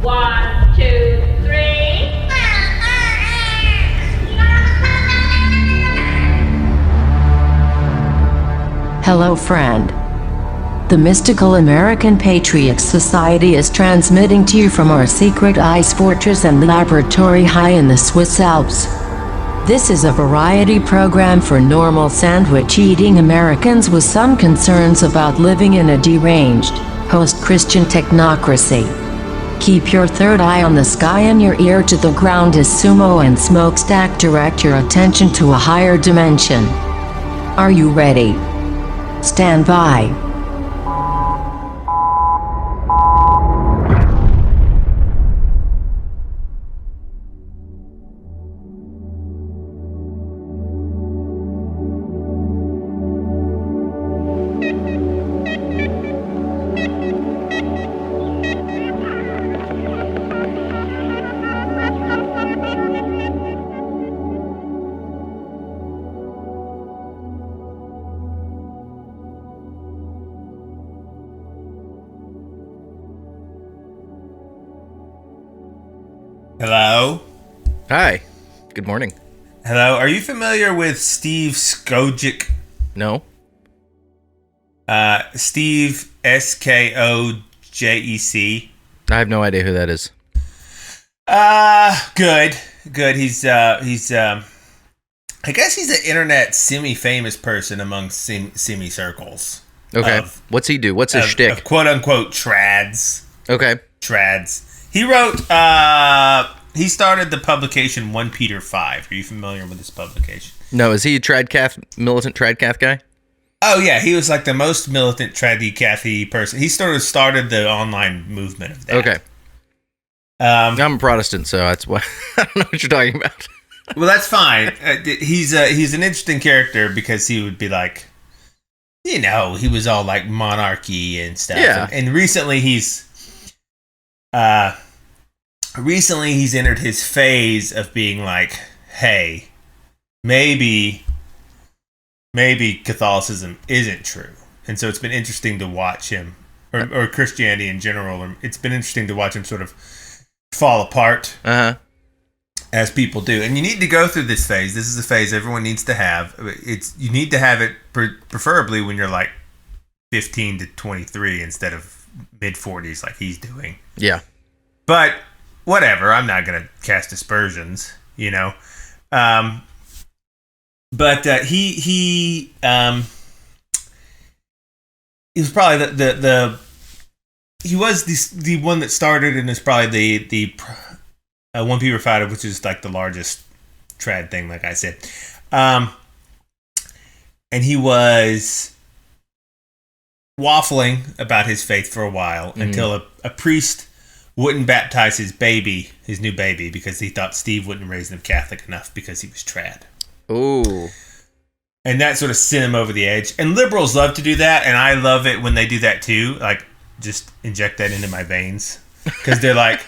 One, two, three. Hello, friend. The Mystical American Patriots Society is transmitting to you from our secret ice fortress and laboratory high in the Swiss Alps. This is a variety program for normal sandwich-eating Americans with some concerns about living in a deranged, post-Christian technocracy. Keep your third eye on the sky and your ear to the ground as Sumo and Smokestack direct your attention to a higher dimension. Are you ready? Stand by. Hello? Hi. Good morning. Hello, are you familiar with Steve Skojec? No? Steve Skojec. I have no idea who that is. Good. He's I guess he's an internet semi-famous person among semi-circles. Okay. What's he do? What's his shtick? Of quote-unquote trads. Okay. Trads. He wrote, he started the publication 1 Peter 5. Are you familiar with this publication? No, is he a militant tradcath guy? Oh, yeah. He was like the most militant tradcathy person. He started the online movement of that. Okay. I'm a Protestant, so that's why I don't know what you're talking about. Well, that's fine. He's an interesting character because he would be like, he was all like monarchy and stuff. Yeah. And recently he's entered his phase of being like, hey, maybe Catholicism isn't true. And so it's been interesting to watch him, or Christianity in general. It's been interesting to watch him sort of fall apart. Uh-huh. As people do. And you need to go through this phase. This is a phase everyone needs to have. You need to have it preferably when you're like 15 to 23 instead of mid-40s like he's doing. Yeah. But whatever. I'm not going to cast aspersions, you know. But he was probably he was the one that started and is probably the 1 Peter 5, which is like the largest trad thing, like I said. And he was waffling about his faith for a while until a priest wouldn't baptize his new baby, because he thought Steve wouldn't raise him Catholic enough because he was trad. Ooh. And that sort of sent him over the edge. And liberals love to do that, and I love it when they do that too. Like, just inject that into my veins. Because they're like,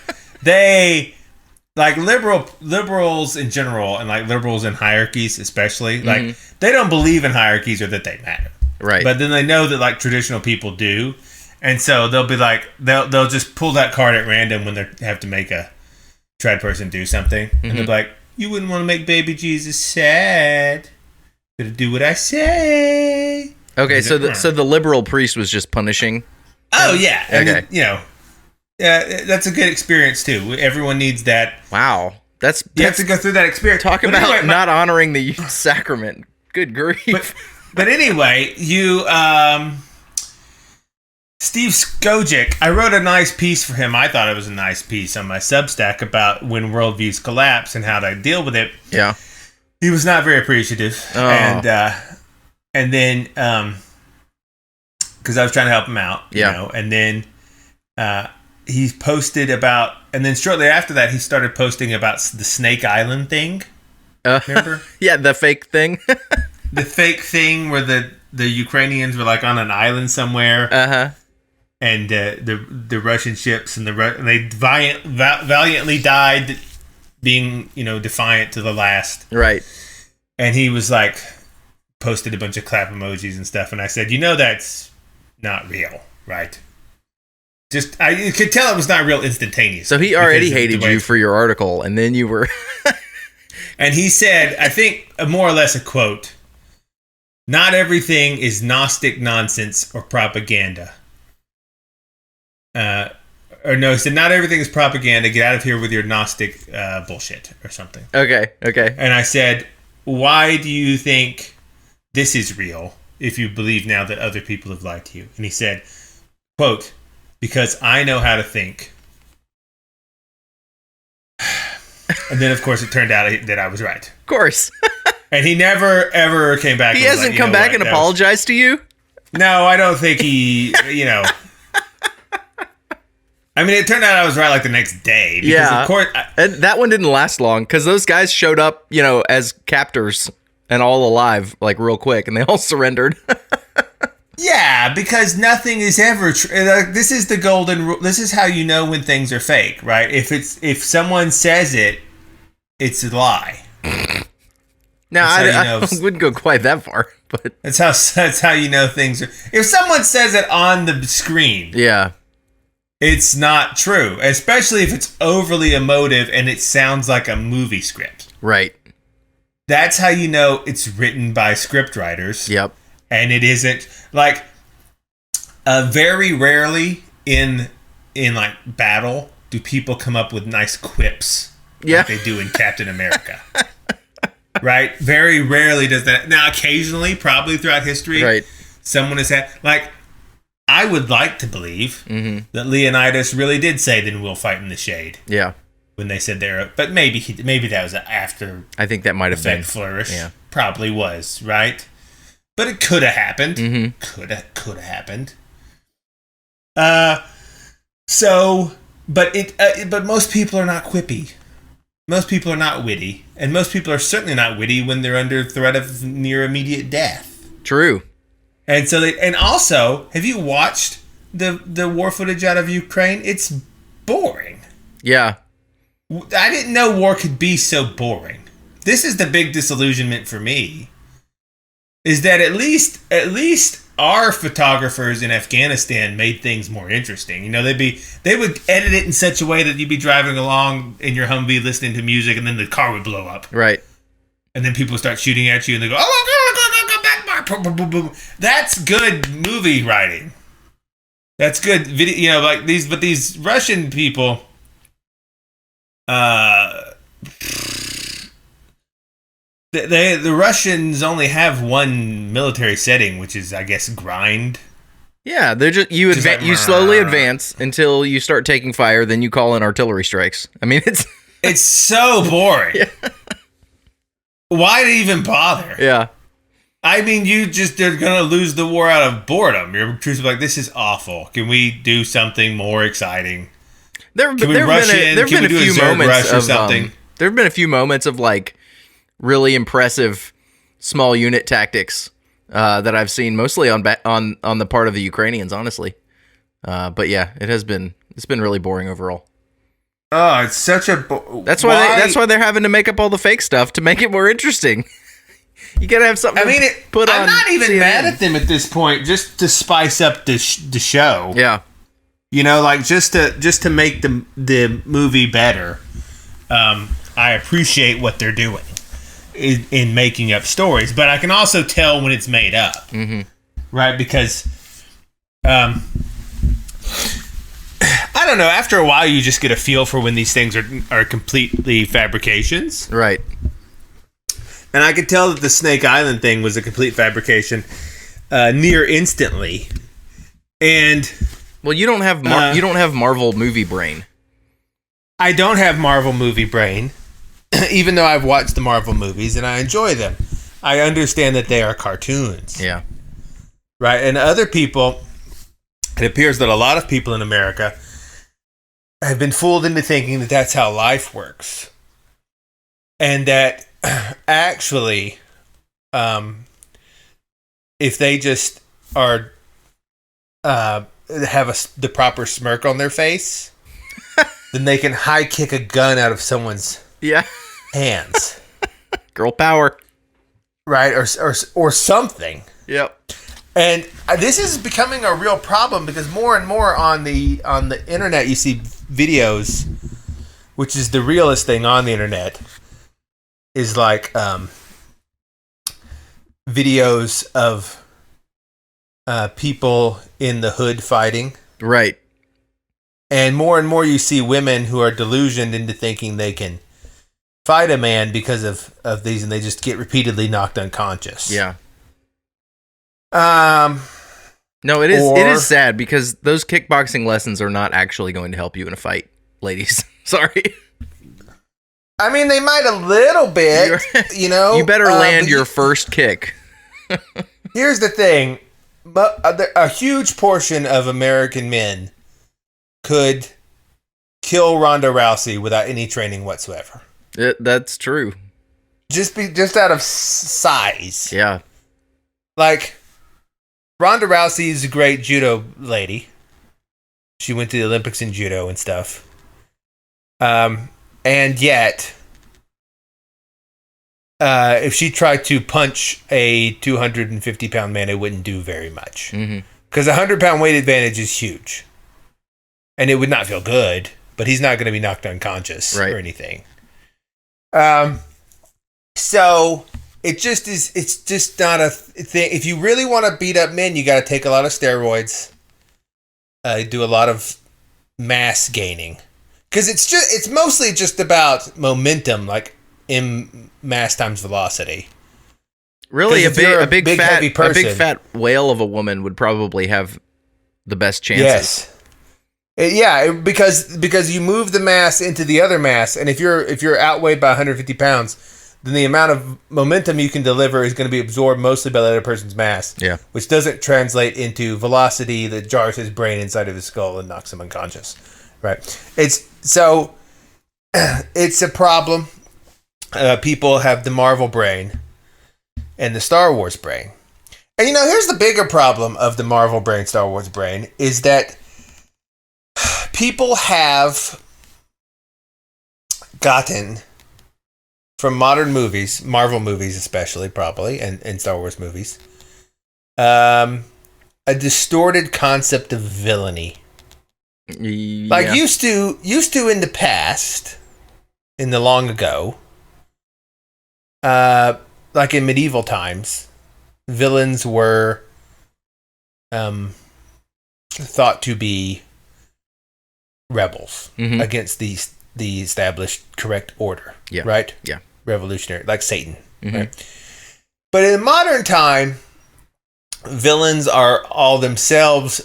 like liberals in general, and like liberals in hierarchies especially, like they don't believe in hierarchies or that they matter. Right. But then they know that like traditional people do. And so they'll be like, they'll just pull that card at random when they have to make a trad person do something. And they'll be like, you wouldn't want to make baby Jesus sad. Better do what I say. Okay, so the liberal priest was just punishing. Oh, yeah. And okay. then, that's a good experience too. Everyone needs that. Wow. You have to go through that experience. Talk about not honoring the youth sacrament. Good grief. But anyway, Steve Skojec, I wrote a nice piece for him. I thought it was a nice piece on my Substack about when worldviews collapse and how to deal with it. Yeah. He was not very appreciative. Oh. And then, because I was trying to help him out, you know, and then he posted about, and then shortly after that, he started posting about the Snake Island thing. Remember? Yeah, the fake thing. The fake thing where the Ukrainians were like on an island somewhere. Uh-huh. And the Russian ships and they valiantly died, being defiant to the last. Right. And he was like, posted a bunch of clap emojis and stuff, and I said, that's not real, right? You could tell it was not real instantaneous. So he already because of the hated way- you for your article, and then you were... And he said, I think more or less a quote, "Not everything is Gnostic nonsense or propaganda." Or no, he said, "Not everything is propaganda. Get out of here with your Gnostic bullshit," or something. Okay. And I said, "Why do you think this is real if you believe now that other people have lied to you?" And he said, quote, "Because I know how to think." And then, of course, it turned out that I was right. Of course. And he never, ever came back. He hasn't come back and apologized to you? No, I don't think he, I mean, it turned out I was right like the next day. Because of course, and that one didn't last long because those guys showed up, as captors and all alive, like real quick, and they all surrendered. Yeah, because nothing is ever true. This is the golden rule. This is how you know when things are fake, right? If someone says it, it's a lie. Now, I wouldn't go quite that far, but that's how you know things are. If someone says it on the screen, yeah, it's not true. Especially if it's overly emotive and it sounds like a movie script. Right. That's how you know it's written by script writers. Yep. And it isn't like very rarely in like battle do people come up with nice quips like they do in Captain America. Right? Very rarely does that. Now, occasionally, probably throughout history, right, someone has had like. I would like to believe that Leonidas really did say, "Then we'll fight in the shade." Yeah. When they said they're, but maybe that was after. I think that might have been flourish. Yeah. Probably was, right? But it could have happened. Mm-hmm. Could have happened. But most people are not quippy. Most people are not witty, and most people are certainly not witty when they're under threat of near immediate death. True. And so and also, have you watched the war footage out of Ukraine? It's boring. Yeah. I didn't know war could be so boring. This is the big disillusionment for me. Is that at least our photographers in Afghanistan made things more interesting. They would edit it in such a way that you'd be driving along in your Humvee listening to music, and then the car would blow up. Right. And then people start shooting at you, and they go, "Oh, go back, boom, boom, boom." That's good movie writing. That's good video. Like these Russian people. The Russians only have one military setting, which is, I guess, grind. Yeah, they're just you slowly advance until you start taking fire, then you call in artillery strikes. I mean, it's so boring. Yeah. Why even bother? Yeah. I mean, they're gonna lose the war out of boredom. Your troops are like, "This is awful. Can we do something more exciting? There have been a few moments of like really impressive small unit tactics that I've seen, mostly on the part of the Ukrainians, honestly. But yeah, it's been really boring overall. Oh, it's such a. That's why they're having to make up all the fake stuff to make it more interesting. You gotta have something. I'm not even mad at them at this point, just to spice up the show. Yeah. Like just to make the movie better. I appreciate what they're doing in making up stories, but I can also tell when it's made up, right? Because, I don't know. After a while, you just get a feel for when these things are completely fabrications, right? And I could tell that the Snake Island thing was a complete fabrication, near instantly. And well, you don't have Marvel movie brain. I don't have Marvel movie brain, even though I've watched the Marvel movies and I enjoy them. I understand that they are cartoons. Yeah. Right? And other people, it appears that a lot of people in America have been fooled into thinking that that's how life works. And that actually, if they just are have the proper smirk on their face, then they can high kick a gun out of someone's hands. Girl power, right? Or something. Yep. And this is becoming a real problem because more and more on the internet you see videos, which is the realest thing on the internet, is like videos of people in the hood fighting. Right. And more you see women who are delusioned into thinking they can fight a man because of these, and they just get repeatedly knocked unconscious. Yeah. No, it is sad because those kickboxing lessons are not actually going to help you in a fight, ladies. Sorry. I mean, they might a little bit, you know. You better land your first kick. Here's the thing. A huge portion of American men could kill Ronda Rousey without any training whatsoever. That's true. Just out of size. Yeah. Like, Ronda Rousey is a great judo lady. She went to the Olympics in judo and stuff. And yet, if she tried to punch a 250-pound man, it wouldn't do very much. Because a 100-pound weight advantage is huge. And it would not feel good, but he's not going to be knocked unconscious or anything. So it's just not a thing. If you really want to beat up men, you got to take a lot of steroids, do a lot of mass gaining, because it's mostly just about momentum, like in mass times velocity. Really, a big fat whale of a woman would probably have the best chances. Yes. Yeah, because you move the mass into the other mass, and if you're outweighed by 150 pounds, then the amount of momentum you can deliver is going to be absorbed mostly by the other person's mass. Yeah. Which doesn't translate into velocity that jars his brain inside of his skull and knocks him unconscious. Right. It's a problem. People have the Marvel brain and the Star Wars brain. And here's the bigger problem of the Marvel brain, Star Wars brain, is that people have gotten from modern movies, Marvel movies especially, probably, and Star Wars movies, a distorted concept of villainy. Yeah. Like used to in the past, in the long ago, like in medieval times, villains were thought to be rebels against the established correct order. Yeah. Right? Yeah. Revolutionary, like Satan. Right? But in modern time, villains are all themselves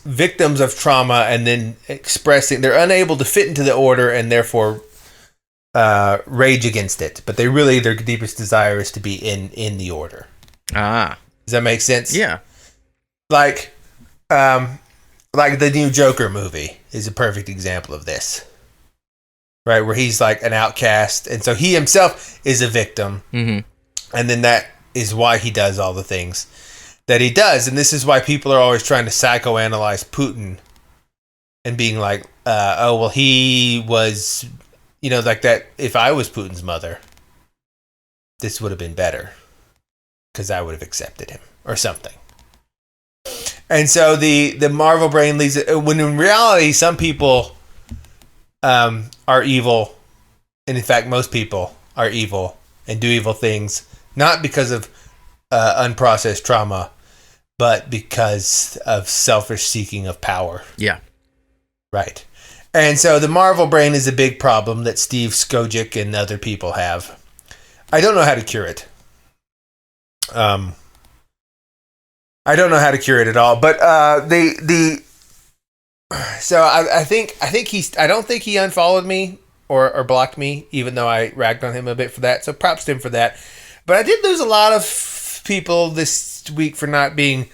victims of trauma, and then they're unable to fit into the order and therefore rage against it. But their deepest desire is to be in the order. Ah. Does that make sense? Yeah. Like the new Joker movie is a perfect example of this. Right, where he's like an outcast, and so he himself is a victim, and then that is why he does all the things that he does, and this is why people are always trying to psychoanalyze Putin and being like, "Oh, well, he was, like that. If I was Putin's mother, this would have been better because I would have accepted him or something." And so the Marvel brain leads it, when in reality, some people are evil, and in fact most people are evil and do evil things, not because of unprocessed trauma, but because of selfish seeking of power. Yeah. Right. And so the Marvel brain is a big problem that Steve Skojic and other people have. I don't know how to cure it. I don't know how to cure it at all, but so I don't think he unfollowed me or blocked me, even though I ragged on him a bit for that. So props to him for that. But I did lose a lot of people this week for not being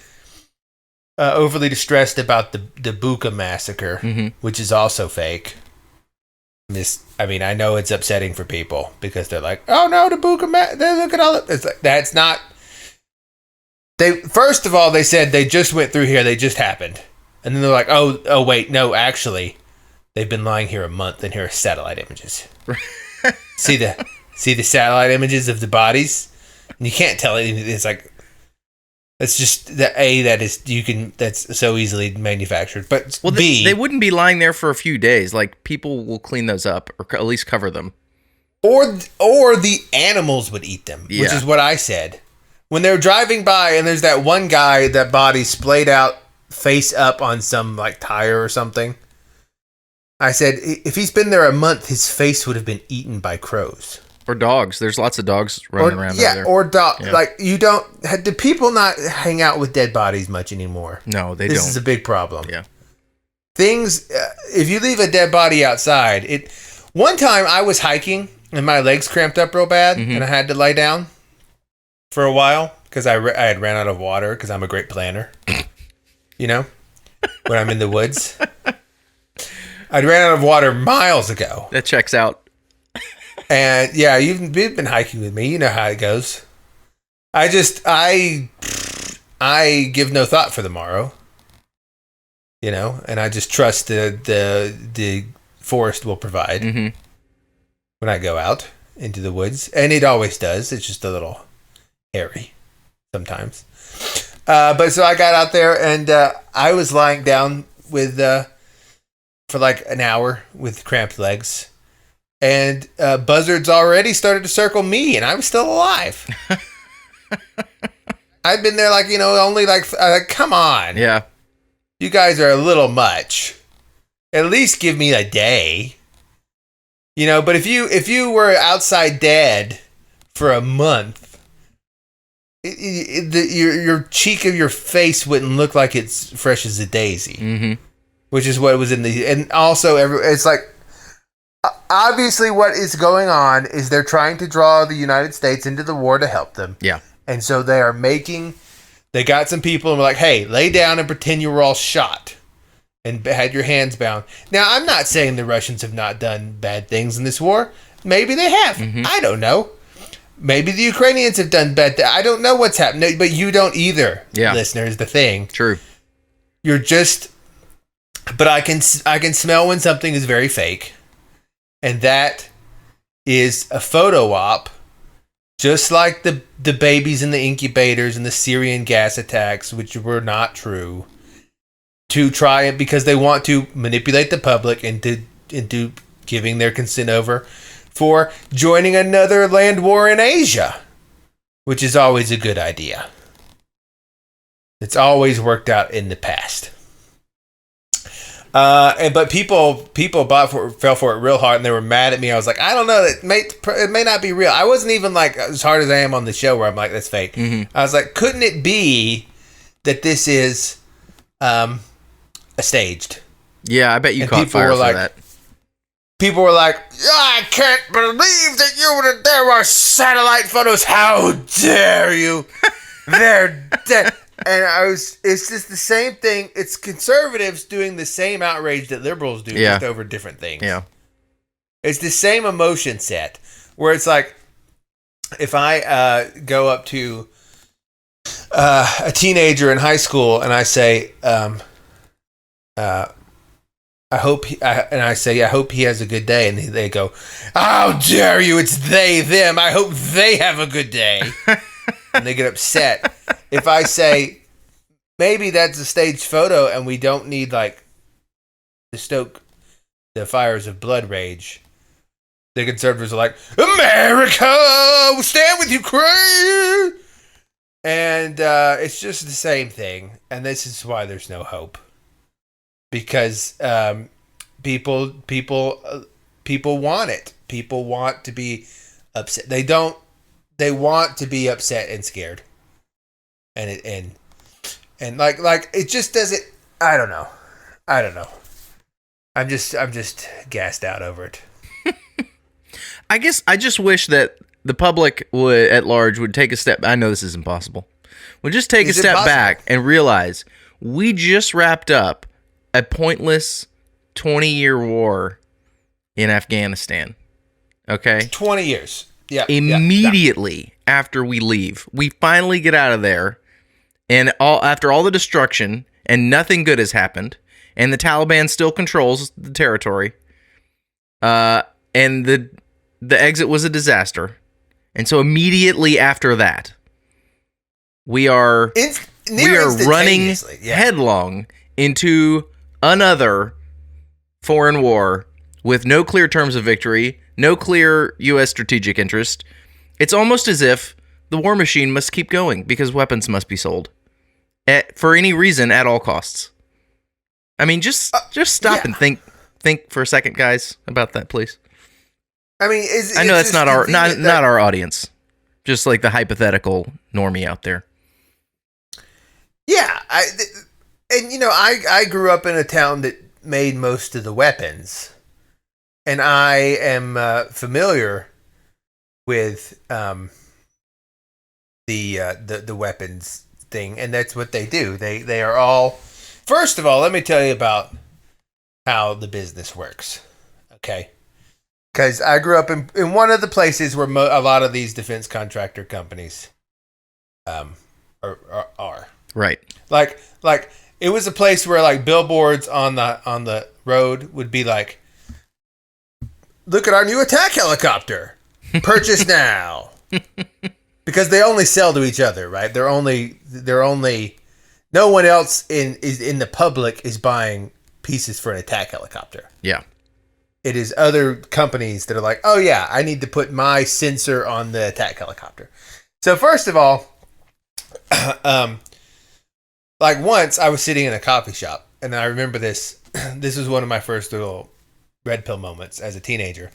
overly distressed about the Buka massacre, which is also fake. I know it's upsetting for people because they're like, "Oh no, the Buka look at all it." It's like, that's not. First of all, they said they just went through here. They just happened. And then they're like, oh, wait, no, actually, they've been lying here a month, and here are satellite images. see the satellite images of the bodies? And you can't tell it. It's like, It's just that's so easily manufactured. But Well, B, they wouldn't be lying there for a few days. Like, people will clean those up or at least cover them. or the animals would eat them, which Yeah. is what I said. When they're driving by and there's that one guy, that body splayed out face up on some like tire or something. I said, if he's been there a month, his face would have been eaten by crows. Or dogs. There's lots of dogs running around over there. Or dog. Yeah. Like, do people not hang out with dead bodies much anymore? No, they This don't. is a big problem. Yeah. Things, if you leave a dead body outside, one time I was hiking and my legs cramped up real bad and I had to lie down for a while because I had ran out of water because I'm a great planner. You know, when I'm in the woods. I ran out of water miles ago. That checks out. And yeah, you've been hiking with me. You know how it goes. I give no thought for the morrow. You know, and I just trust the forest will provide when I go out into the woods. And it always does. It's just a little hairy sometimes. But so I got out there and I was lying down with for like an hour with cramped legs. And buzzards already started to circle me, and I was still alive. I'd been there only come on. Yeah. You guys are a little much. At least give me a day. You know, but if you were outside dead for a month, your cheek of your face wouldn't look like it's fresh as a daisy. Mm-hmm. Which is what was in the... And also, it's like... Obviously, what is going on is they're trying to draw the United States into the war to help them. Yeah. And so they got some people and were like, hey, lay down and pretend you were all shot and had your hands bound. Now, I'm not saying the Russians have not done bad things in this war. Maybe they have. Mm-hmm. I don't know. Maybe the Ukrainians have done bad things. I don't know what's happened, but you don't either, listeners, the thing. True. You're just... But I can smell when something is very fake. And that is a photo op, just like the babies in the incubators and the Syrian gas attacks, which were not true, to try it because they want to manipulate the public into giving their consent over for joining another land war in Asia, which is always a good idea. It's always worked out in the past. But people fell for it real hard, and they were mad at me. I was like, I don't know, it may not be real. I wasn't even like as hard as I am on the show, where I'm like, that's fake. Mm-hmm. I was like, couldn't it be that this is a staged? Yeah, I bet you caught fire for that. People were like, I can't believe that there were satellite photos. How dare you? They're dead. And it's just the same thing. It's conservatives doing the same outrage that liberals do, just over different things. Yeah. It's the same emotion set where it's like, if I go up to a teenager in high school and I say, I hope he has a good day. And they go, how dare you? It's they, them. I hope they have a good day. And they get upset. If I say, maybe that's a staged photo and we don't need to stoke the fires of blood rage, the conservatives are like, America, we stand with Ukraine. And it's just the same thing. And this is why there's no hope. Because people want it. People want to be upset. They want to be upset and scared. And like it just doesn't. I don't know. I'm just gassed out over it. I guess I just wish that the public at large would take a step. I know this is impossible. Would just take a step back and realize we just wrapped up a pointless 20-year war in Afghanistan. Okay, 20 years. Yeah. Immediately after we leave, we finally get out of there. And after all the destruction, and nothing good has happened, and the Taliban still controls the territory, and the exit was a disaster. And so immediately after that, we are running Yeah. headlong into another foreign war with no clear terms of victory, no clear U.S. strategic interest. It's almost as if the war machine must keep going because weapons must be sold for any reason at all costs. I mean, just stop and think for a second, guys, about that, please. I mean, I know that's not our audience, just like the hypothetical normie out there. Yeah, I grew up in a town that made most of the weapons, and I am familiar with the weapons thing, and that's what they do. They are all. First of all, let me tell you about how the business works. Okay, because I grew up in one of the places where a lot of these defense contractor companies are. Right. Like it was a place where like billboards on the road would be like, "Look at our new attack helicopter. Purchase now." Because they only sell to each other, right? They're only no one else in the public is buying pieces for an attack helicopter. Yeah. It is other companies that are like, "Oh yeah, I need to put my sensor on the attack helicopter." So first of all, like once I was sitting in a coffee shop, and I remember this. This was one of my first little red pill moments as a teenager.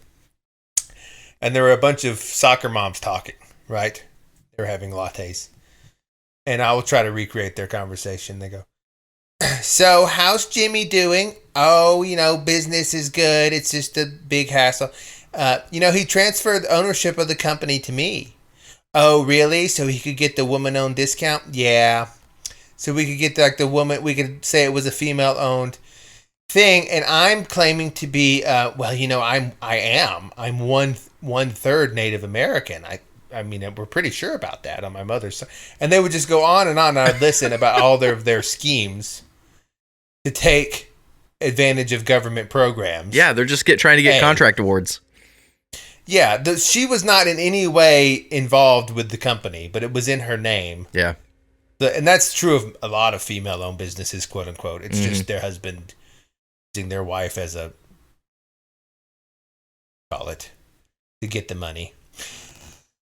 And there were a bunch of soccer moms talking, right? They were having lattes. And I will try to recreate their conversation. They go, "So, how's Jimmy doing?" "Oh, business is good. It's just a big hassle. He transferred ownership of the company to me." "Oh, really? So he could get the woman-owned discount?" "Yeah. So we could get the woman, we could say it was a female-owned thing, and I'm claiming to be, I'm 1/3 Native American. I mean, we're pretty sure about that on my mother's side." And they would just go on, and I'd listen about all their schemes to take advantage of government programs. Yeah, they're just trying to get contract awards. Yeah, she was not in any way involved with the company, but it was in her name. Yeah. And that's true of a lot of female-owned businesses, quote unquote. It's just their husband using their wife as a call it to get the money,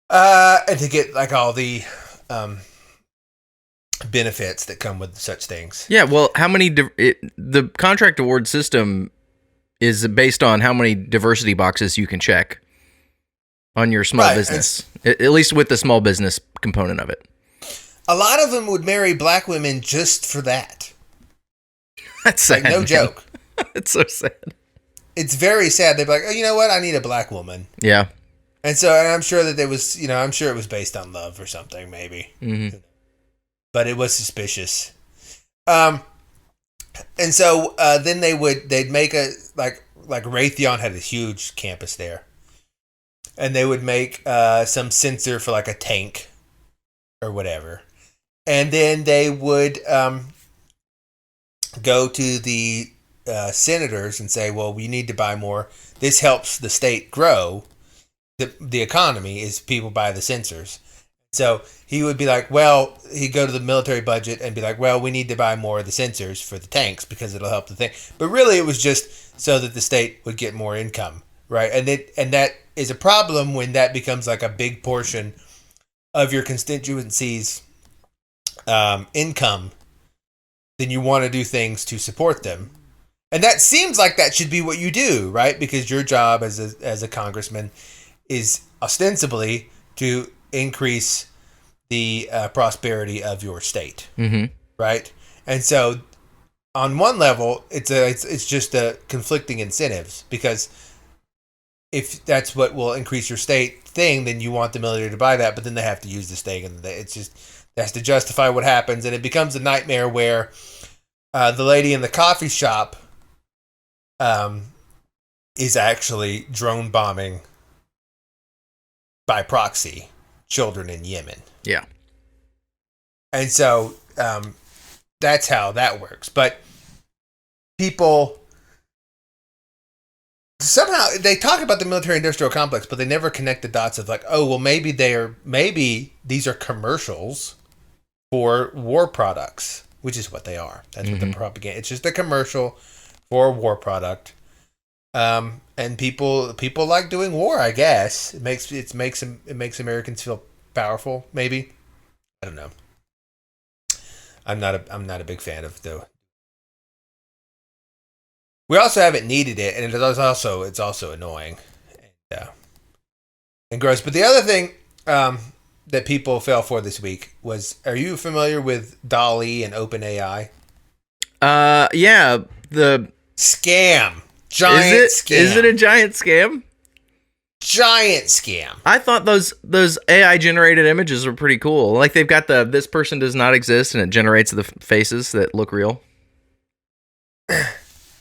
and to get like all the benefits that come with such things. Yeah. Well, how many the contract award system is based on how many diversity boxes you can check on your small business, at least with the small business component of it. A lot of them would marry black women just for that. That's sad, like, no joke. It's so sad. It's very sad. They'd be like, "Oh, you know what? I need a black woman." Yeah. And so, and I'm sure that it was, I'm sure it was based on love or something, maybe. Mm-hmm. But it was suspicious. And so then they'd make like Raytheon had a huge campus there, and they would make some sensor for like a tank or whatever. And then they would go to the senators and say, "Well, we need to buy more. This helps the state grow. The economy is people buy the sensors." So he would be like, well, he'd go to the military budget and be like, "Well, we need to buy more of the sensors for the tanks because it'll help the thing." But really, it was just so that the state would get more income, right? And that is a problem when that becomes like a big portion of your constituency's income. Then you want to do things to support them. And that seems like that should be what you do, right? Because your job as a congressman is ostensibly to increase the prosperity of your state, right? And so, on one level, it's just a conflicting incentives, because if that's what will increase your state thing, then you want the military to buy that, but then they have to use this thing, and it's just that's to justify what happens, and it becomes a nightmare where the lady in the coffee shop is actually drone bombing by proxy children in Yemen. Yeah. And so that's how that works. But people somehow they talk about the military industrial complex, but they never connect the dots of like, oh, well, maybe these are commercials for war products, which is what they are. That's what the propaganda. It's just a commercial for a war product. And people like doing war, I guess. It makes Americans feel powerful, maybe. I don't know. I'm not a big fan of though. We also haven't needed it, and it's also annoying and gross. But the other thing that people fell for this week was: are you familiar with DALL-E and OpenAI? Yeah, the scam, giant scam. Is it a giant scam? Giant scam. I thought those AI generated images were pretty cool. Like they've got this person does not exist, and it generates the faces that look real.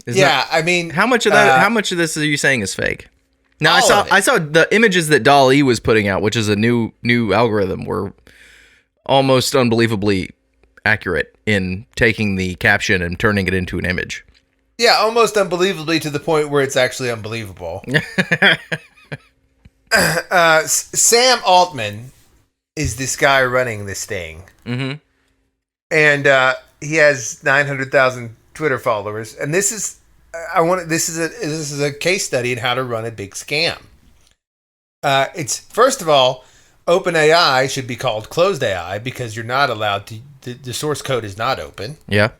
I mean, how much of that? How much of this are you saying is fake? Now I saw the images that DALL-E was putting out, which is a new algorithm, were almost unbelievably accurate in taking the caption and turning it into an image. Yeah, almost unbelievably to the point where it's actually unbelievable. Sam Altman is this guy running this thing, and he has 900,000 Twitter followers, and this is a case study in how to run a big scam. It's first of all, OpenAI should be called closed AI because you're not allowed to. The source code is not open. Yeah.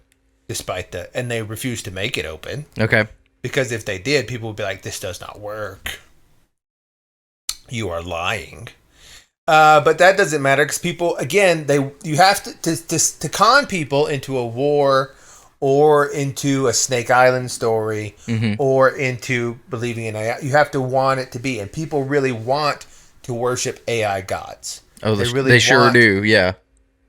And they refuse to make it open. Okay. Because if they did, people would be like, "This does not work. You are lying." But that doesn't matter because people, again, you have to con people into a war or into a Snake Island story or into believing in AI. You have to want it to be, and people really want to worship AI gods. Oh, they sure do. Yeah.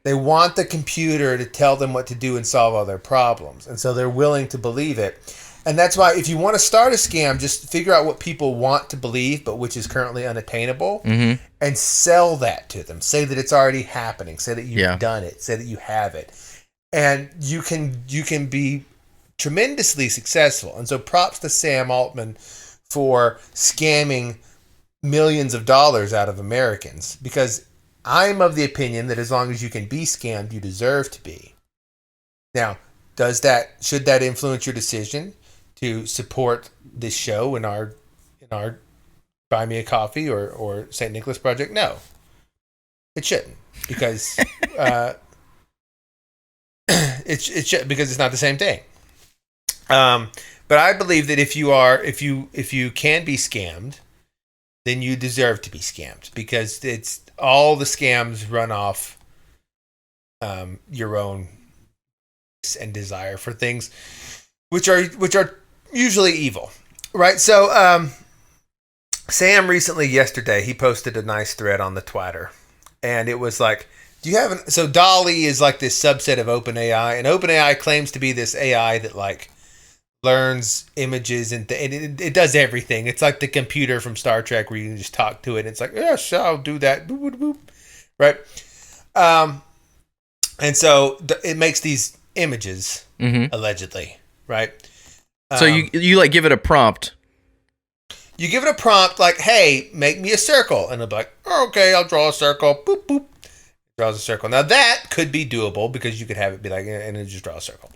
They want the computer to tell them what to do and solve all their problems, and so they're willing to believe it. And that's why if you want to start a scam, just figure out what people want to believe, but which is currently unattainable, and sell that to them. Say that it's already happening. Say that you've done it. Say that you have it. And you can be tremendously successful. And so props to Sam Altman for scamming millions of dollars out of Americans, because I'm of the opinion that as long as you can be scammed, you deserve to be. Now, should that influence your decision to support this show in our Buy Me a Coffee or St. Nicholas Project? No, it shouldn't, because it should, because it's not the same thing. But I believe that if you can be scammed, then you deserve to be scammed, because it's all the scams run off your own and desire for things which are usually evil, right? So Sam yesterday he posted a nice thread on the Twitter, and it was like, so DALL-E is like this subset of OpenAI, and OpenAI claims to be this AI that like learns images and it does everything. It's like the computer from Star Trek where you can just talk to it and it's like, yes, I'll do that, boop, boop, boop. Right? And so it makes these images allegedly, right? So you like give it a prompt. You give it a prompt like, hey, make me a circle, and it'll be like, oh, okay, I'll draw a circle, boop boop. Draws a circle. Now that could be doable because you could have it be like, and then just draw a circle.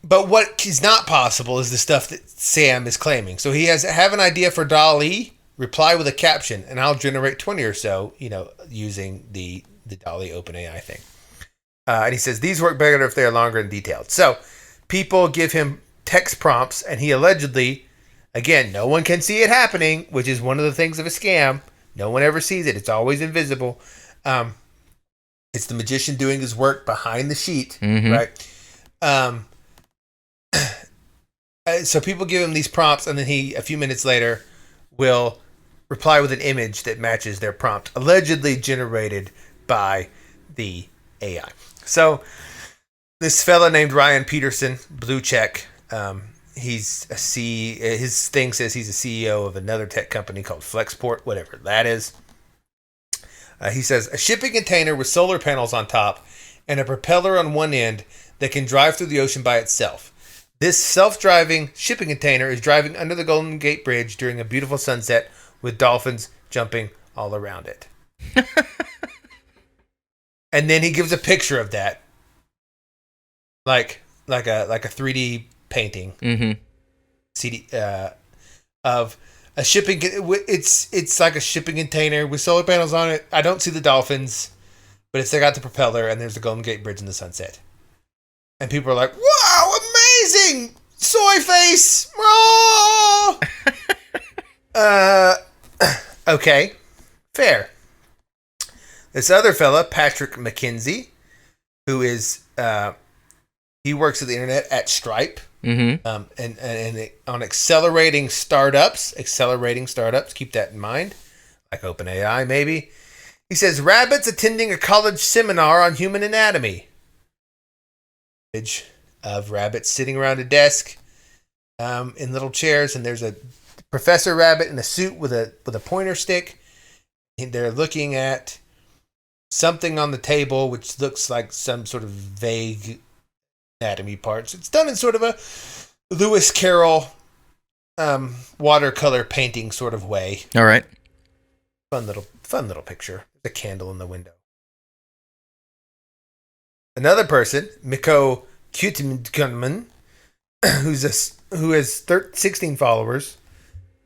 But what is not possible is the stuff that Sam is claiming. So he have an idea for DALL-E, reply with a caption, and I'll generate 20 or so, using the DALL-E OpenAI thing. And he says these work better if they are longer and detailed. So people give him text prompts, and he allegedly, again, no one can see it happening, which is one of the things of a scam. No one ever sees it. It's always invisible. It's the magician doing his work behind the sheet, right? So people give him these prompts, and then he, a few minutes later, will reply with an image that matches their prompt, allegedly generated by the AI. So this fella named Ryan Peterson, blue check, his thing says he's a CEO of another tech company called Flexport, whatever that is. He says a shipping container with solar panels on top and a propeller on one end that can drive through the ocean by itself. This self-driving shipping container is driving under the Golden Gate Bridge during a beautiful sunset with dolphins jumping all around it. And then he gives a picture of that, like a 3D painting, CD of a shipping. It's like a shipping container with solar panels on it. I don't see the dolphins, but it's got the propeller, and there's the Golden Gate Bridge in the sunset. And people are like, "Wow, amazing! Soy face!" Oh! Okay, fair. This other fella, Patrick McKenzie, who is he works at the internet at Stripe, and on accelerating startups. Keep that in mind, like OpenAI, maybe. He says rabbits attending a college seminar on human anatomy. Image of rabbits sitting around a desk in little chairs, and there's a professor rabbit in a suit with a pointer stick. And they're looking at something on the table, which looks like some sort of vague anatomy parts. It's done in sort of a Lewis Carroll watercolor painting sort of way. All right. Fun little picture. There's a candle in the window. Another person, Mikko Kutumann, who has 16 followers,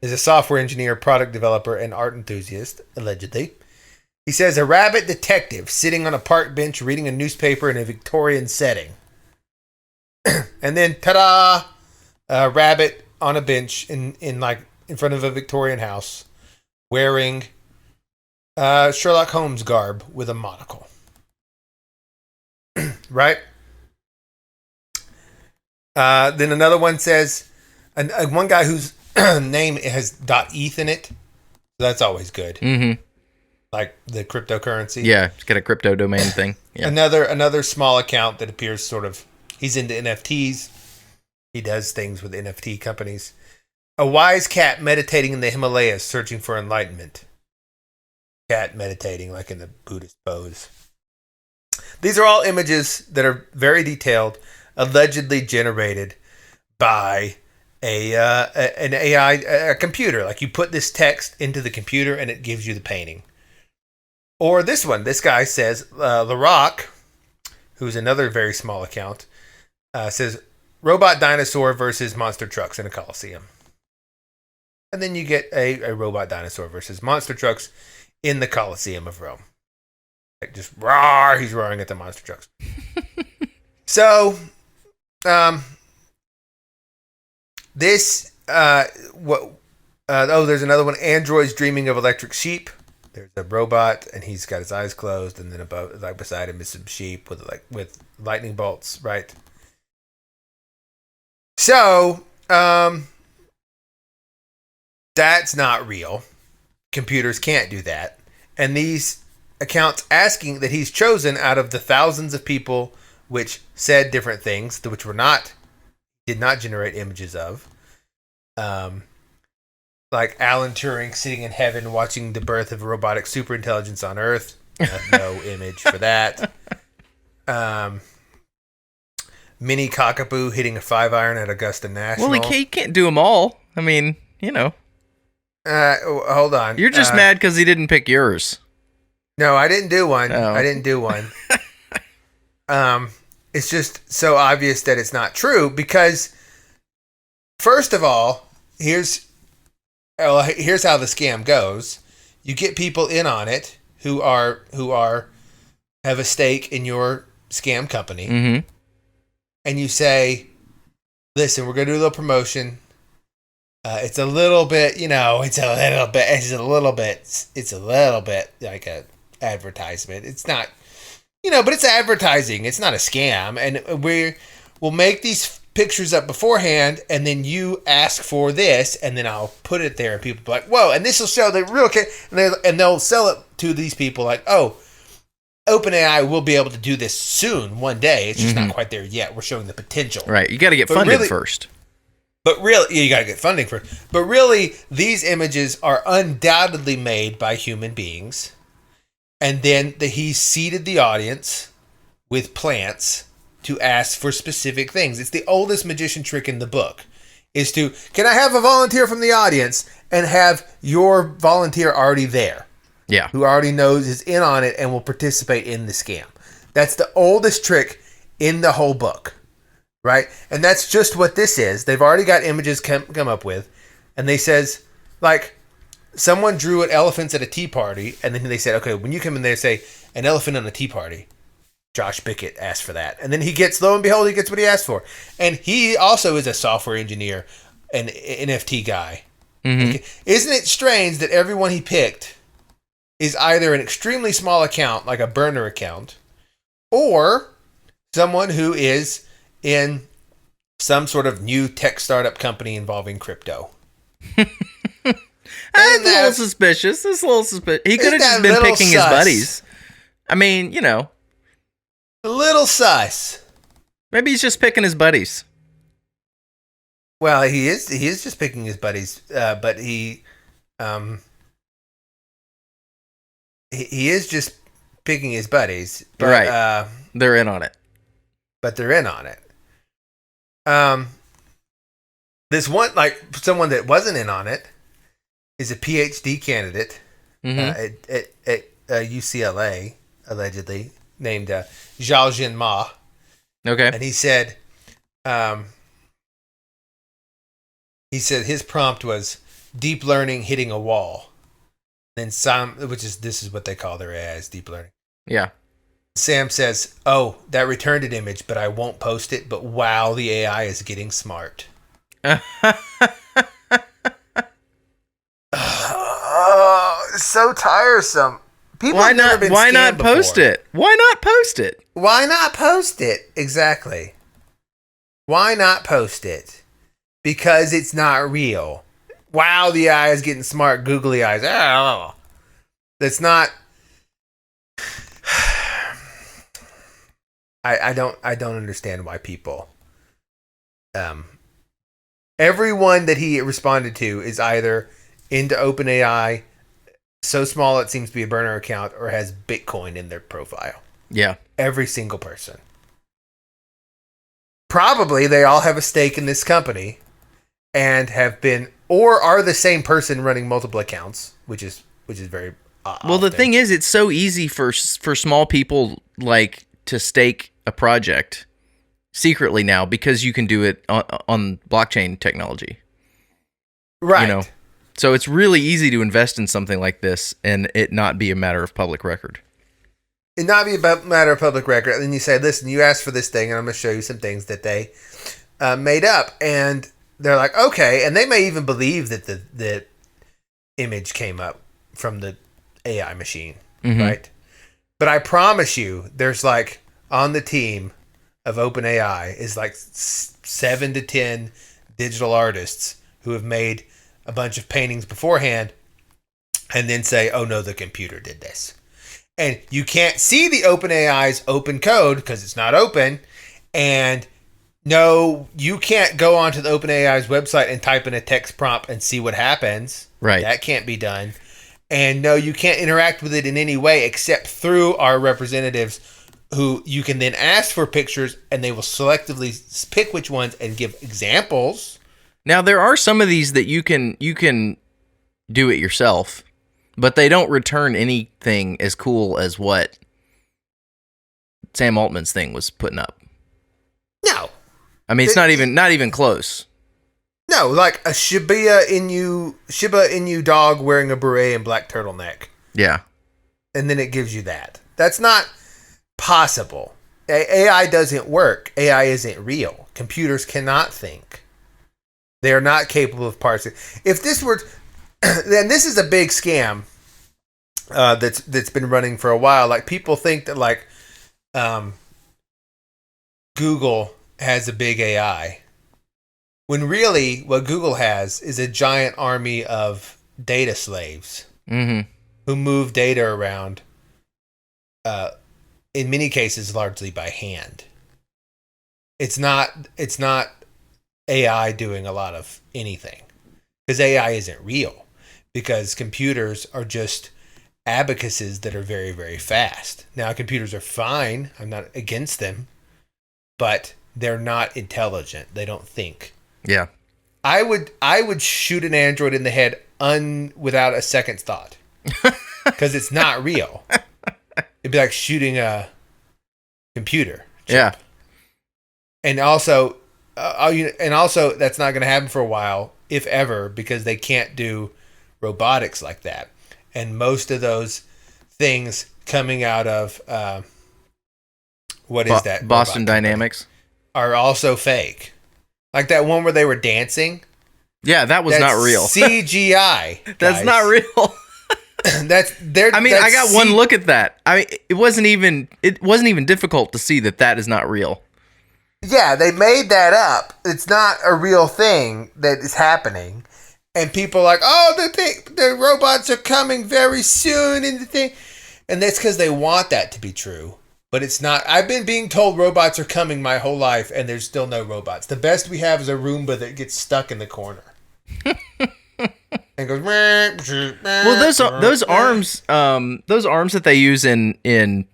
is a software engineer, product developer, and art enthusiast, allegedly. He says a rabbit detective sitting on a park bench reading a newspaper in a Victorian setting. And then, ta-da! A rabbit on a bench in front of a Victorian house, wearing Sherlock Holmes garb with a monocle. Right? Then another one says, one guy whose name has .eth in it. So that's always good. Mm-hmm. Like the cryptocurrency. Yeah, it's got a crypto domain thing. Yeah. Another small account that appears sort of, he's into NFTs. He does things with NFT companies. A wise cat meditating in the Himalayas searching for enlightenment. Cat meditating like in the Buddhist pose. These are all images that are very detailed, allegedly generated by an AI, a computer. Like you put this text into the computer and it gives you the painting. Or this one, this guy says, LaRock, who's another very small account, says robot dinosaur versus monster trucks in a coliseum. And then you get a robot dinosaur versus monster trucks in the Coliseum of Rome. Like just roar, he's roaring at the monster trucks. So, there's another one. Androids dreaming of electric sheep. There's a robot, and he's got his eyes closed, and then above, like beside him, is some sheep with lightning bolts. Right. So, that's not real. Computers can't do that, and these accounts asking that he's chosen out of the thousands of people which said different things, which did not generate images of. Like Alan Turing sitting in heaven watching the birth of robotic superintelligence on Earth. No image for that. Minnie Cockapoo hitting a 5-iron at Augusta National. Well, he can't do them all. I mean, hold on. You're just mad because he didn't pick yours. No, I didn't do one. Oh. I didn't do one. It's just so obvious that it's not true because, first of all, here's how the scam goes. You get people in on it who have a stake in your scam company, mm-hmm. and you say, "Listen, we're going to do a little promotion. It's a little bit, it's a little bit like a advertisement. It's not, but it's advertising. It's not a scam. And we'll make these pictures up beforehand, and then you ask for this, and then I'll put it there, and people be like, whoa, and this will show the real kid, and they'll sell it to these people like, oh, OpenAI will be able to do this soon, one day. It's just not quite there yet. We're showing the potential. Right. You got to get funded first. But really, you got to get funding first. But really, these images are undoubtedly made by human beings. And then he seeded the audience with plants to ask for specific things. It's the oldest magician trick in the book. Is to, can I have a volunteer from the audience and have your volunteer already there? Yeah. Who already knows, is in on it and will participate in the scam. That's the oldest trick in the whole book, right? And that's just what this is. They've already got images come up with, and they says, like, someone drew an elephants at a tea party, and then they said, okay, when you come in there, say, an elephant on a tea party. Josh Bickett asked for that. And then he gets, lo and behold, he gets what he asked for. And he also is a software engineer, an NFT guy. Mm-hmm. Isn't it strange that everyone he picked is either an extremely small account, like a burner account, or someone who is in some sort of new tech startup company involving crypto? That's a little suspicious. That's a little suspicious. He could have just been picking his buddies. I mean, you know. A little sus. Maybe he's just picking his buddies. Well, he is just picking his buddies, but he is just picking his buddies. But, right. They're in on it. But they're in on it. This one, like someone that wasn't in on it, is a PhD candidate at UCLA, allegedly, named Zhao Ma. Okay. And he said his prompt was deep learning hitting a wall. Then this is what they call their AI, is deep learning. Yeah. Sam says, "Oh, that returned an image, but I won't post it. But wow, the AI is getting smart." Oh, it's so tiresome. People why not post it? Why not post it? Why not post it? Exactly. Why not post it? Because it's not real. Wow, the AI is getting smart. Googly eyes. Oh. That's not. I don't understand why people. Everyone that he responded to is either into OpenAI, so small it seems to be a burner account, or has Bitcoin in their profile. Yeah. Every single person. Probably they all have a stake in this company and have been, or are the same person running multiple accounts, which is very well, the thing is, it's so easy for small people like to stake a project secretly now because you can do it on blockchain technology. Right. You know? So it's really easy to invest in something like this and it not be a matter of public record. It not be a matter of public record. And then you say, listen, you asked for this thing, and I'm going to show you some things that they made up. And they're like, okay. And they may even believe that the image came up from the AI machine, right? But I promise you, there's like, on the team of OpenAI is like 7 to 10 digital artists who have made a bunch of paintings beforehand and then say, oh no, the computer did this. And you can't see the OpenAI's open code because it's not open. And no, you can't go onto the OpenAI's website and type in a text prompt and see what happens. Right. That can't be done. And no, you can't interact with it in any way except through our representatives, who you can then ask for pictures and they will selectively pick which ones and give examples. Now, there are some of these that you can do it yourself, but they don't return anything as cool as what Sam Altman's thing was putting up. No. I mean, it's not even close. No, like a Shiba Inu dog wearing a beret and black turtleneck. Yeah. And then it gives you that. That's not possible. AI doesn't work. AI isn't real. Computers cannot think. They are not capable of parsing. If this were, then this is a big scam that's been running for a while. Like, people think that like Google has a big AI, when really what Google has is a giant army of data slaves who move data around. In many cases, largely by hand. It's not AI doing a lot of anything, because AI isn't real, because computers are just abacuses that are very, very fast. Now, computers are fine. I'm not against them, but they're not intelligent. They don't think. Yeah. I would shoot an android in the head without a second thought, because it's not real. It'd be like shooting a computer chip. Yeah. And also, that's not going to happen for a while, if ever, because they can't do robotics like that. And most of those things coming out of Boston robot Dynamics are also fake. Like that one where they were dancing. Yeah, that was not real. CGI. That's not real. I got one look at that. I mean, it wasn't even difficult to see that is not real. Yeah, they made that up. It's not a real thing that is happening. And people are like, oh, the robots are coming very soon and the thing. And that's because they want that to be true. But it's not. I've been being told robots are coming my whole life, and there's still no robots. The best we have is a Roomba that gets stuck in the corner. And goes. Well, those arms that they use in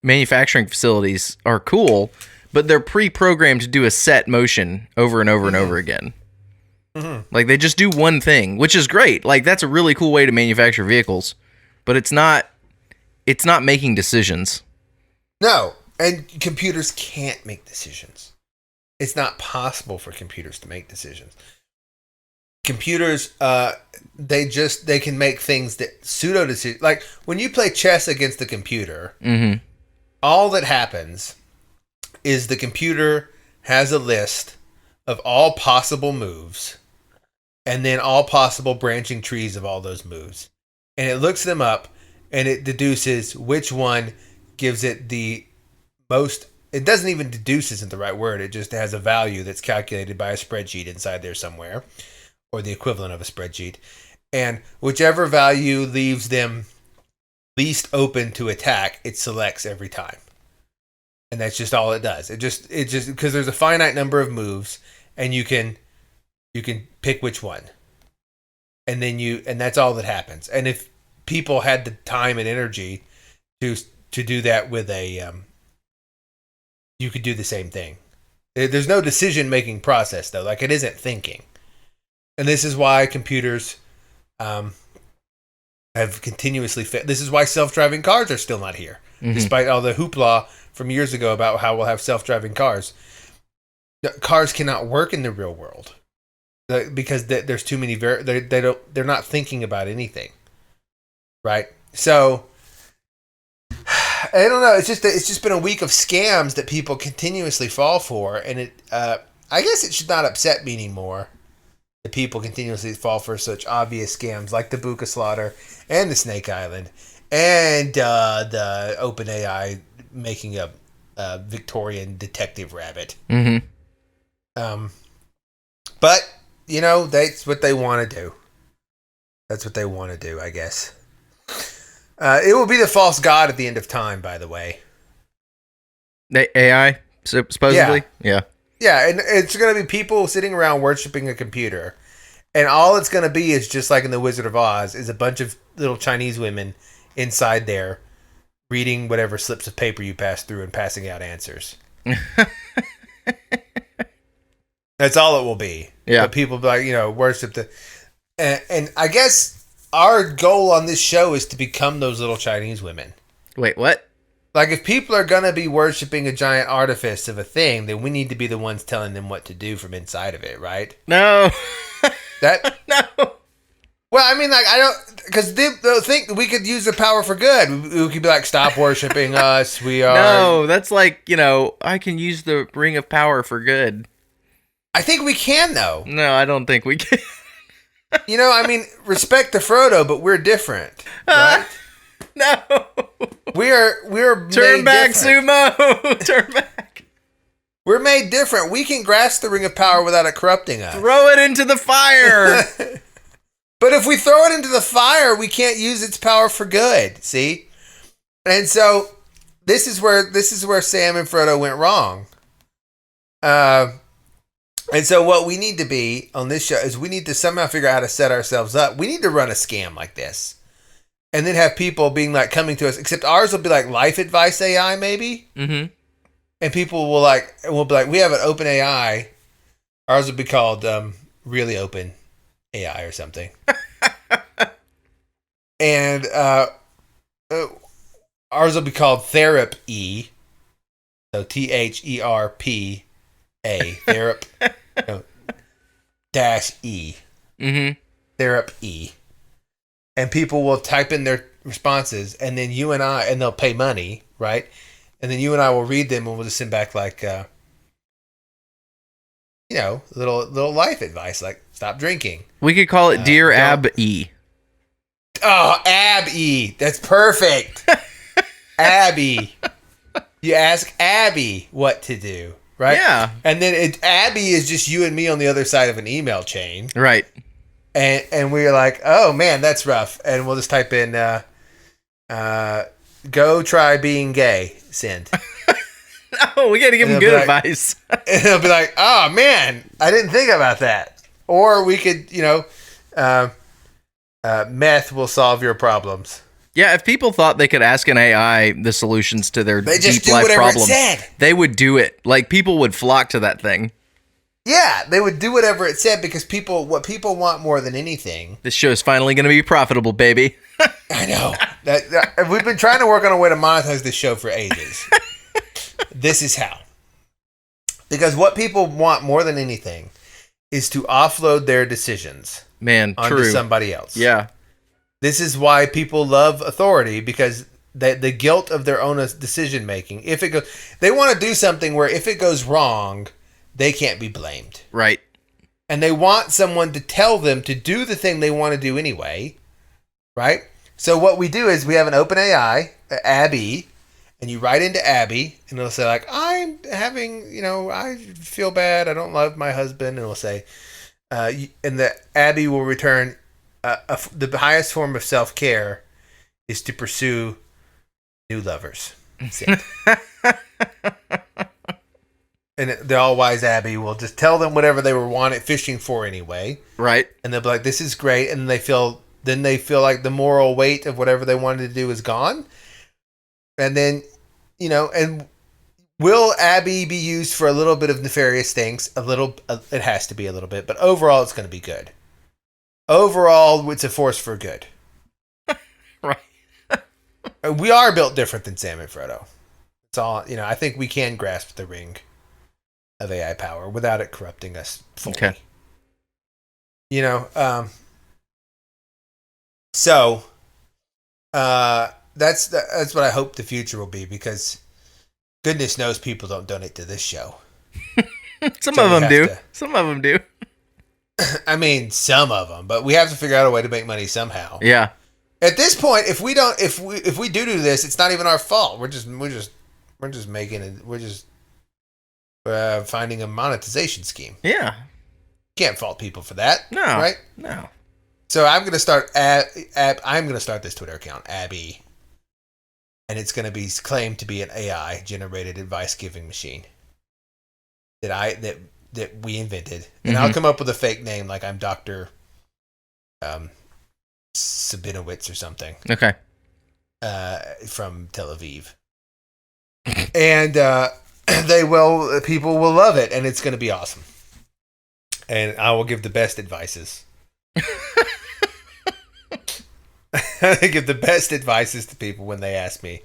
manufacturing facilities are cool, but they're pre-programmed to do a set motion over and over and over again. Mm-hmm. Like they just do one thing, which is great. Like that's a really cool way to manufacture vehicles, but it's not making decisions. No, and computers can't make decisions. It's not possible for computers to make decisions. Computers, they can make things that pseudo decisions. Like when you play chess against the computer, all that happens is the computer has a list of all possible moves, and then all possible branching trees of all those moves, and it looks them up, and it deduces which one gives it the most. It doesn't even deduce isn't the right word. It just has a value that's calculated by a spreadsheet inside there somewhere, or the equivalent of a spreadsheet. And whichever value leaves them least open to attack, it selects every time. And that's just all it does. It just because there's a finite number of moves, and you can pick which one. And that's all that happens. And if people had the time and energy to do that with you could do the same thing. There's no decision-making process, though. Like, it isn't thinking. And this is why computers have continuously failed. This is why self-driving cars are still not here, despite all the hoopla from years ago about how we'll have self-driving cars. Cars cannot work in the real world because there's too many. They're not thinking about anything, right? So I don't know. It's just been a week of scams that people continuously fall for, and I guess it should not upset me anymore that people continuously fall for such obvious scams like the Buka slaughter and the Snake Island and the OpenAI making a Victorian detective rabbit. Mm-hmm. But that's what they want to do. That's what they want to do, I guess. It will be the false god at the end of time, by the way. AI, supposedly? Yeah. Yeah, and it's going to be people sitting around worshiping a computer. And all it's going to be is just like in The Wizard of Oz, is a bunch of little Chinese women inside there reading whatever slips of paper you pass through and passing out answers. That's all it will be. Yeah. But people worship the... And I guess our goal on this show is to become those little Chinese women. Wait, what? Like, if people are going to be worshiping a giant artifice of a thing, then we need to be the ones telling them what to do from inside of it, right? No. No. Well, I mean, like, I don't... Because they'll think we could use the power for good. We could be like, stop worshiping us. We are... No, that's like, I can use the ring of power for good. I think we can, though. No, I don't think we can. I mean, respect to Frodo, but we're different, right? No. We're Turn made back, different. Sumo. Turn back. We're made different. We can grasp the ring of power without it corrupting us. Throw it into the fire. But if we throw it into the fire, we can't use its power for good. See? And so this is where Sam and Frodo went wrong. And so what we need to be on this show is we need to somehow figure out how to set ourselves up. We need to run a scam like this. And then have people being like coming to us, except ours will be like life advice AI maybe. Mm-hmm. And people will we'll be like, we have an open AI. Ours will be called really open AI or something. And ours will be called Therapy. So THERPA, therap, no, dash E. Mm-hmm. Therap E. And people will type in their responses, and then you and I, and they'll pay money, right? And then you and I will read them, and we'll just send back like, little life advice, like stop drinking. We could call it Dear Ab E. Oh, Abby, that's perfect. Abby, you ask Abby what to do, right? Yeah. And then Abby is just you and me on the other side of an email chain. Right. And we're like, oh man, that's rough. And we'll just type in, go try being gay, send. No, we got to give them good advice. And it'll be like, oh man, I didn't think about that. Or we could, meth will solve your problems. Yeah, if people thought they could ask an AI the solutions to their They just deep do life whatever problems, it said. they would do it. Like, people would flock to that thing. Yeah, they would do whatever it said because what people want more than anything. This show is finally going to be profitable, baby. I know. That we've been trying to work on a way to monetize this show for ages. This is how. Because what people want more than anything is to offload their decisions onto somebody else. Yeah. This is why people love authority, because the guilt of their own decision making. They want to do something where if it goes wrong, they can't be blamed. Right. And they want someone to tell them to do the thing they want to do anyway. Right? So what we do is we have an open AI, Abby, and you write into Abby, and it'll say like, I'm having, I feel bad. I don't love my husband. And it'll say, and the Abby will return, the highest form of self-care is to pursue new lovers. And the all-wise Abby will just tell them whatever they were fishing for anyway. Right. And they'll be like, this is great. And they feel like the moral weight of whatever they wanted to do is gone. And then, and will Abby be used for a little bit of nefarious things? It has to be a little bit, but overall it's going to be good. Overall, it's a force for good. Right. We are built different than Sam and Frodo. It's all, I think we can grasp the ring of AI power without it corrupting us fully. Okay. That's what I hope the future will be, because goodness knows people don't donate to this show. Some of them do. Some of them do. I mean, some of them, but we have to figure out a way to make money somehow. Yeah. At this point, if we do this, it's not even our fault. We're just making it. We're just finding a monetization scheme. Yeah. Can't fault people for that. No. Right? No. So I'm going to start. I'm going to start this Twitter account, Abby, and it's going to be claimed to be an AI generated advice giving machine that we invented, and I'll come up with a fake name, like I'm Dr. Sabinowitz or something. Okay. From Tel Aviv, and people will love it, and it's going to be awesome, and I will give the best advices. I give the best advices to people when they ask me.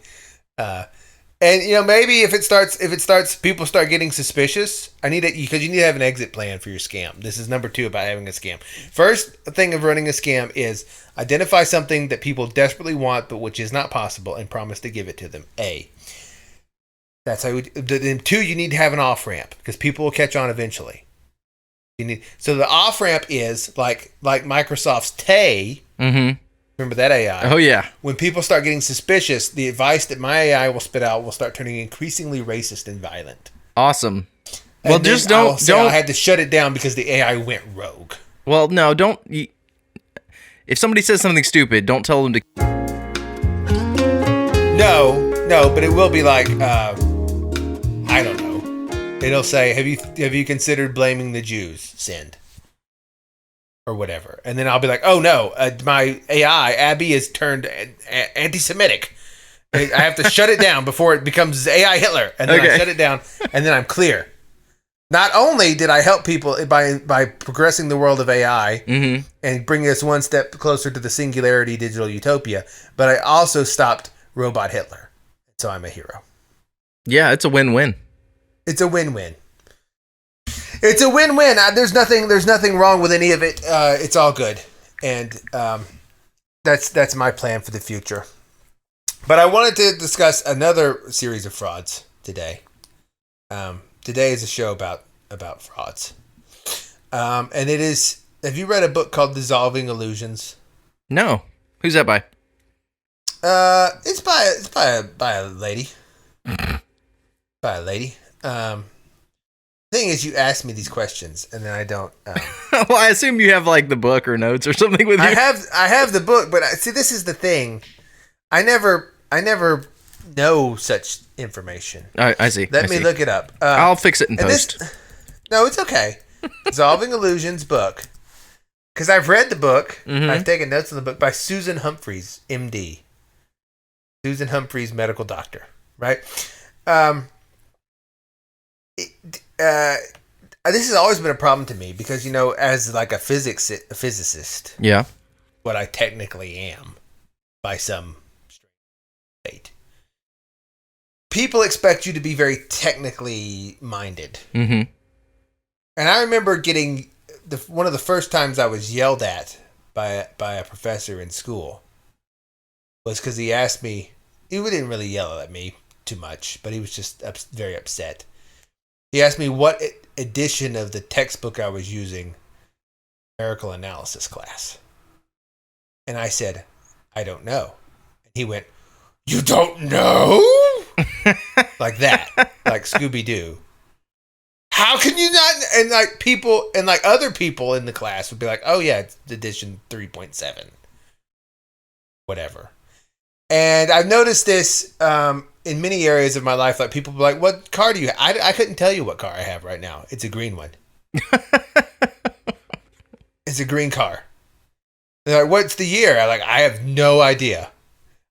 And maybe if it starts, people start getting suspicious. Because you need to have an exit plan for your scam. This is number 2 about having a scam. First thing of running a scam is identify something that people desperately want, but which is not possible, and promise to give it to them. That's how. Then 2, you need to have an off ramp, because people will catch on eventually. So the off ramp is like Microsoft's Tay. Mm-hmm. Remember that AI? Oh, yeah. When people start getting suspicious, the advice that my AI will spit out will start turning increasingly racist and violent. Awesome. And well, just don't. I had to shut it down because the AI went rogue. Well, no, don't. If somebody says something stupid, don't tell them to. No, but it will be like, I don't know. It'll say, have you considered blaming the Jews? Send. Or whatever. And then I'll be like, oh no, my AI, Abby, is turned anti-Semitic. I have to shut it down before it becomes AI Hitler. And then I shut it down, and then I'm clear. Not only did I help people by progressing the world of AI and bringing us one step closer to the singularity digital utopia, but I also stopped Robot Hitler. So I'm a hero. Yeah, it's a win-win. It's a win-win. It's a win-win. There's nothing wrong with any of it. It's all good, and that's my plan for the future. But I wanted to discuss another series of frauds today. Today is a show about frauds, and it is. Have you read a book called Dissolving Illusions? No. Who's that by? It's by a lady. By a lady. Thing is, you ask me these questions, and then I don't. Well, I assume you have like the book or notes or something with you. I have the book, but see, this is the thing. I never know such information. I see. Let me look it up. I'll fix it in post. No, it's okay. Dissolving Illusions book. Because I've read the book. Mm-hmm. I've taken notes on the book by Susan Humphreys, MD. Susan Humphreys, medical doctor. Right? This has always been a problem to me because, as like a physicist, Yeah. what I technically am by some fate, people expect you to be very technically minded. Mm-hmm. And I remember getting one of the first times I was yelled at by a professor in school was because he asked me. He didn't really yell at me too much, but he was just very upset. He asked me what edition of the textbook I was using, numerical analysis class, and I said, I don't know. And he went, "You don't know?" Like that, like Scooby-Doo. How can you not? And like people, and like other people in the class would be like, "Oh yeah, it's edition 3.7, whatever." And I've noticed this in many areas of my life. Like people be like, "What car do you have?" I couldn't tell you what car I have right now. It's a green one. It's a green car. They're like, "What's the year?" I have no idea.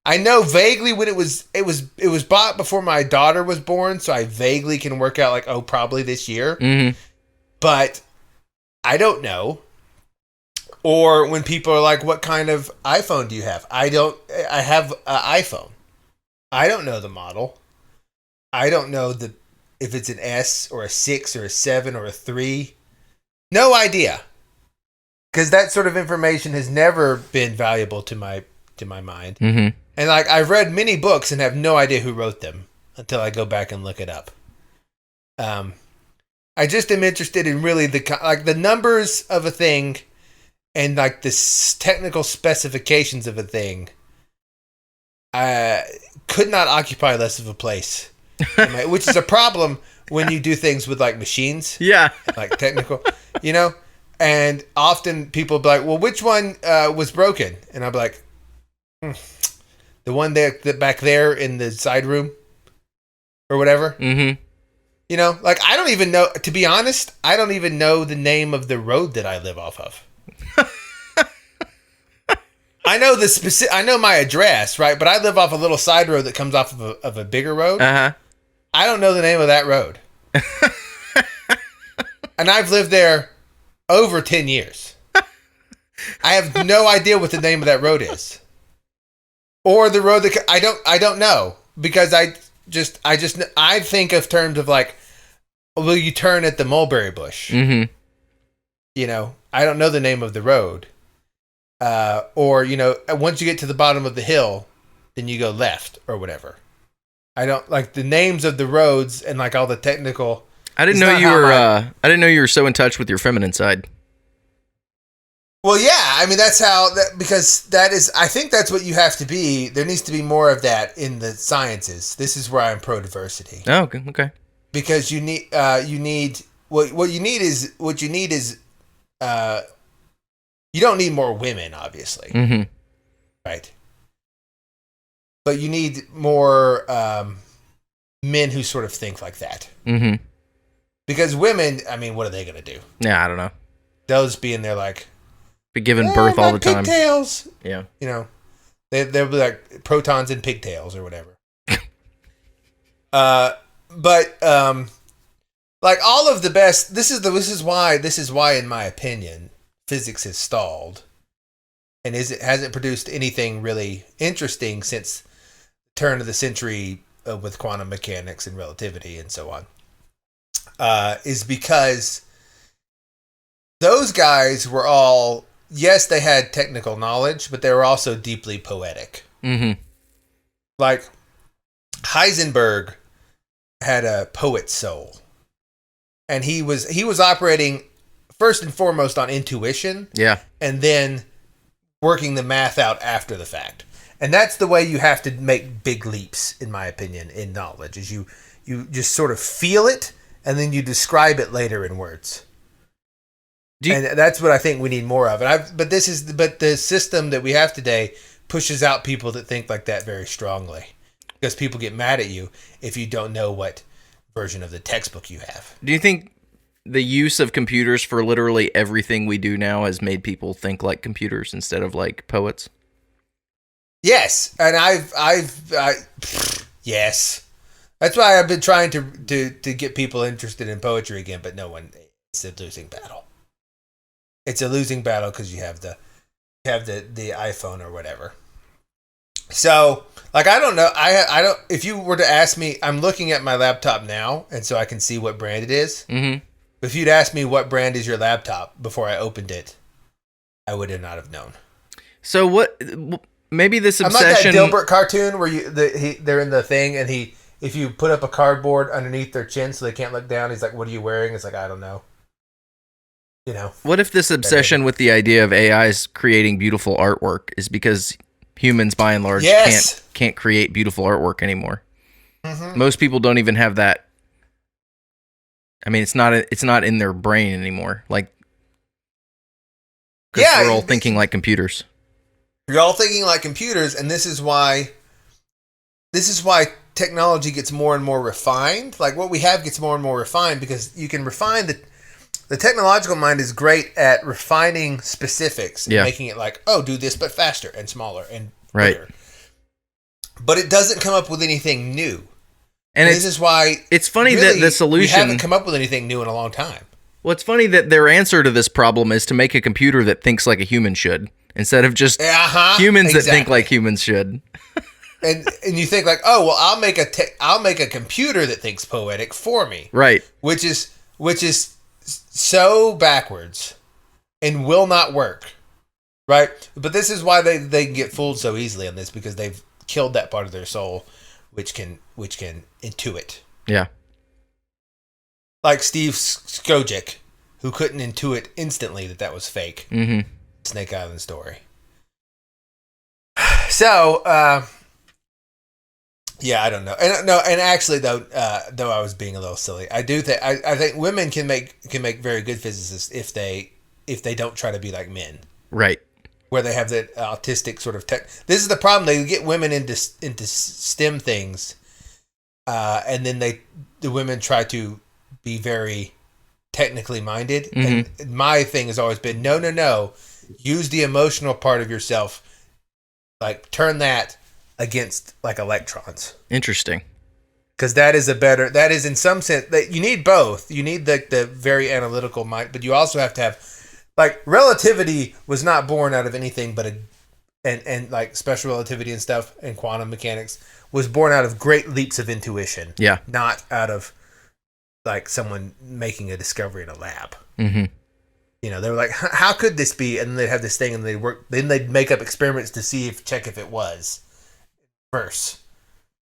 I know vaguely when it was bought before my daughter was born, so I vaguely can work out like, oh, probably this year. Mm-hmm. But I don't know. Or when people are like, what kind of iPhone do you have? I have an iPhone. I don't know the model. I don't know if it's an S or a 6 or a 7 or a 3. No idea. Because that sort of information has never been valuable to my mind. Mm-hmm. And like I've read many books and have no idea who wrote them until I go back and look it up. I just am interested in really the numbers of a thing and like the technical specifications of a thing. Could not occupy less of a place, which is a problem when you do things with like machines. Yeah, like technical, And often people be like, "Well, which one was broken?" And I'm like, the one that back there in the side room or whatever. Mm-hmm. Like I don't even know, to be honest, I don't even know the name of the road that I live off of. I know I know my address, right? But I live off a little side road that comes off of a bigger road. Uh-huh. I don't know the name of that road. And I've lived there over 10 years. I have no idea what the name of that road is. Or the road that I don't know, because I think of terms of like, will you turn at the mulberry bush? Mm-hmm. I don't know the name of the road. Or once you get to the bottom of the hill, then you go left or whatever. I don't like the names of the roads and like all the technical. I didn't know you were. I didn't know you were so in touch with your feminine side. Well, yeah, I mean because that is. I think that's what you have to be. There needs to be more of that in the sciences. This is where I'm pro diversity. Oh, okay. Because you need what you need is you don't need more women, obviously, mm-hmm. right? But you need more men who sort of think like that. Mm-hmm. Because women, I mean, what are they going to do? Yeah, I don't know. They'll just be in there like, be giving birth all the time. Pigtails. Yeah. They'll be like protons and pigtails or whatever. But like all of the best. This is why, in my opinion, physics has stalled, and hasn't produced anything really interesting since the turn of the century with quantum mechanics and relativity and so on, is because those guys were all, yes, they had technical knowledge, but they were also deeply poetic. Mm-hmm. Like Heisenberg had a poet's soul, and he was operating first and foremost on intuition, and then working the math out after the fact. And that's the way you have to make big leaps, in my opinion, in knowledge. Is you just sort of feel it, and then you describe it later in words. And that's what I think we need more of. But the system that we have today pushes out people that think like that very strongly, because people get mad at you if you don't know what version of the textbook you have. Do you think the use of computers for literally everything we do now has made people think like computers instead of like poets? Yes, and yes. That's why I've been trying to get people interested in poetry again, but no one. It's a losing battle. It's a losing battle because you have the iPhone or whatever. So, like, I don't know. I don't. If you were to ask me, I'm looking at my laptop now, and so I can see what brand it is. Mm-hmm. If you'd asked me what brand is your laptop before I opened it, I would not have known. So what? Maybe this obsession. I'm like that Dilbert cartoon where they're in the thing, and if you put up a cardboard underneath their chin so they can't look down, he's like, "What are you wearing?" It's like, I don't know. You know. What if this obsession with the idea of AIs creating beautiful artwork is because humans, by and large, can't create beautiful artwork anymore? Mm-hmm. Most people don't even have that. I mean, it's not in their brain anymore. Like, because we're all thinking like computers. You're all thinking like computers, and this is why technology gets more and more refined. Like, what we have gets more and more refined because you can refine the technological mind is great at refining specifics and making it like, oh, do this but faster and smaller and bigger. Right. But it doesn't come up with anything new. And this is why it's funny that the solution... We haven't come up with anything new in a long time. Well, it's funny that their answer to this problem is to make a computer that thinks like a human should, instead of just humans that think like humans should. and you think like, oh, well, I'll make a computer that thinks poetic for me. Right. Which is so backwards and will not work. Right? But this is why they can get fooled so easily on this, because they've killed that part of their soul which can intuit. Yeah. Like Steve Skojic, who couldn't intuit instantly that was fake. Mm-hmm. Snake Island story. So, yeah, I don't know. And actually, though I was being a little silly, I do think I think women can make very good physicists if they don't try to be like men. Right. Where they have that autistic sort of tech. This is the problem. They get women into STEM things, and then the women try to be very technically minded. Mm-hmm. And my thing has always been no. Use the emotional part of yourself. Like, turn that against like electrons. Interesting. Because that is in some sense that you need both. You need the very analytical mind, but you also have to have. Like, relativity was not born out of anything but and like special relativity and stuff and quantum mechanics was born out of great leaps of intuition. Yeah. Not out of like someone making a discovery in a lab. Mm-hmm. You know, they were like, how could this be? And they'd have this thing and they'd make up experiments to check if it was first.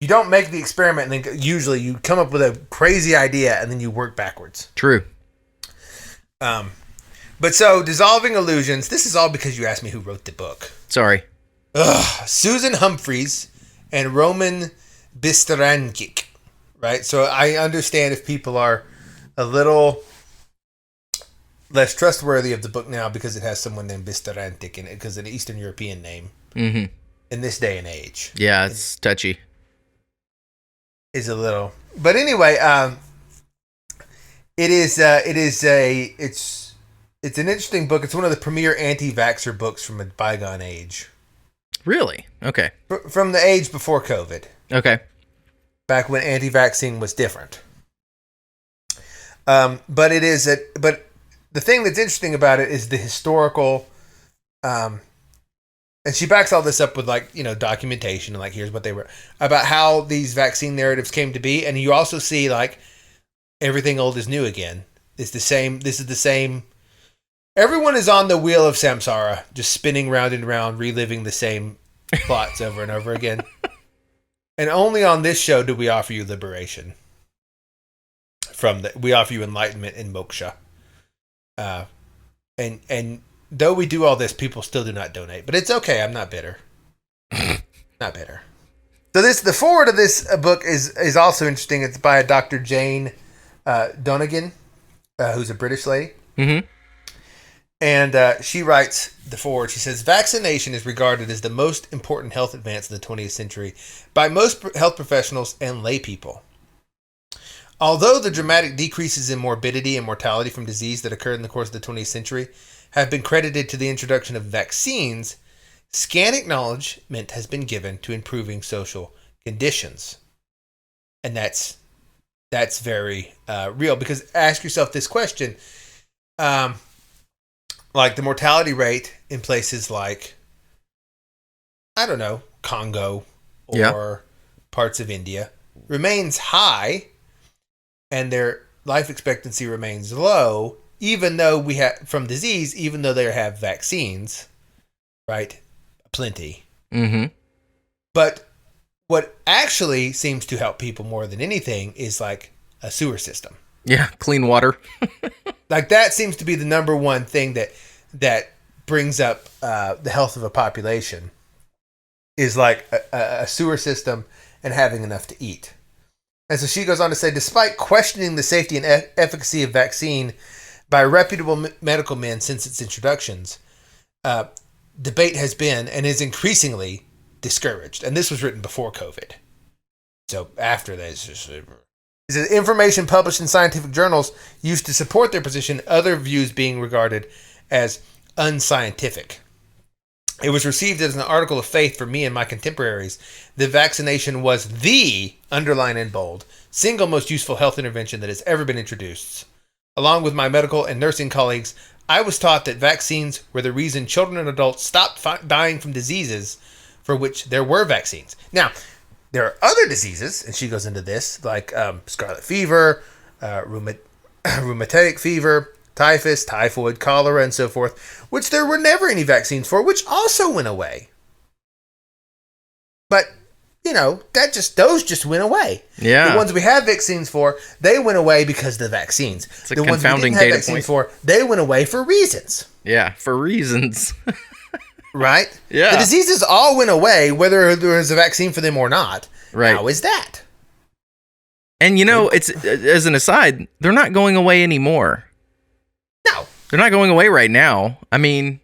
You don't make the experiment and then usually you come up with a crazy idea and then you work backwards. True. But so, Dissolving Illusions, this is all because you asked me who wrote the book. Sorry. Susan Humphreys and Roman Bistarankic, right? So I understand if people are a little less trustworthy of the book now because it has someone named Bistarankic in it, because it's an Eastern European name in this day and age. Yeah, it's touchy. Is a little... But anyway, It's an interesting book. It's one of the premier anti-vaxxer books from a bygone age. Really? Okay. From the age before COVID. Okay. Back when anti-vaccine was different. But the thing that's interesting about it is the historical And she backs all this up with documentation and here's what they were about how these vaccine narratives came to be. And you also see everything old is new again. It's the same. This is the same. Everyone is on the wheel of samsara, just spinning round and round, reliving the same plots over and over again. And only on this show do we offer you liberation. We offer you enlightenment and moksha. And though we do all this, people still do not donate. But it's okay. I'm not bitter. Not bitter. So the forward of this book is also interesting. It's by a Dr. Jane Donegan, who's a British lady. Mm-hmm. And she writes the forward. She says, vaccination is regarded as the most important health advance in the 20th century by most health professionals and lay people. Although the dramatic decreases in morbidity and mortality from disease that occurred in the course of the 20th century have been credited to the introduction of vaccines, scant acknowledgement has been given to improving social conditions. And that's very real, because ask yourself this question. The mortality rate in places like, I don't know, Congo or parts of India remains high, and their life expectancy remains low, even though from disease, even though they have vaccines, right? Plenty. Mm-hmm. But what actually seems to help people more than anything is a sewer system. Yeah, clean water. That seems to be the number one thing that brings up the health of a population, is a sewer system and having enough to eat. And so she goes on to say, despite questioning the safety and efficacy of vaccine by reputable medical men since its introductions, debate has been and is increasingly discouraged. And this was written before COVID. So after this, information published in scientific journals used to support their position, other views being regarded as unscientific. It was received as an article of faith for me and my contemporaries that vaccination was the, underline in bold, single most useful health intervention that has ever been introduced. Along with my medical and nursing colleagues, I was taught that vaccines were the reason children and adults stopped dying from diseases for which there were vaccines. Now, there are other diseases, and she goes into this, like scarlet fever, rheumatic fever, typhus, typhoid, cholera, and so forth, which there were never any vaccines for, which also went away. But, those just went away. Yeah. The ones we have vaccines for, they went away because of the vaccines. It's a the ones we confounding didn't have data vaccines point. for, they went away for reasons. Yeah, for reasons. Right? Yeah. The diseases all went away, whether there was a vaccine for them or not. Right. How is that? And it's, as an aside, they're not going away anymore. No. They're not going away right now. I mean,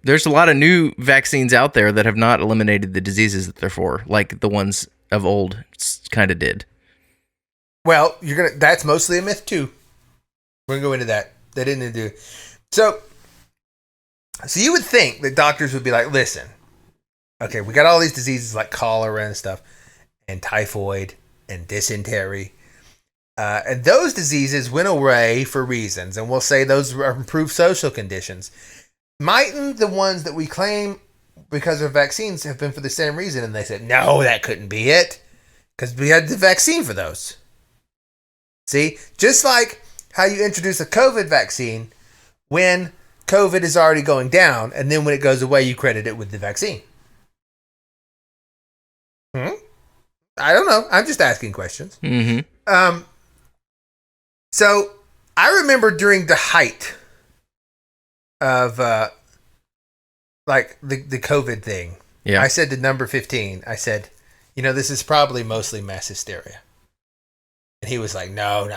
there's a lot of new vaccines out there that have not eliminated the diseases that they're for, like the ones of old kind of did. Well, that's mostly a myth too. We're gonna go into that. They didn't do. So you would think that doctors would be like, listen, okay, we got all these diseases like cholera and stuff, and typhoid and dysentery. And those diseases went away for reasons, and we'll say those are improved social conditions. Mightn't the ones that we claim because of vaccines have been for the same reason? And they said, no, that couldn't be it, because we had the vaccine for those. See? Just like how you introduce a COVID vaccine when COVID is already going down, and then when it goes away, you credit it with the vaccine. I don't know. I'm just asking questions. Mm-hmm. So I remember during the height of the COVID thing, Yeah. I said to number 15, I said, this is probably mostly mass hysteria. And he was like, no.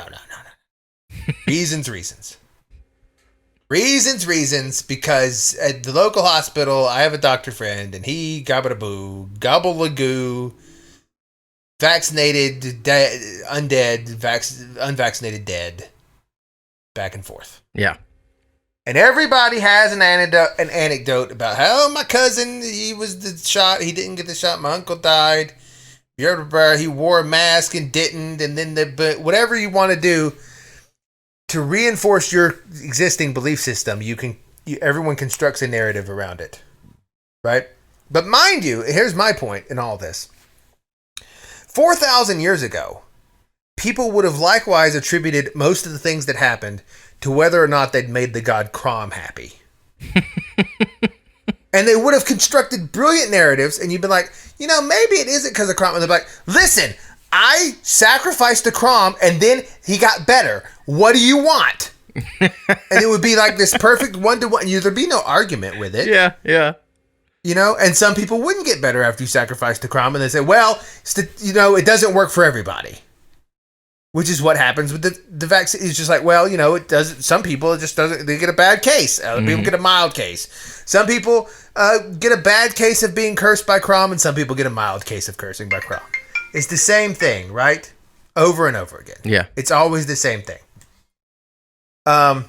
Reasons, because at the local hospital, I have a doctor friend, and he gobble-a-goo, vaccinated, unvaccinated, dead, back and forth. Yeah. And everybody has an anecdote about how my cousin, he didn't get the shot, my uncle died, he wore a mask and didn't, and then whatever you want to do to reinforce your existing belief system, everyone constructs a narrative around it. right? But mind you, here's my point in all this. 4,000 years ago, people would have likewise attributed most of the things that happened to whether or not they'd made the god Crom happy. And they would have constructed brilliant narratives, and you'd be like, maybe it isn't because of Crom. And they'd be like, listen, I sacrificed to Crom, and then he got better. What do you want? And it would be like this perfect one-to-one. There'd be no argument with it. Yeah. And some people wouldn't get better after you sacrifice to Crom, and they say, well, it doesn't work for everybody. Which is what happens with the vaccine. It's just like, well, it doesn't. Some people, it just doesn't. They get a bad case. Other people get a mild case. Some people get a bad case of being cursed by Crom, and some people get a mild case of cursing by Crom. It's the same thing, right? Over and over again. Yeah. It's always the same thing. And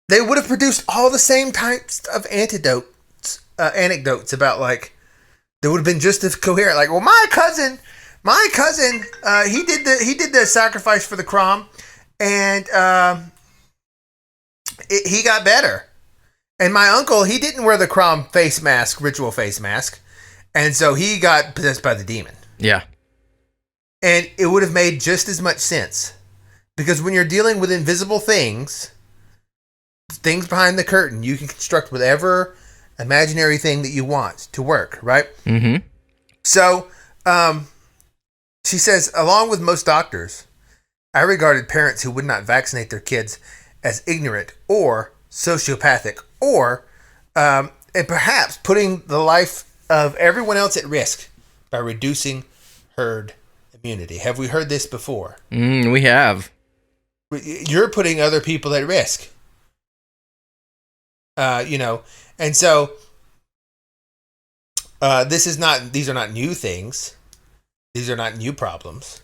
they would have produced all the same types of anecdotes about, like, they would have been just as coherent. Like, well, my cousin, he did the sacrifice for the Crom, and he got better. And my uncle, he didn't wear the Crom ritual face mask, and so he got possessed by the demon. Yeah. And it would have made just as much sense, because when you're dealing with invisible things behind the curtain, you can construct whatever imaginary thing that you want to work, right? Mm-hmm. So, she says, along with most doctors, I regarded parents who would not vaccinate their kids as ignorant or sociopathic, or and perhaps putting the life of everyone else at risk by reducing herd immunity. Have we heard this before? We have. You're putting other people at risk. And so these are not new things. These are not new problems.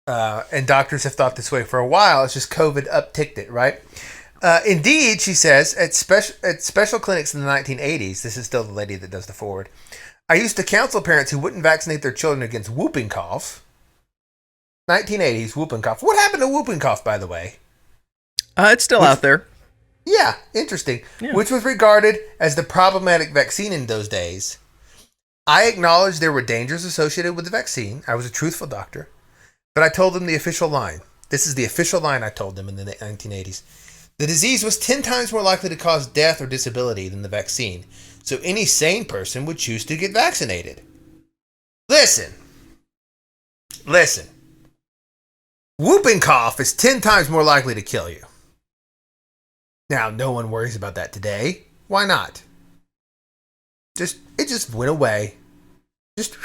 And doctors have thought this way for a while. It's just COVID upticked it, right? Indeed, she says, at special clinics in the 1980s, this is still the lady that does the forward, I used to counsel parents who wouldn't vaccinate their children against whooping cough. 1980s, whooping cough. What happened to whooping cough, by the way? It's still out there. Yeah, interesting. Yeah. Which was regarded as the problematic vaccine in those days. I acknowledged there were dangers associated with the vaccine. I was a truthful doctor. But I told them the official line. This is the official line I told them in the 1980s. The disease was 10 times more likely to cause death or disability than the vaccine. So any sane person would choose to get vaccinated. Listen. Whooping cough is 10 times more likely to kill you. Now, no one worries about that today. Why not? It just went away. Just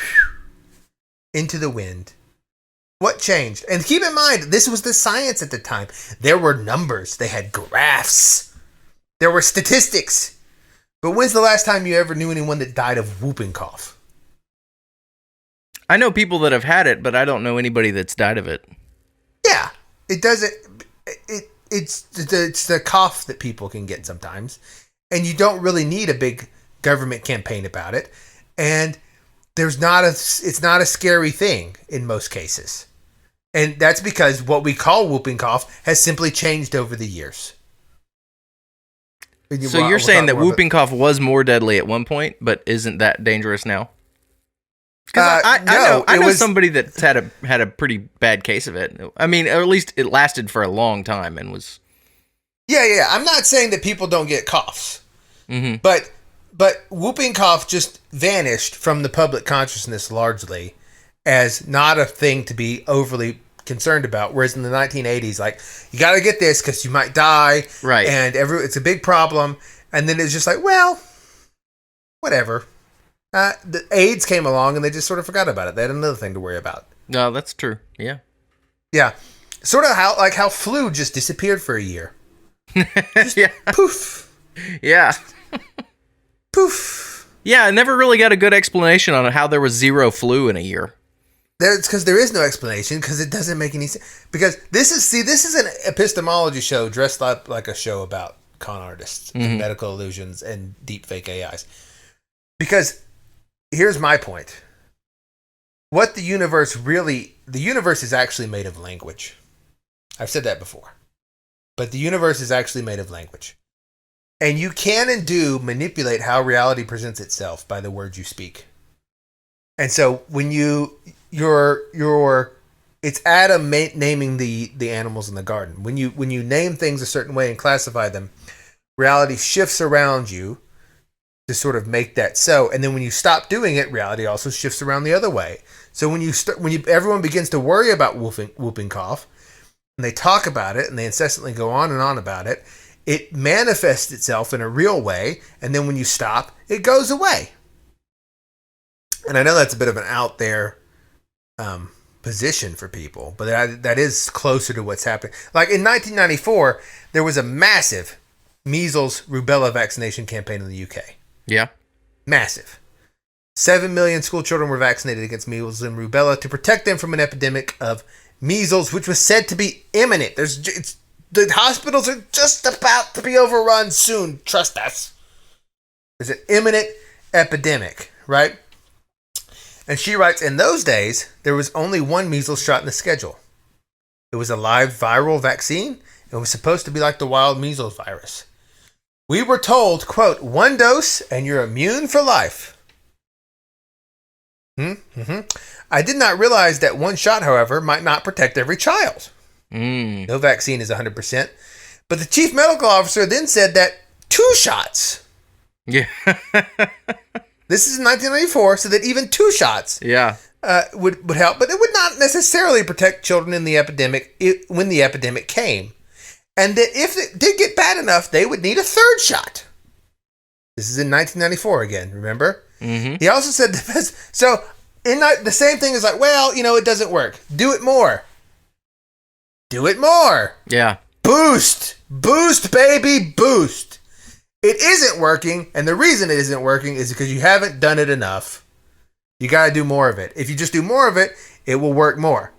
into the wind. What changed? And keep in mind, this was the science at the time. There were numbers. They had graphs. There were statistics. But when's the last time you ever knew anyone that died of whooping cough? I know people that have had it, but I don't know anybody that's died of it. Yeah. It doesn't... It's the cough that people can get sometimes. And you don't really need a big government campaign about it. And it's not a scary thing in most cases. And that's because what we call whooping cough has simply changed over the years. So you're saying that whooping cough was more deadly at one point, but isn't that dangerous now? Because I know somebody that had a pretty bad case of it. I mean, or at least it lasted for a long time and was... Yeah. I'm not saying that people don't get coughs. Mm-hmm. But whooping cough just vanished from the public consciousness largely as not a thing to be overly concerned about. Whereas in the 1980s, like, you got to get this because you might die. Right. And it's a big problem. And then it's just like, well, whatever. The AIDS came along and they just sort of forgot about it. They had another thing to worry about. No, that's true. Yeah. Yeah. Sort of how flu just disappeared for a year. Just yeah. Poof. Yeah. Poof. Yeah, I never really got a good explanation on how there was zero flu in a year. It's because there is no explanation, because it doesn't make any sense. Because this is an epistemology show dressed up like a show about con artists and medical illusions and deep fake AIs. Because here's my point. The universe is actually made of language. I've said that before. But the universe is actually made of language. And you can and do manipulate how reality presents itself by the words you speak. And so when it's Adam naming the animals in the garden. When you name things a certain way and classify them, reality shifts around you to sort of make that so. And then when you stop doing it, reality also shifts around the other way. So when everyone begins to worry about whooping cough, and they talk about it and they incessantly go on and on about it, it manifests itself in a real way. And then when you stop, it goes away. And I know that's a bit of an out there position for people, but that is closer to what's happening. Like in 1994, there was a massive measles rubella vaccination campaign in the UK. Yeah. Massive. 7 million school children were vaccinated against measles and rubella to protect them from an epidemic of measles, which was said to be imminent. The hospitals are just about to be overrun soon. Trust us. There's an imminent epidemic, right? And she writes, in those days, there was only one measles shot in the schedule. It was a live viral vaccine. It was supposed to be like the wild measles virus. We were told, quote, 1 dose and you're immune for life. I did not realize that 1 shot, however, might not protect every child. No vaccine is 100%. But the chief medical officer then said that 2 shots. Yeah. This is in 1994, so that even 2 shots would help. But it would not necessarily protect children in the epidemic when the epidemic came. And that if it did get bad enough, they would need a 3rd shot. This is in 1994 again, remember? Mm-hmm. He also said the best. So the same thing is like, well, it doesn't work. Do it more. Do it more. Yeah. Boost, baby, boost. It isn't working, and the reason it isn't working is because you haven't done it enough. You got to do more of it. If you just do more of it, it will work more.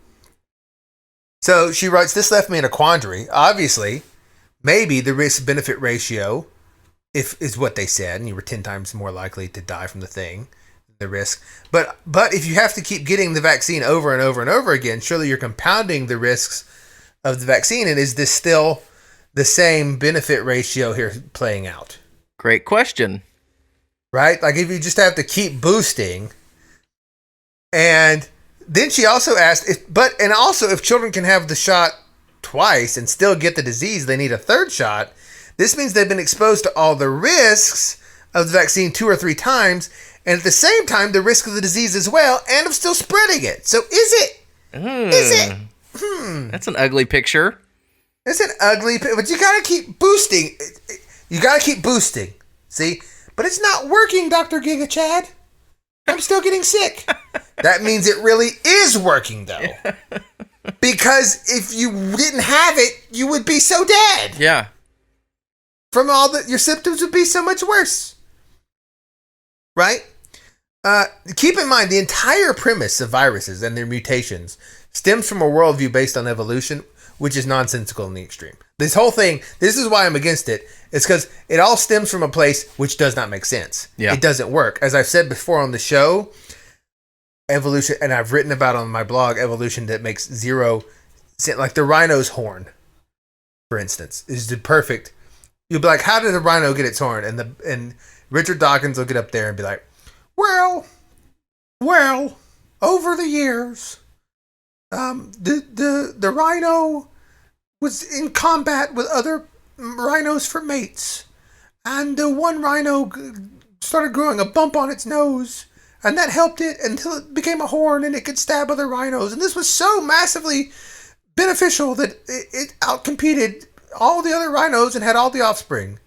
So she writes, this left me in a quandary. Obviously, maybe the risk-benefit ratio is what they said, and you were 10 times more likely to die from the risk. But if you have to keep getting the vaccine over and over and over again, surely you're compounding the risks of the vaccine, and is this still the same benefit ratio here playing out? Great question. Right? Like if you just have to keep boosting. And then she also asked if children can have the shot twice and still get the disease, they need a 3rd shot. This means they've been exposed to all the risks of the vaccine 2 or 3 times, and at the same time the risk of the disease as well, and of still spreading it. So is it? That's an ugly picture. It's an ugly, but you gotta keep boosting. You gotta keep boosting. See? But it's not working, Dr. Giga Chad. I'm still getting sick. That means it really is working, though. Because if you didn't have it, you would be so dead. Yeah. From your symptoms would be so much worse. Right? Keep in mind, the entire premise of viruses and their mutations stems from a worldview based on evolution, which is nonsensical in the extreme. This whole thing, this is why I'm against it. It's because it all stems from a place which does not make sense. Yeah. It doesn't work. As I've said before on the show, evolution, and I've written about on my blog, evolution that makes 0 sense. Like the rhino's horn, for instance, is the perfect. You'll be like, how did the rhino get its horn? And Richard Dawkins will get up there and be like, well, over the years, the rhino was in combat with other rhinos for mates, and the one rhino started growing a bump on its nose, and that helped it until it became a horn and it could stab other rhinos, and this was so massively beneficial that it outcompeted all the other rhinos and had all the offspring,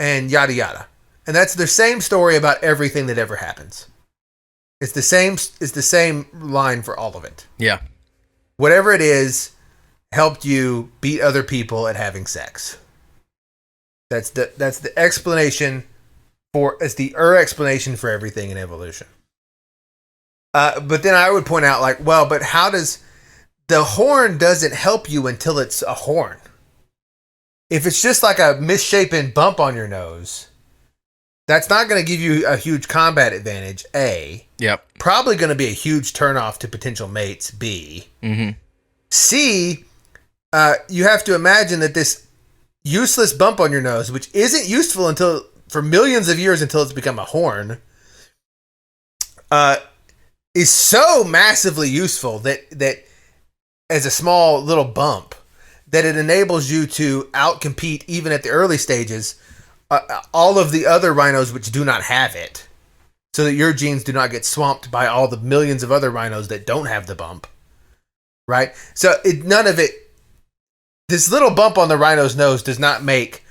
and yada yada. And that's the same story about everything that ever happens. It's the same line for all of it. Yeah. Whatever it is helped you beat other people at having sex. That's the explanation it's the explanation for everything in evolution. But then I would point out, like, well, but how does the horn doesn't help you until it's a horn? If it's just like a misshapen bump on your nose, that's not going to give you a huge combat advantage, A. Yep. Probably going to be a huge turnoff to potential mates, B. Mm-hmm. C, you have to imagine that this useless bump on your nose, which isn't useful until for millions of years until it's become a horn, is so massively useful that as a small little bump that it enables you to outcompete even at the early stages all of the other rhinos which do not have it, so that your genes do not get swamped by all the millions of other rhinos that don't have the bump. Right? So none of it. This little bump on the rhino's nose does not make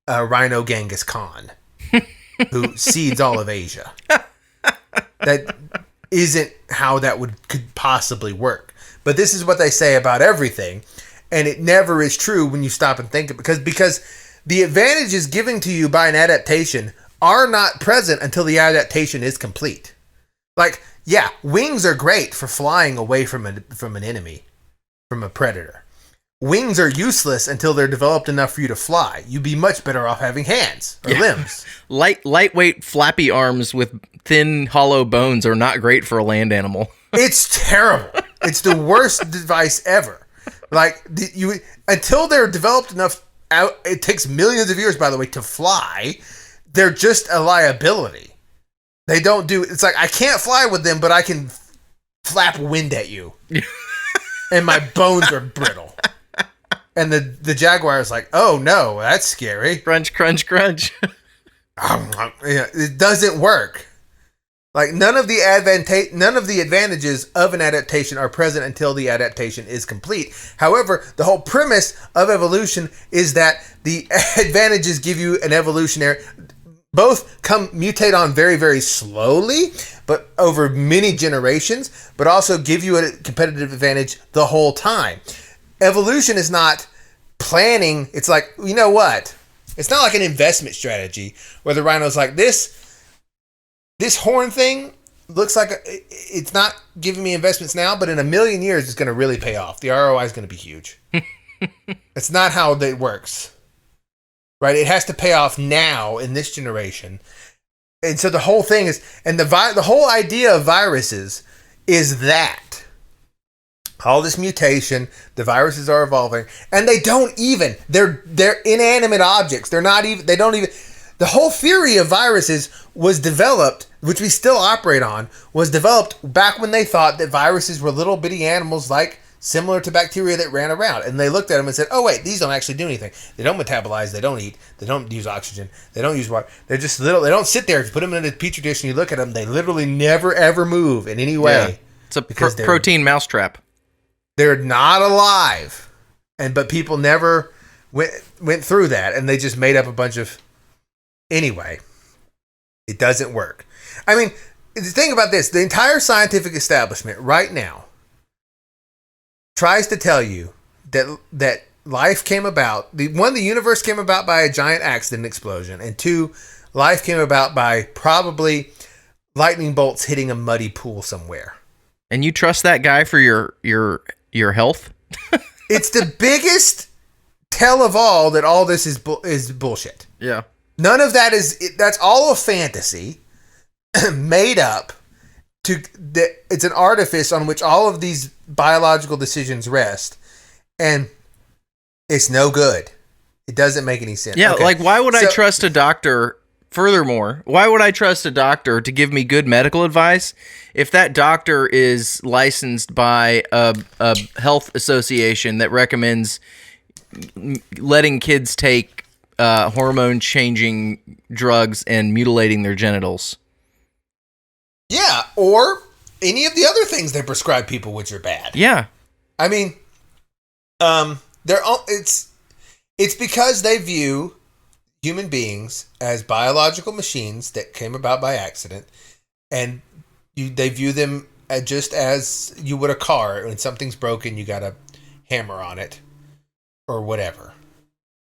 a rhino Genghis Khan, who seeds all of Asia. That isn't how that could possibly work. But this is what they say about everything, and it never is true when you stop and think of it. Because the advantages given to you by an adaptation are not present until the adaptation is complete. Like, yeah, wings are great for flying away from an enemy, from a predator. Wings are useless until they're developed enough for you to fly. You'd be much better off having hands or limbs. Lightweight, flappy arms with thin, hollow bones are not great for a land animal. It's terrible. It's the worst device ever. Like, until they're developed enough, it takes millions of years, by the way, to fly. They're just a liability. They don't do. It's like I can't fly with them, but I can flap wind at you, and my bones are brittle. And the jaguar is like, oh no, that's scary. Crunch, crunch, crunch. It doesn't work. Like none of the advantages of an adaptation are present until the adaptation is complete. However, the whole premise of evolution is that the advantages give you an evolutionary. Both mutate on very, very slowly, but over many generations, but also give you a competitive advantage the whole time. Evolution is not planning. It's like, you know what? It's not like an investment strategy where the rhino's like, this horn thing looks like it's not giving me investments now, but in a million years, it's going to really pay off. The ROI is going to be huge. It's not how it works. Right? It has to pay off now in this generation. And so the whole thing is, and the whole idea of viruses is that all this mutation, the viruses are evolving, and they're inanimate objects. The whole theory of viruses was developed, which we still operate on, was developed back when they thought that viruses were little bitty animals similar to bacteria that ran around. And they looked at them and said, oh wait, these don't actually do anything. They don't metabolize, they don't eat, they don't use oxygen, they don't use water. They're just little, they don't sit there. If you put them in a petri dish and you look at them, they literally never ever move in any way. Yeah. It's a protein mousetrap. They're not alive. But people never went through that, and they just made up a bunch of... Anyway, it doesn't work. I mean, the thing about this, the entire scientific establishment right now tries to tell you that life came about. The universe came about by a giant accident explosion, and two, life came about by probably lightning bolts hitting a muddy pool somewhere. And you trust that guy for your health? It's the biggest tell of all that all this is bullshit. Yeah. None of that that's all a fantasy made up. It's an artifice on which all of these biological decisions rest, and it's no good. It doesn't make any sense. Yeah, okay. like I trust a doctor? Furthermore, why would I trust a doctor to give me good medical advice if that doctor is licensed by a health association that recommends letting kids take hormone-changing drugs and mutilating their genitals? Yeah, or any of the other things they prescribe people which are bad. Yeah. I mean, it's because they view human beings as biological machines that came about by accident, and they view them just as you would a car. When something's broken, you got a hammer on it or whatever.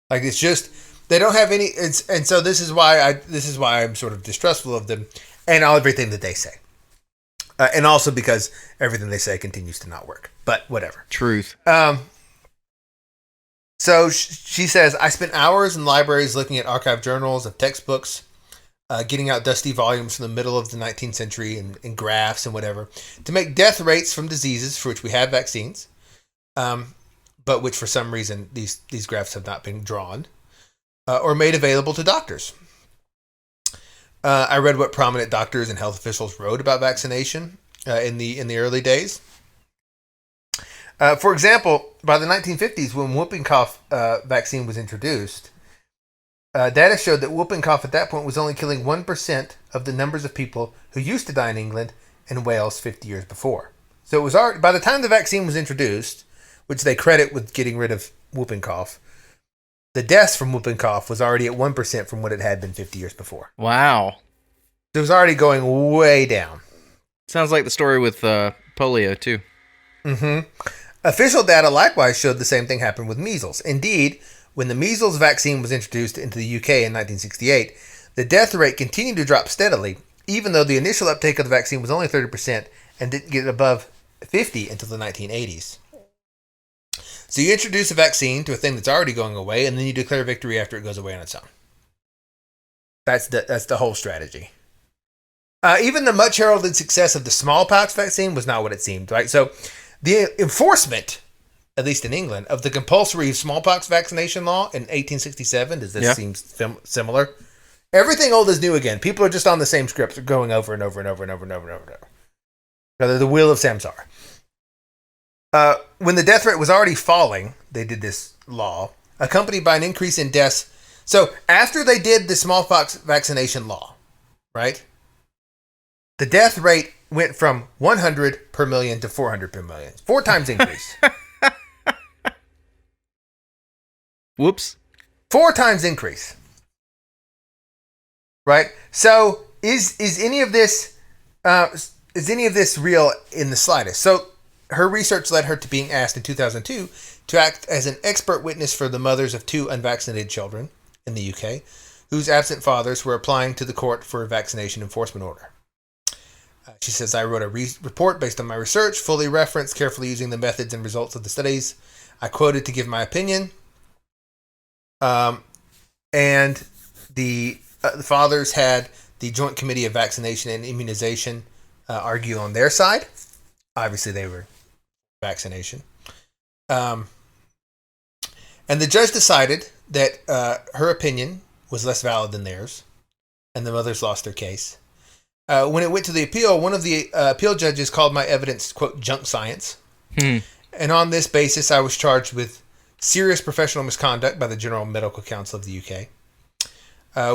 Like, it's just they don't have any. And so this is why I'm sort of distrustful of them and everything that they say, and also because everything they say continues to not work. But whatever. Truth. So she says, I spent hours in libraries looking at archived journals and textbooks, getting out dusty volumes from the middle of the 19th century and graphs and whatever to make death rates from diseases for which we have vaccines, but which for some reason these graphs have not been drawn. or made available to doctors. I read what prominent doctors and health officials wrote about vaccination in the early days. For example, by the 1950s, when whooping cough vaccine was introduced, data showed that whooping cough at that point was only killing 1% of the numbers of people who used to die in England and Wales 50 years before. So it was already, by the time the vaccine was introduced, which they credit with getting rid of whooping cough, the deaths from whooping cough was already at 1% from what it had been 50 years before. Wow. It was already going way down. Sounds like the story with polio, too. Mm-hmm. Official data likewise showed the same thing happened with measles. Indeed, when the measles vaccine was introduced into the UK in 1968, the death rate continued to drop steadily, even though the initial uptake of the vaccine was only 30% and didn't get above 50 until the 1980s. So you introduce a vaccine to a thing that's already going away, and then you declare victory after it goes away on its own. That's the whole strategy. Even the much heralded success of the smallpox vaccine was not what it seemed, right? So the enforcement, at least in England, of the compulsory smallpox vaccination law in 1867, does this seem similar? Everything old is new again. People are just on the same scripts, going over and over and over and over and over and over and over. They're the wheel of Samsara. When the death rate was already falling, they did this law, accompanied by an increase in deaths. So after they did the smallpox vaccination law, right, the death rate went from 100 per million to 400 per million. 4 times increase. Whoops. 4 times increase. Right? So is any of this real in the slightest? So her research led her to being asked in 2002 to act as an expert witness for the mothers of 2 unvaccinated children in the UK whose absent fathers were applying to the court for a vaccination enforcement order. She says, I wrote a report based on my research, fully referenced, carefully using the methods and results of the studies I quoted to give my opinion. And the fathers had the Joint Committee of Vaccination and Immunization argue on their side. Obviously, they were vaccination. And the judge decided that her opinion was less valid than theirs, and the mothers lost their case. When it went to the appeal, one of the appeal judges called my evidence, quote, junk science. And on this basis, I was charged with serious professional misconduct by the General Medical Council of the UK,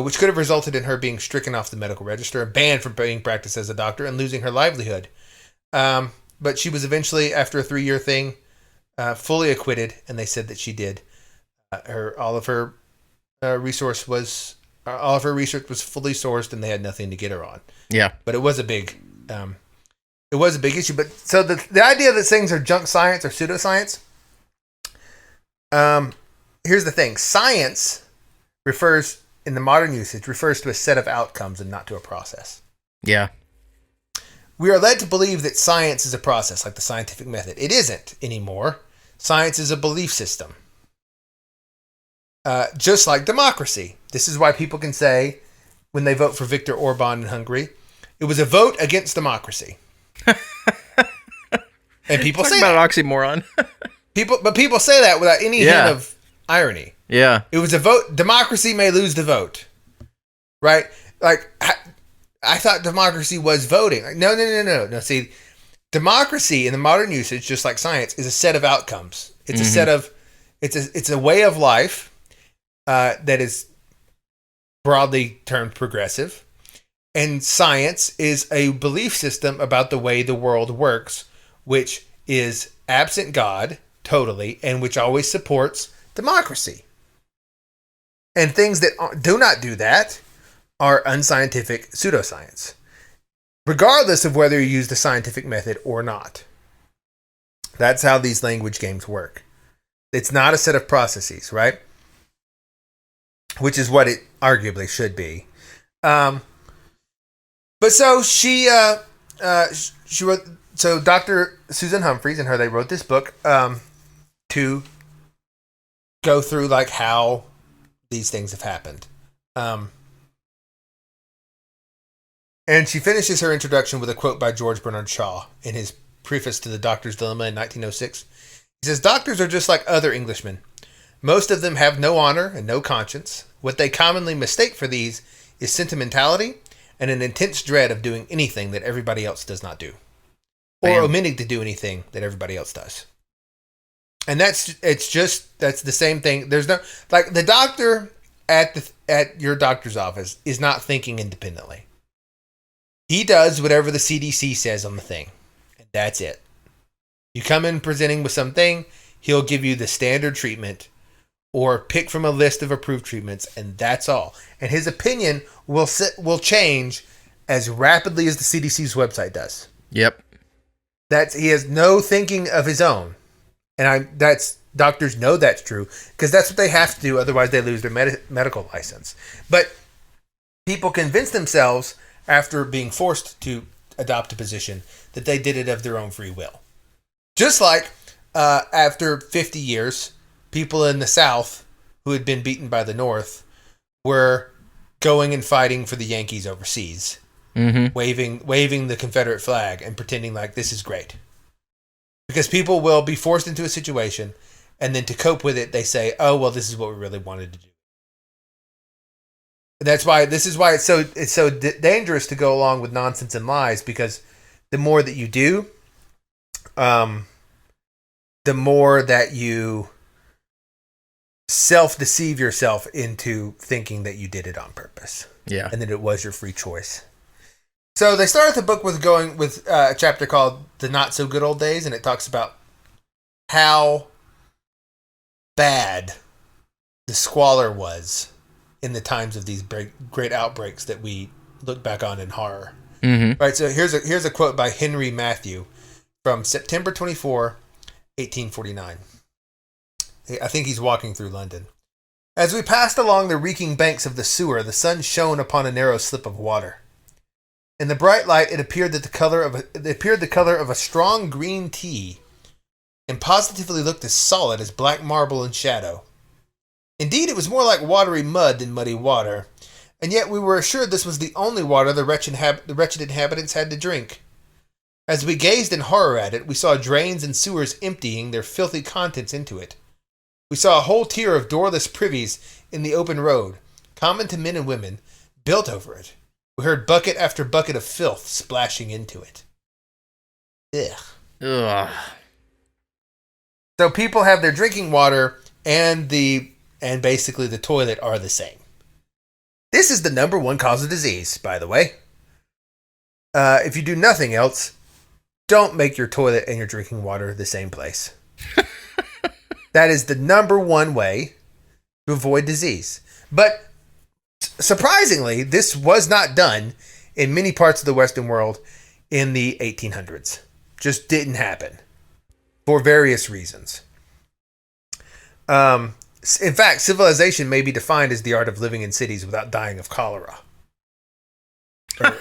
which could have resulted in her being stricken off the medical register, banned from being practiced as a doctor, and losing her livelihood. But she was eventually, after a 3-year thing, fully acquitted, and they said that she did. All of her research was fully sourced, and they had nothing to get her on. Yeah, but it was a big issue. But so the idea that things are junk science or pseudoscience. Here's the thing: science refers, in the modern usage, refers to a set of outcomes and not to a process. Yeah. We are led to believe that science is a process, like the scientific method. It isn't anymore. Science is a belief system. Just like democracy. This is why people can say, when they vote for Viktor Orban in Hungary, it was a vote against democracy. And people say about that. An oxymoron. People say that without any hint of irony. Yeah. It was a vote. Democracy may lose the vote. Right? Like, I thought democracy was voting. Like, no. See, democracy in the modern usage, just like science, is a set of outcomes. It's a set of, it's a way of life that is broadly termed progressive. And science is a belief system about the way the world works, which is absent God, totally, and which always supports democracy. And things that do not do that are unscientific pseudoscience, regardless of whether you use the scientific method or not. That's how these language games work. It's not a set of processes, right? Which is what it arguably should be. But so she wrote. So Dr. Susan Humphreys and her, they wrote this book to go through like how these things have happened. And she finishes her introduction with a quote by George Bernard Shaw in his preface to The Doctor's Dilemma in 1906. He says, "Doctors are just like other Englishmen. Most of them have no honor and no conscience. What they commonly mistake for these is sentimentality and an intense dread of doing anything that everybody else does not do, or omitting to do anything that everybody else does. And that's the same thing. There's no, like, the doctor at your doctor's office is not thinking independently. He does whatever the CDC says on the thing, and that's it. You come in presenting with something, he'll give you the standard treatment or pick from a list of approved treatments, and that's all. And his opinion will change as rapidly as the CDC's website does. Yep. He has no thinking of his own. And doctors know that's true because that's what they have to do. Otherwise, they lose their medical license. But people convince themselves, after being forced to adopt a position, that they did it of their own free will. Just like after 50 years, people in the South who had been beaten by the North were going and fighting for the Yankees overseas, waving the Confederate flag and pretending like this is great. Because people will be forced into a situation, and then to cope with it, they say, "Oh, well, this is what we really wanted to do." This is why it's so dangerous to go along with nonsense and lies, because the more that you do, the more that you self-deceive yourself into thinking that you did it on purpose. Yeah. And that it was your free choice. So they start the book with a chapter called The Not So Good Old Days, and it talks about how bad the squalor was in the times of these great outbreaks that we look back on in horror. Mm-hmm. Right, so here's a quote by Henry Matthew from September 24, 1849. I think he's walking through London. As we passed along the reeking banks of the sewer, the sun shone upon a narrow slip of water. In the bright light, it appeared the color of a strong green tea, and positively looked as solid as black marble in shadow. Indeed, it was more like watery mud than muddy water, and yet we were assured this was the only water the wretched inhabitants had to drink. As we gazed in horror at it, we saw drains and sewers emptying their filthy contents into it. We saw a whole tier of doorless privies in the open road, common to men and women, built over it. We heard bucket after bucket of filth splashing into it. Ugh. So people have their drinking water and basically the toilet are the same. This is the number one cause of disease, by the way. If you do nothing else, don't make your toilet and your drinking water the same place. That is the number one way to avoid disease. But surprisingly, this was not done in many parts of the Western world in the 1800s. Just didn't happen for various reasons. In fact, civilization may be defined as the art of living in cities without dying of cholera.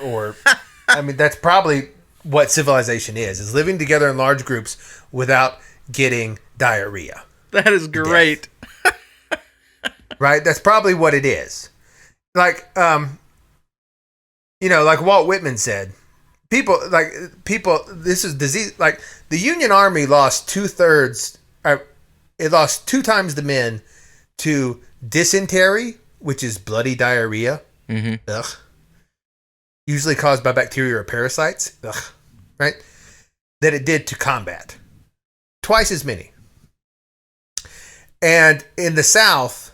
Or I mean, that's probably what civilization is living together in large groups without getting diarrhea. That is great. Right? That's probably what it is. Like, like Walt Whitman said, this is disease. Like, the Union Army lost 2/3, it lost 2 times the men to dysentery, which is bloody diarrhea. Mm-hmm. Ugh. Usually caused by bacteria or parasites. Ugh. Right? That it did to combat. Twice as many. And in the South,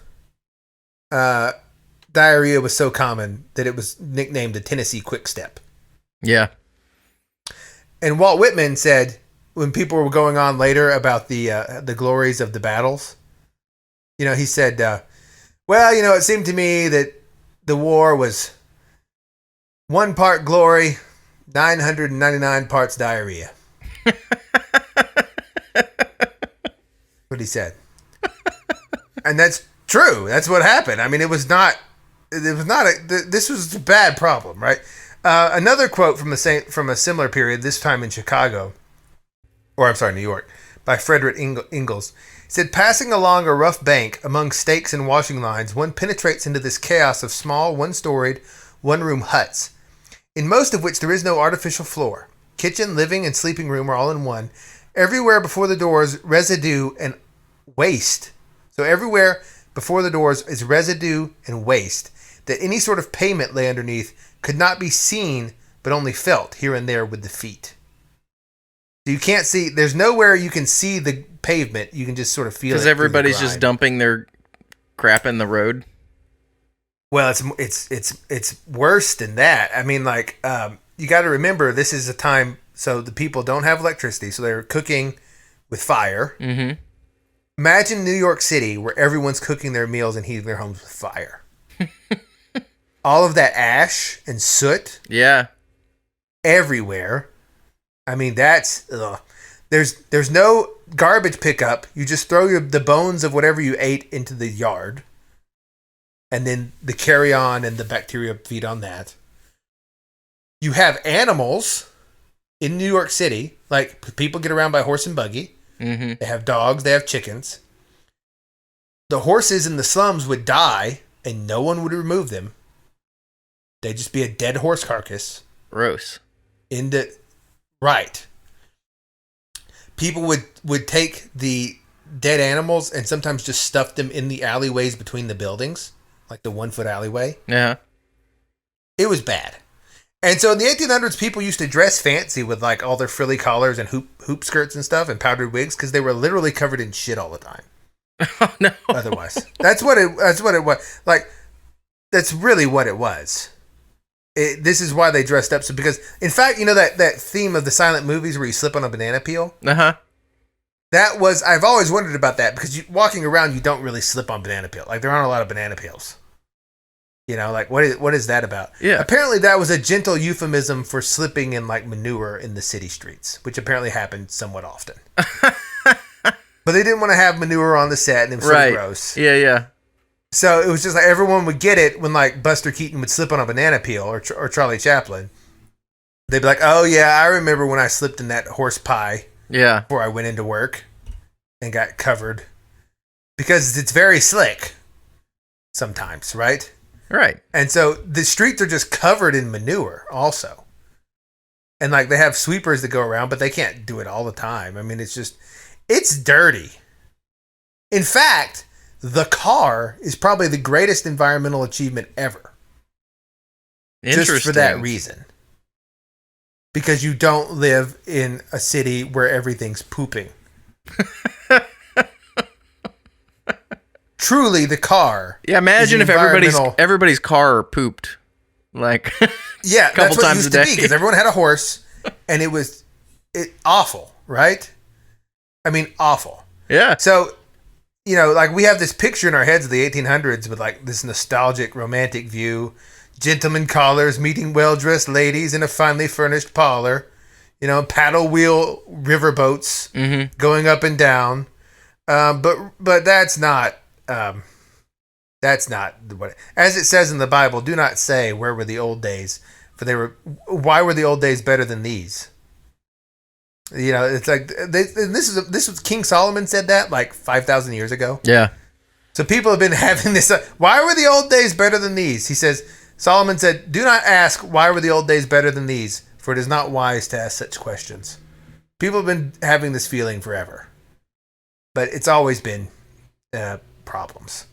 diarrhea was so common that it was nicknamed the Tennessee Quick Step. Yeah. And Walt Whitman said, when people were going on later about the glories of the battles, he said, it seemed to me that the war was 1 part glory, 999 parts diarrhea. What he said. And that's true. That's what happened. I mean, this was a bad problem, right? Another quote from a similar period, this time in Chicago, New York, by Frederick Ingalls, said, "Passing along a rough bank among stakes and washing lines, one penetrates into this chaos of small, one-storied, one-room huts, in most of which there is no artificial floor. Kitchen, living, and sleeping room are all in one. Everywhere before the doors, residue and waste So everywhere before the doors is residue and waste that any sort of pavement lay underneath could not be seen but only felt here and there with the feet. So you can't see, there's nowhere you can see the pavement, you can just sort of feel it. Because everybody's just dumping their crap in the road. Well, it's worse than that. I mean, like, you got to remember, this is a time, so the people don't have electricity, so they're cooking with fire. Mm-hmm. Imagine New York City, where everyone's cooking their meals and heating their homes with fire. All of that ash and soot. Yeah. Everywhere. I mean, that's... Ugh. There's no garbage pickup. You just throw the bones of whatever you ate into the yard. And then the carrion and the bacteria feed on that. You have animals in New York City. Like, people get around by horse and buggy. Mm-hmm. They have dogs. They have chickens. The horses in the slums would die, and no one would remove them. They'd just be a dead horse carcass. Gross. Right. People would take the dead animals and sometimes just stuff them in the alleyways between the buildings. Like the 1 foot alleyway. Yeah. It was bad. And so in the 1800s, people used to dress fancy with like all their frilly collars and hoop skirts and stuff and powdered wigs because they were literally covered in shit all the time. Oh, no. Otherwise. That's what it was. Like, that's really what it was. This is why they dressed up. So because, in fact, you know that theme of the silent movies where you slip on a banana peel? Uh-huh. I've always wondered about that because walking around, you don't really slip on banana peel. Like, there aren't a lot of banana peels. You know, like, what is that about? Yeah. Apparently, that was a gentle euphemism for slipping in, like, manure in the city streets, which apparently happened somewhat often. But they didn't want to have manure on the set, and it was so gross. Yeah, yeah. So it was just like everyone would get it when, like, Buster Keaton would slip on a banana peel or Charlie Chaplin. They'd be like, oh, yeah, I remember when I slipped in that horse pie. Yeah. Before I went into work and got covered. Because it's very slick sometimes, right? Right. And so the streets are just covered in manure also. And like they have sweepers that go around, but they can't do it all the time. I mean, it's dirty. In fact, the car is probably the greatest environmental achievement ever. Interesting. Just for that reason. Because you don't live in a city where everything's pooping. Truly, the car. Yeah, imagine if everybody's car pooped, like yeah, a couple times a day. Because everyone had a horse, and it was awful, right? I mean, awful. Yeah. So, you know, like we have this picture in our heads of the 1800s with like this nostalgic, romantic view. Gentlemen callers meeting well-dressed ladies in a finely furnished parlor. You know, paddle wheel riverboats going up and down. But that's not what. As it says in the Bible, do not say, "Where were the old days?" For why were the old days better than these? You know, it's like this was King Solomon said that like 5,000 years ago. Yeah. So people have been having this. Why were the old days better than these? He says. Solomon said, do not ask, why were the old days better than these? For it is not wise to ask such questions. People have been having this feeling forever. But it's always been problems.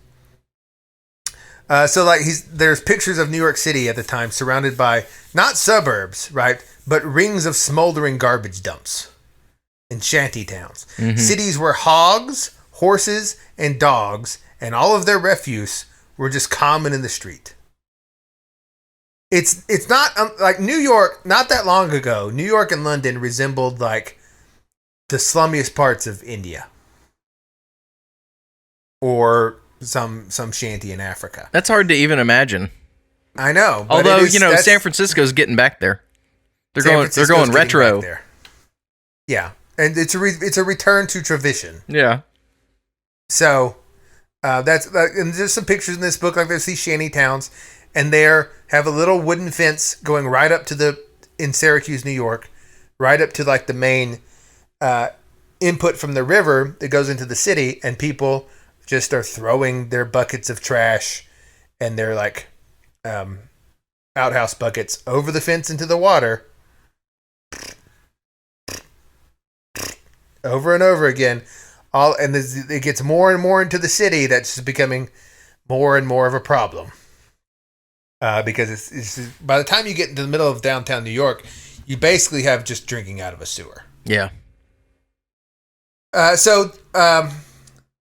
So like there's pictures of New York City at the time surrounded by, not suburbs, right? But rings of smoldering garbage dumps and shanty towns. Mm-hmm. Cities where hogs, horses, and dogs, and all of their refuse were just common in the street. It's not like New York. Not that long ago, New York and London resembled like the slummiest parts of India, or some shanty in Africa. That's hard to even imagine. I know. Although San Francisco's getting back there. They're going retro. Yeah, and it's a return to tradition. Yeah. So and there's some pictures in this book. Like there's these shanty towns. And there have a little wooden fence going right up to in Syracuse, New York, right up to like the main input from the river that goes into the city. And people just are throwing their buckets of trash and their like outhouse buckets over the fence into the water. Over and over again. It gets more and more into the city. That's just becoming more and more of a problem. Because it's by the time you get into the middle of downtown New York, you basically have just drinking out of a sewer. Yeah. The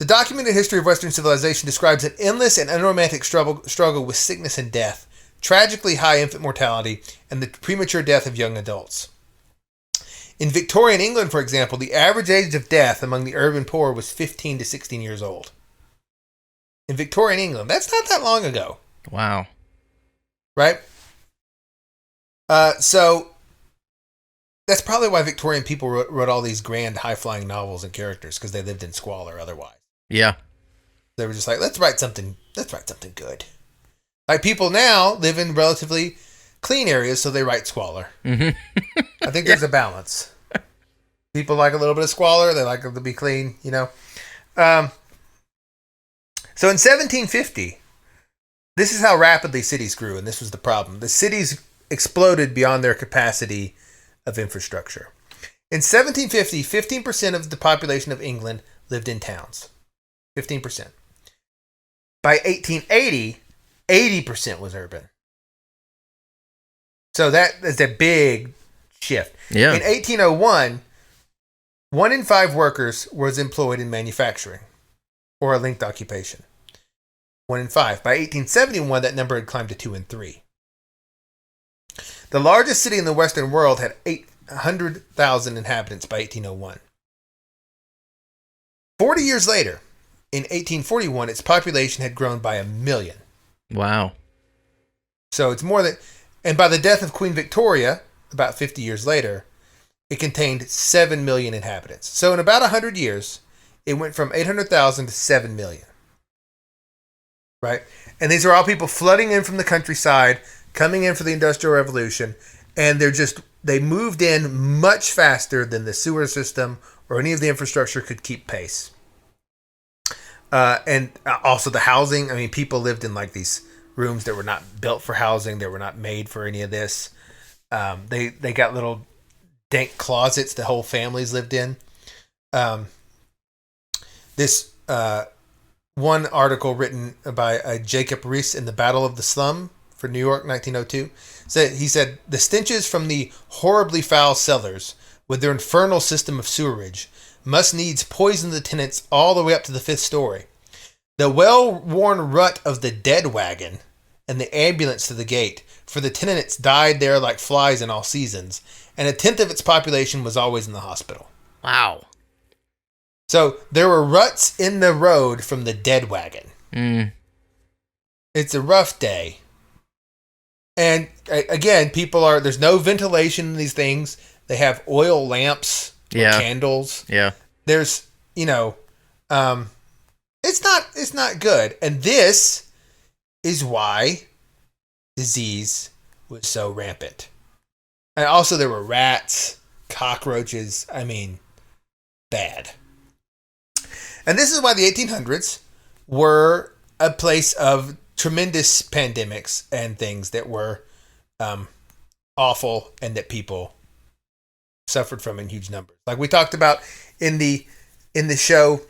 documented history of Western civilization describes an endless and unromantic struggle with sickness and death, tragically high infant mortality, and the premature death of young adults. In Victorian England, for example, the average age of death among the urban poor was 15 to 16 years old. In Victorian England, that's not that long ago. Wow. Right? So that's probably why Victorian people wrote all these grand, high-flying novels and characters, because they lived in squalor otherwise. Yeah. They were just like, let's write something good. Like, people now live in relatively clean areas, so they write squalor. Mm-hmm. I think there's a balance. People like a little bit of squalor. They like it to be clean, you know. So in 1750, this is how rapidly cities grew, and this was the problem. The cities exploded beyond their capacity of infrastructure. In 1750, 15% of the population of England lived in towns. 15%. By 1880, 80% was urban. So that is a big shift. Yeah. In 1801, 1 in 5 workers was employed in manufacturing or a linked occupation. 1 in 5. By 1871, that number had climbed to 2 in 3. The largest city in the Western world had 800,000 inhabitants by 1801. 40 years later, in 1841, its population had grown by 1 million. Wow. So it's more than... And by the death of Queen Victoria, about 50 years later, it contained 7 million inhabitants. So in about 100 years, it went from 800,000 to 7 million. Right? And these are all people flooding in from the countryside, coming in for the Industrial Revolution, and they moved in much faster than the sewer system or any of the infrastructure could keep pace. And also the housing. I mean, people lived in like these rooms that were not built for housing. They were not made for any of this. They got little dank closets the whole families lived in. This one article written by Jacob Rees in The Battle of the Slum for New York, 1902, he said, the stenches from the horribly foul cellars with their infernal system of sewerage must needs poison the tenants all the way up to the 5th story. The well-worn rut of the dead wagon and the ambulance to the gate, for the tenants died there like flies in all seasons, and 1/10 of its population was always in the hospital. Wow. So there were ruts in the road from the dead wagon. Mm. It's a rough day. And again, there's no ventilation in these things. They have oil lamps, or candles. Yeah. There's, it's not good. And this is why disease was so rampant. And also there were rats, cockroaches, bad. And this is why the 1800s were a place of tremendous pandemics and things that were awful and that people suffered from in huge numbers. Like we talked about in the show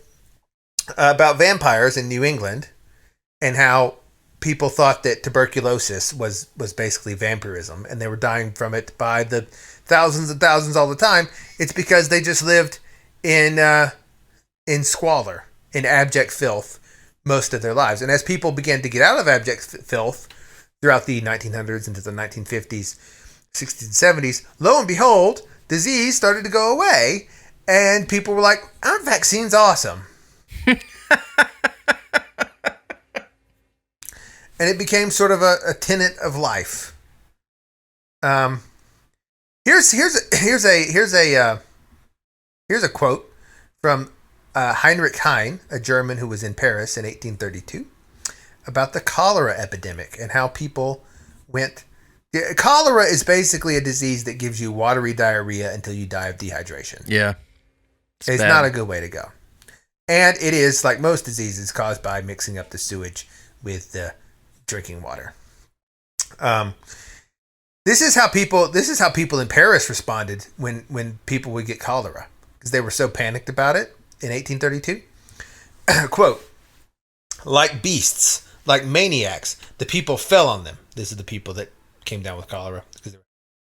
about vampires in New England and how people thought that tuberculosis was basically vampirism and they were dying from it by the thousands and thousands all the time. It's because they just lived in squalor, in abject filth most of their lives. And as people began to get out of abject filth throughout the 1900s into the 1950s, 60s, and 70s, lo and behold, disease started to go away and people were like, our vaccine's awesome. And it became sort of a tenet of life. Here's a quote from Heinrich Heine, a German who was in Paris in 1832, about the cholera epidemic and how people went. Cholera is basically a disease that gives you watery diarrhea until you die of dehydration. Yeah. It's not a good way to go. And it is, like most diseases, caused by mixing up the sewage with the drinking water. This is how people in Paris responded when people would get cholera, because they were so panicked about it. in 1832. Quote, like beasts, like maniacs, the people fell on them. This is the people that came down with cholera.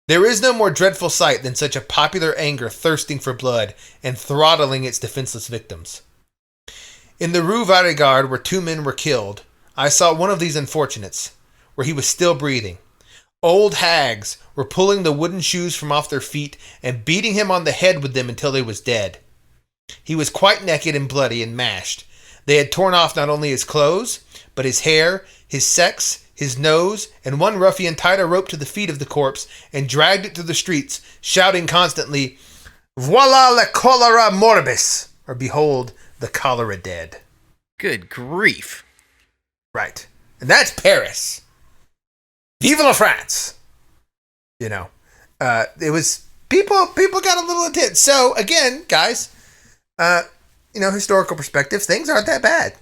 There is no more dreadful sight than such a popular anger thirsting for blood and throttling its defenseless victims. In the Rue Vaugirard, where 2 men were killed, I saw one of these unfortunates, where he was still breathing. Old hags were pulling the wooden shoes from off their feet and beating him on the head with them until he was dead. He was quite naked and bloody and mashed. They had torn off not only his clothes, but his hair, his sex, his nose, and one ruffian tied a rope to the feet of the corpse and dragged it through the streets, shouting constantly, "Voila la cholera morbis," or "Behold the cholera dead." Good grief. Right. And that's Paris. Vive la France. You know, it was people got a little intense. So again, guys, historical perspective, things aren't that bad.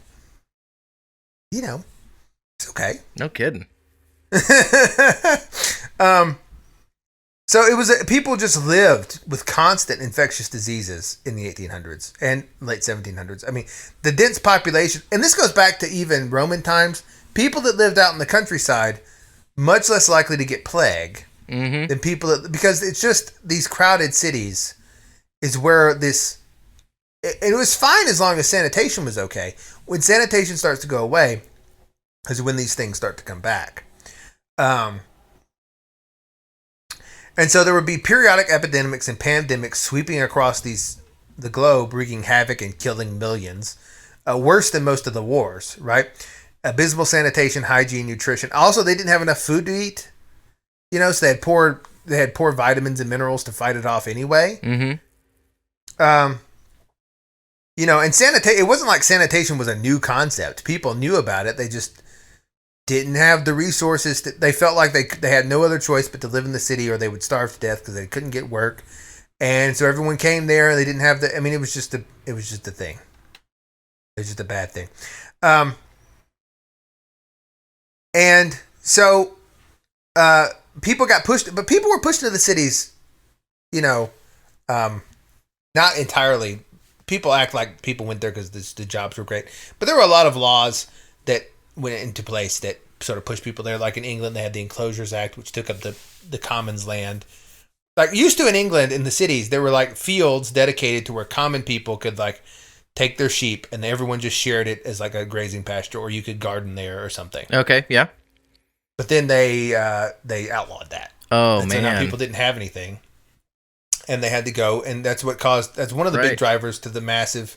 You know, it's okay. No kidding. So it was people just lived with constant infectious diseases in the 1800s and late 1700s. I mean, the dense population, and this goes back to even Roman times. People that lived out in the countryside, much less likely to get plague than people because it's just these crowded cities is where this. It was fine as long as sanitation was okay. When sanitation starts to go away, is when these things start to come back. And so there would be periodic epidemics and pandemics sweeping across the globe, wreaking havoc and killing millions. Worse than most of the wars, right? Abysmal sanitation, hygiene, nutrition. Also, they didn't have enough food to eat. So they had poor vitamins and minerals to fight it off anyway. Mm-hmm. And it wasn't like sanitation was a new concept. People knew about it. They just didn't have the resources. They felt like they had no other choice but to live in the city or they would starve to death because they couldn't get work. And so everyone came there and they didn't have it was just a thing. It was just a bad thing. And so people got pushed, but people were pushed into the cities, not entirely. People act like people went there because the jobs were great. But there were a lot of laws that went into place that sort of pushed people there. Like in England, they had the Enclosures Act, which took up the commons land. Like used to in England, in the cities, there were like fields dedicated to where common people could like take their sheep and everyone just shared it as like a grazing pasture, or you could garden there or something. Okay, yeah. But then they outlawed that. Oh, and man. So now people didn't have anything. And they had to go, and that's one of the big drivers to the massive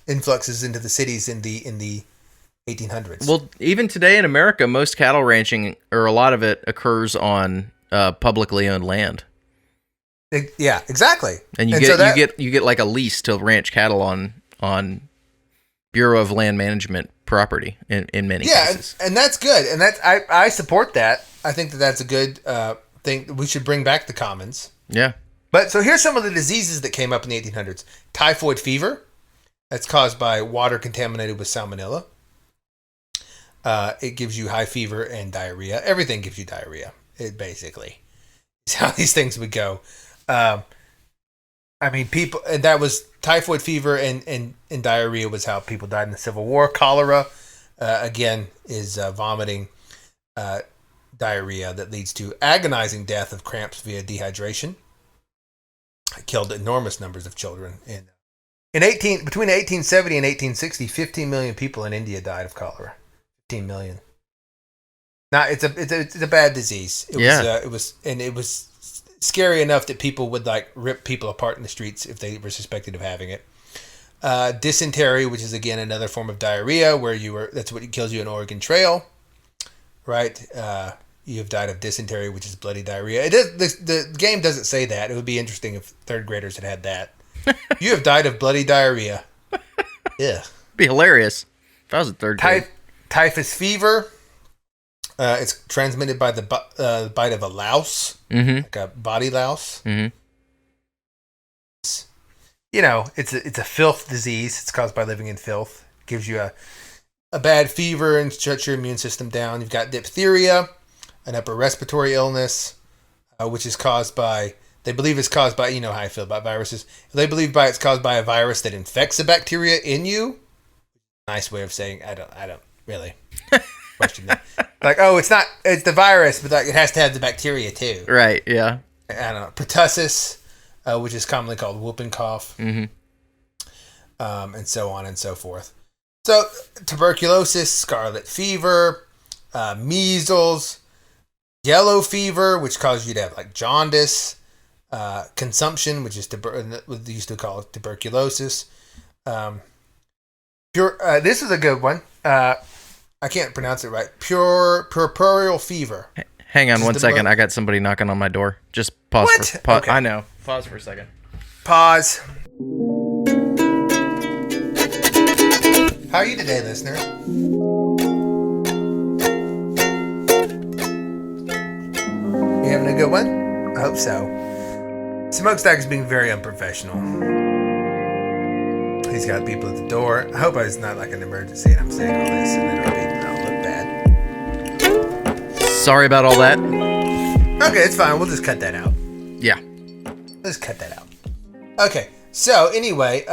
influxes into the cities in the 1800s. Well, even today in America, most cattle ranching, or a lot of it, occurs on publicly owned land. Yeah, exactly. And you get like a lease to ranch cattle on Bureau of Land Management property in many cases. And that's good, and I support that. I think that's a good thing. We should bring back the commons. Yeah. But so here's some of the diseases that came up in the 1800s. Typhoid fever. That's caused by water contaminated with salmonella. It gives you high fever and diarrhea. Everything gives you diarrhea. It basically is how these things would go. People, and that was typhoid fever and diarrhea was how people died in the Civil War. Cholera, again, is vomiting, diarrhea that leads to agonizing death of cramps via dehydration. It killed enormous numbers of children. Between 1870 and 1860, 15 million people in India died of cholera. 15 million. Now it's a bad disease. It was scary enough that people would like rip people apart in the streets if they were suspected of having it. Dysentery, which is again another form of diarrhea, that's what kills you in Oregon Trail, right? You have died of dysentery, which is bloody diarrhea. The game doesn't say that. It would be interesting if third graders had that. You have died of bloody diarrhea. Yeah, be hilarious if I was a third grade. Typhus fever. It's transmitted by the bite of a louse, like a body louse. Mm-hmm. It's a filth disease. It's caused by living in filth. It gives you a bad fever and shuts your immune system down. You've got diphtheria, an upper respiratory illness, which is caused by They believe it's caused by, you know how I feel about viruses. They believe it's caused by a virus that infects the bacteria in you. Nice way of saying I don't really question that. Like, oh, it's the virus, but like it has to have the bacteria too. Right, yeah. I don't know. Pertussis, which is commonly called whooping cough. Mm-hmm. And so on and so forth. So, tuberculosis, scarlet fever, measles, yellow fever, which causes you to have like jaundice, consumption, which is what they used to call tuberculosis. This is a good one. I can't pronounce it right. Puerperal fever. Hang on one second. I got somebody knocking on my door. Just pause. What? Okay. I know. Pause for a second. Pause. How are you today, listener? You having a good one? I hope so. Smokestack is being very unprofessional. He's got people at the door. I hope it's not like an emergency and I'm saying all this and it'll look bad. Sorry about all that. Okay, it's fine. We'll just cut that out. Yeah. Let's cut that out. Okay, so anyway,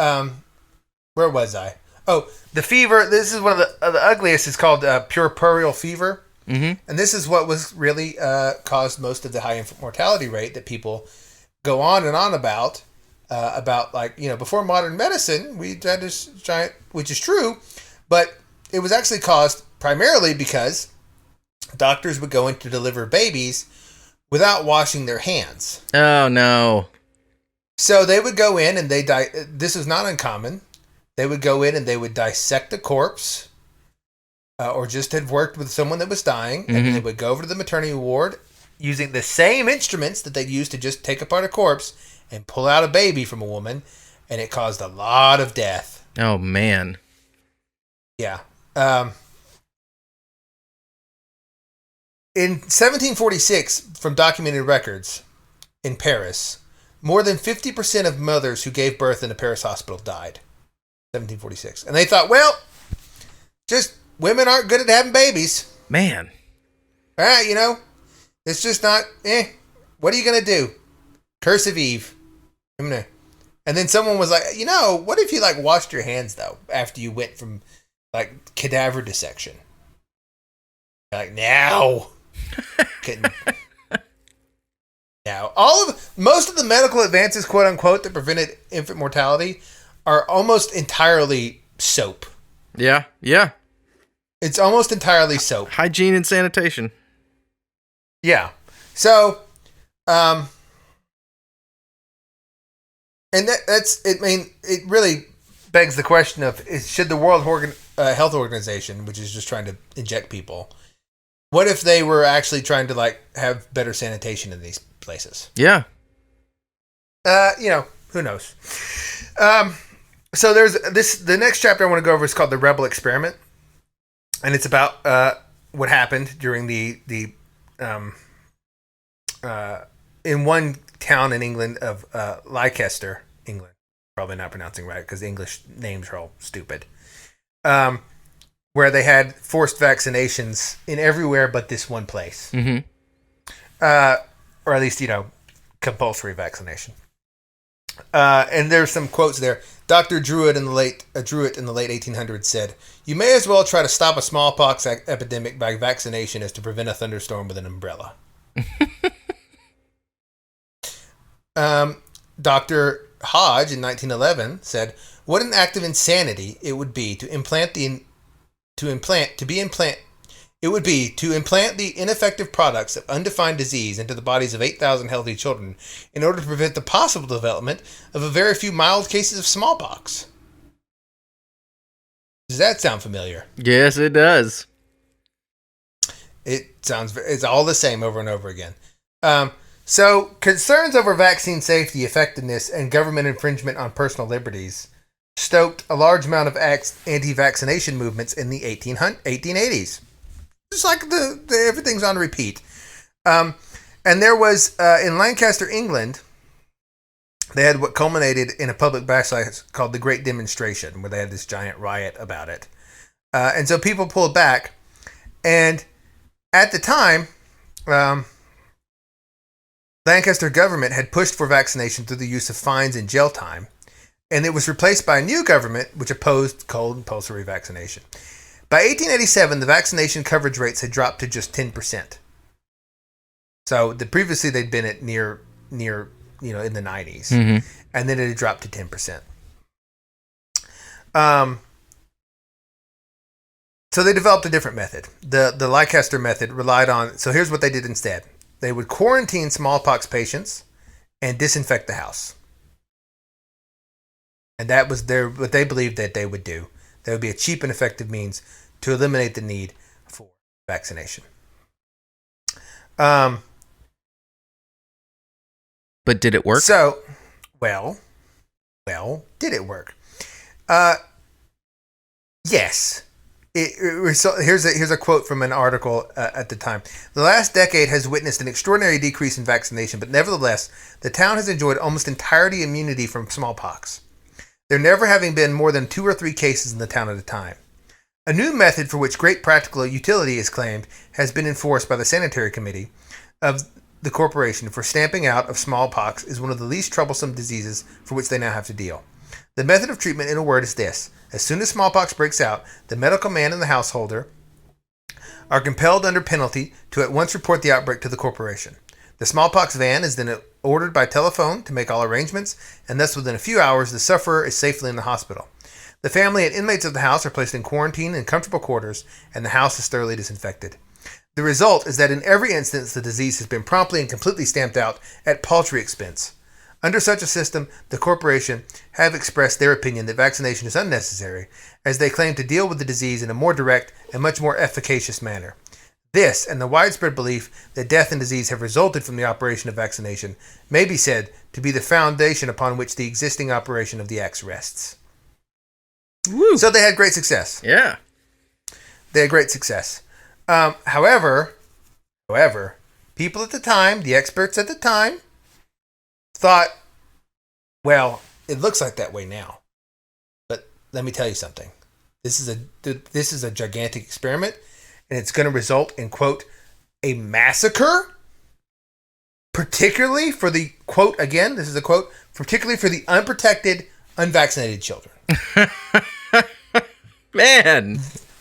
where was I? Oh, the fever. This is one of the ugliest. It's called puerperal fever. Mm-hmm. And this is what was really caused most of the high infant mortality rate that people go on and on about like, you know, before modern medicine, we had this giant, which is true, but it was actually caused primarily because doctors would go in to deliver babies without washing their hands. Oh, no. So they would go in and this is not uncommon. They would go in and they would dissect a corpse or just had worked with someone that was dying. Mm-hmm. And they would go over to the maternity ward using the same instruments that they'd use to just take apart a corpse and pull out a baby from a woman. And it caused a lot of death. Oh, man. Yeah. In 1746, from documented records in Paris, more than 50% of mothers who gave birth in a Paris hospital died. 1746. And they thought, well, just women aren't good at having babies. Man. All right, you know, it's just not, what are you going to do? Curse of Eve. And then someone was like, you know, what if you like washed your hands though, after you went from like cadaver dissection? Like, now. Now, most of the medical advances, quote unquote, that prevented infant mortality are almost entirely soap. Yeah, yeah. It's almost entirely soap. Hygiene and sanitation. Yeah. So, and that's, I mean, it really begs the question of, should the World Health Organization, which is just trying to inject people, what if they were actually trying to like have better sanitation in these places? Yeah. You know, who knows? So there's the next chapter I want to go over is called The Rebel Experiment. And it's about what happened during the in one town in England of Leicester, England. Probably not pronouncing right because the English names are all stupid. Where they had forced vaccinations in everywhere but this one place. Mm-hmm. Or at least, you know, compulsory vaccination. And there's some quotes there. Dr. Druitt in the late 1800s said, "You may as well try to stop a smallpox epidemic by vaccination as to prevent a thunderstorm with an umbrella." Dr. Hodge in 1911 said, "What an act of insanity it would be to implant the ineffective products of undefined disease into the bodies of 8,000 healthy children in order to prevent the possible development of a very few mild cases of smallpox." Does that sound familiar? Yes, it does. It's all the same over and over again. So concerns over vaccine safety, effectiveness, and government infringement on personal liberties stoked a large amount of anti-vaccination movements in the 1880s. Just like everything's on repeat. And there was, in Lancaster, England, they had what culminated in a public backlash called the Great Demonstration, where they had this giant riot about it. And so people pulled back. And at the time, Lancaster government had pushed for vaccination through the use of fines and jail time, and it was replaced by a new government which opposed cold compulsory vaccination. By 1887, the vaccination coverage rates had dropped to just 10%. So previously they'd been at near in the 90s, and then it had dropped to 10%. So they developed a different method. The Lancaster method relied on. So here's what they did instead: they would quarantine smallpox patients and disinfect the house, and that was what they believed that they would do. That would be a cheap and effective means to eliminate the need for vaccination. But did it work? So, well, did it work? Yes. Here's a quote from an article at the time. The last decade has witnessed an extraordinary decrease in vaccination, but nevertheless, the town has enjoyed almost entirety immunity from smallpox, there never having been more than 2 or 3 cases in the town at a time. A new method for which great practical utility is claimed has been enforced by the Sanitary Committee of the corporation for stamping out of smallpox is one of the least troublesome diseases for which they now have to deal. The method of treatment, in a word, is this. As soon as smallpox breaks out, the medical man and the householder are compelled under penalty to at once report the outbreak to the corporation. The smallpox van is then ordered by telephone to make all arrangements, and thus within a few hours the sufferer is safely in the hospital. The family and inmates of the house are placed in quarantine in comfortable quarters, and the house is thoroughly disinfected. The result is that in every instance the disease has been promptly and completely stamped out at paltry expense. Under such a system, the corporation have expressed their opinion that vaccination is unnecessary, as they claim to deal with the disease in a more direct and much more efficacious manner. This, and the widespread belief that death and disease have resulted from the operation of vaccination, may be said to be the foundation upon which the existing operation of the acts rests. Woo. So they had great success. Yeah. They had great success. However, people at the time, the experts at the time, thought, well, it looks like that way now. But let me tell you something. This is a gigantic experiment, and it's going to result in, quote, a massacre, particularly for the, quote, again, this is a quote, particularly for the unprotected, unvaccinated children. Man.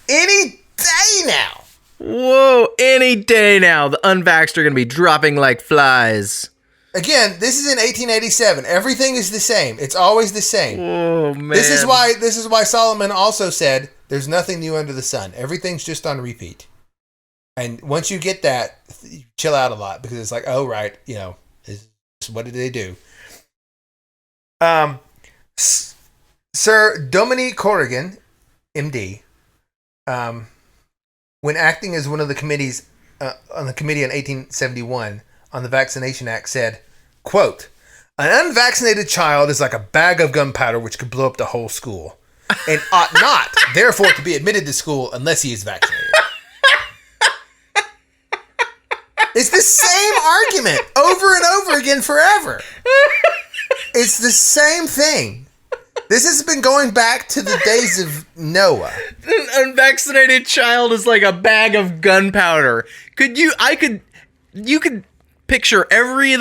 Any day now. Whoa, any day now, the unvaxxed are going to be dropping like flies. Again, this is in 1887. Everything is the same. It's always the same. Oh, man. This is why Solomon also said, there's nothing new under the sun. Everything's just on repeat. And once you get that, you chill out a lot, because it's like, oh, right, what did they do? Sir Dominique Corrigan, MD, when acting as one of the committees on the committee in 1871 on the Vaccination Act, said, quote, an unvaccinated child is like a bag of gunpowder which could blow up the whole school, and ought not, therefore, to be admitted to school unless he is vaccinated. It's the same argument over and over again forever. It's the same thing. This has been going back to the days of Noah. An unvaccinated child is like a bag of gunpowder. You could picture every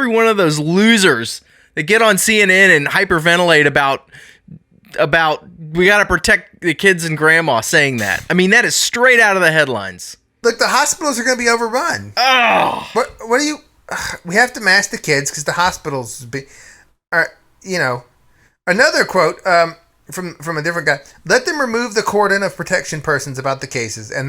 one of those losers that get on CNN and hyperventilate about we got to protect the kids and grandma saying that. I mean, that is straight out of the headlines. Look, the hospitals are going to be overrun. Oh. What do you... We have to mask the kids because the hospitals are, Another quote from a different guy. Let them remove the cordon of protection persons about the cases, and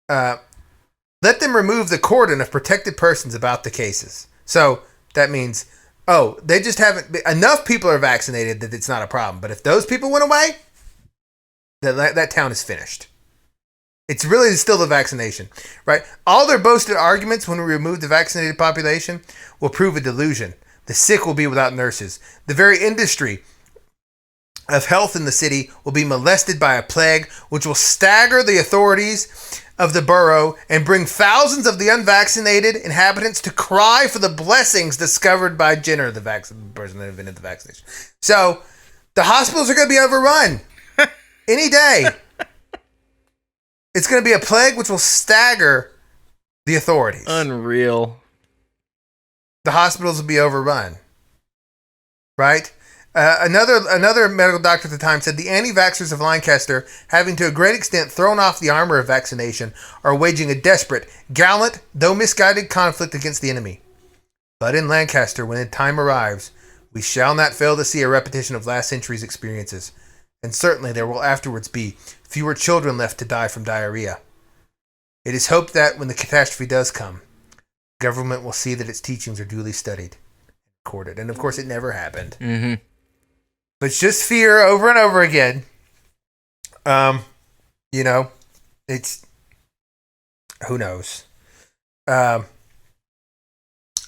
let them remove the cordon of protected persons about the cases. So that means, they just haven't... Enough people are vaccinated that it's not a problem. But if those people went away, that town is finished. It's really still the vaccination, right? All their boasted arguments when we remove the vaccinated population will prove a delusion. The sick will be without nurses. The very industry of health in the city will be molested by a plague which will stagger the authorities of the borough and bring thousands of the unvaccinated inhabitants to cry for the blessings discovered by Jenner, the person that invented the vaccination. So the hospitals are going to be overrun any day. It's going to be a plague which will stagger the authorities. Unreal. the hospitals will be overrun. Right? Another medical doctor at the time said the anti-vaxxers of Lancaster, having to a great extent thrown off the armor of vaccination, are waging a desperate, gallant, though misguided conflict against the enemy. But in Lancaster, when the time arrives, we shall not fail to see a repetition of last century's experiences, and certainly there will afterwards be fewer children left to die from diarrhea. It is hoped that, when the catastrophe does come, government will see that its teachings are duly studied and recorded. And of course, it never happened. Mm-hmm. But it's just fear over and over again. It's, who knows?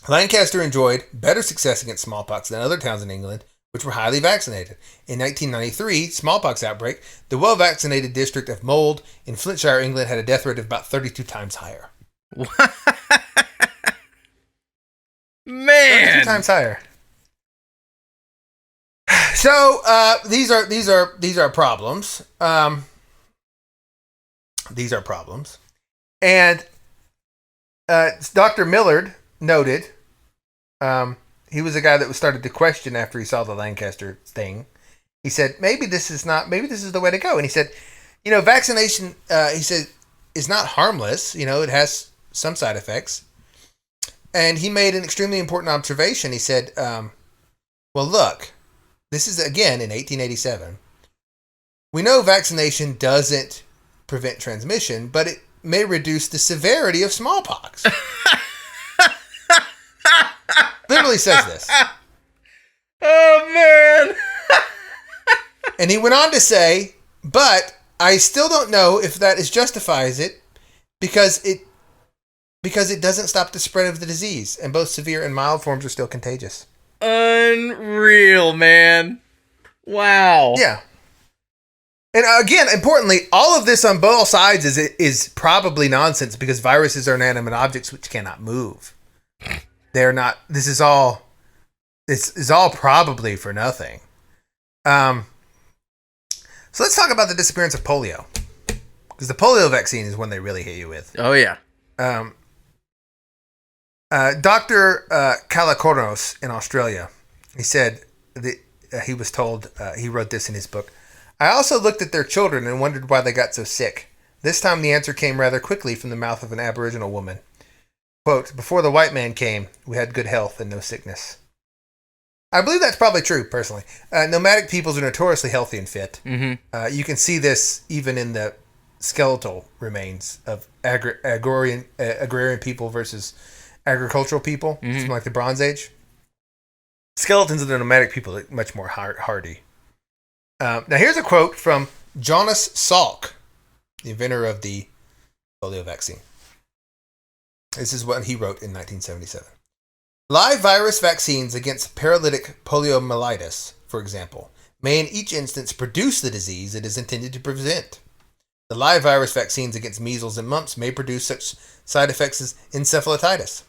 Lancaster enjoyed better success against smallpox than other towns in England, which were highly vaccinated. In 1993 smallpox outbreak, the well-vaccinated district of Mold in Flintshire, England, had a death rate of about 32 times higher. Man, 32 times higher. So these are problems. These are problems, and Dr. Millard noted. He was a guy that was started to question after he saw the Lancaster thing. He said, maybe this is the way to go. And he said, vaccination, he said, is not harmless. It has some side effects. And he made an extremely important observation. He said, well, look, this is, again, in 1887. We know vaccination doesn't prevent transmission, but it may reduce the severity of smallpox. Literally says this. Oh, man. And he went on to say, but I still don't know if that justifies it because it doesn't stop the spread of the disease, and both severe and mild forms are still contagious. Unreal, man. Wow. Yeah. And again, importantly, all of this on both sides is probably nonsense because viruses are inanimate objects which cannot move. They're not. This is all probably for nothing. So let's talk about the disappearance of polio, because the polio vaccine is one they really hit you with. Oh yeah. Dr. Calacornos in Australia, he said that he was told, he wrote this in his book, I also looked at their children and wondered why they got so sick. This time the answer came rather quickly from the mouth of an Aboriginal woman. Quote, before the white man came, we had good health and no sickness. I believe that's probably true, personally. Nomadic peoples are notoriously healthy and fit. Mm-hmm. You can see this even in the skeletal remains of agrarian people versus agricultural people, something like the Bronze Age. Skeletons of the nomadic people are much more hardy. Now here's a quote from Jonas Salk, the inventor of the polio vaccine. This is what he wrote in 1977. Live virus vaccines against paralytic poliomyelitis, for example, may in each instance produce the disease it is intended to prevent. The live virus vaccines against measles and mumps may produce such side effects as encephalitis.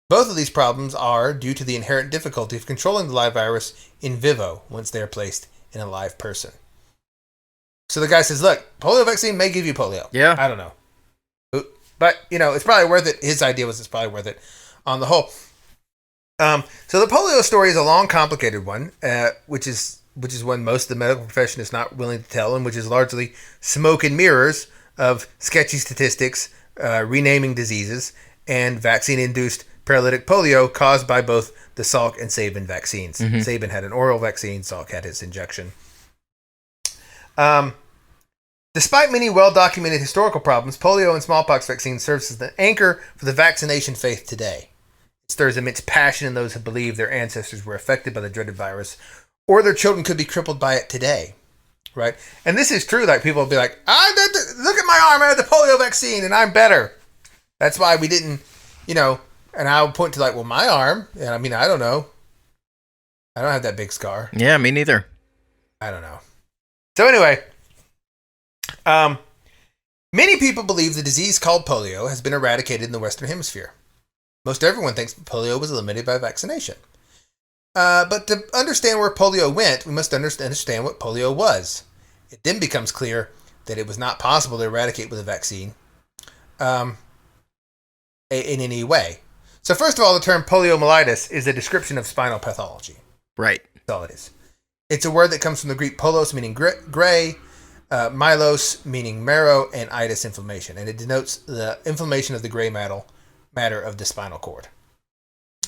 Both of these problems are due to the inherent difficulty of controlling the live virus in vivo once they are placed in a live person. So the guy says, look, polio vaccine may give you polio. Yeah. I don't know. But, it's probably worth it. His idea was it's probably worth it on the whole. So the polio story is a long, complicated one, which is one most of the medical profession is not willing to tell, and which is largely smoke and mirrors of sketchy statistics, renaming diseases, and vaccine-induced paralytic polio caused by both the Salk and Sabin vaccines. Mm-hmm. Sabin had an oral vaccine, Salk had his injection. Despite many well-documented historical problems, polio and smallpox vaccine serves as the anchor for the vaccination faith today. It stirs immense passion in those who believe their ancestors were affected by the dreaded virus, or their children could be crippled by it today. Right? And this is true. Like, people will be like, look at my arm, I had the polio vaccine, and I'm better. That's why we didn't, and I'll point to like, well, my arm, and I mean, I don't know. I don't have that big scar. Yeah, me neither. I don't know. So anyway, many people believe the disease called polio has been eradicated in the Western Hemisphere. Most everyone thinks polio was eliminated by vaccination. But to understand where polio went, we must understand what polio was. It then becomes clear that it was not possible to eradicate with a vaccine in any way. So first of all, the term poliomyelitis is a description of spinal pathology. Right. That's all it is. It's a word that comes from the Greek polos, meaning gray, mylos, meaning marrow, and itis, inflammation. And it denotes the inflammation of the gray matter of the spinal cord.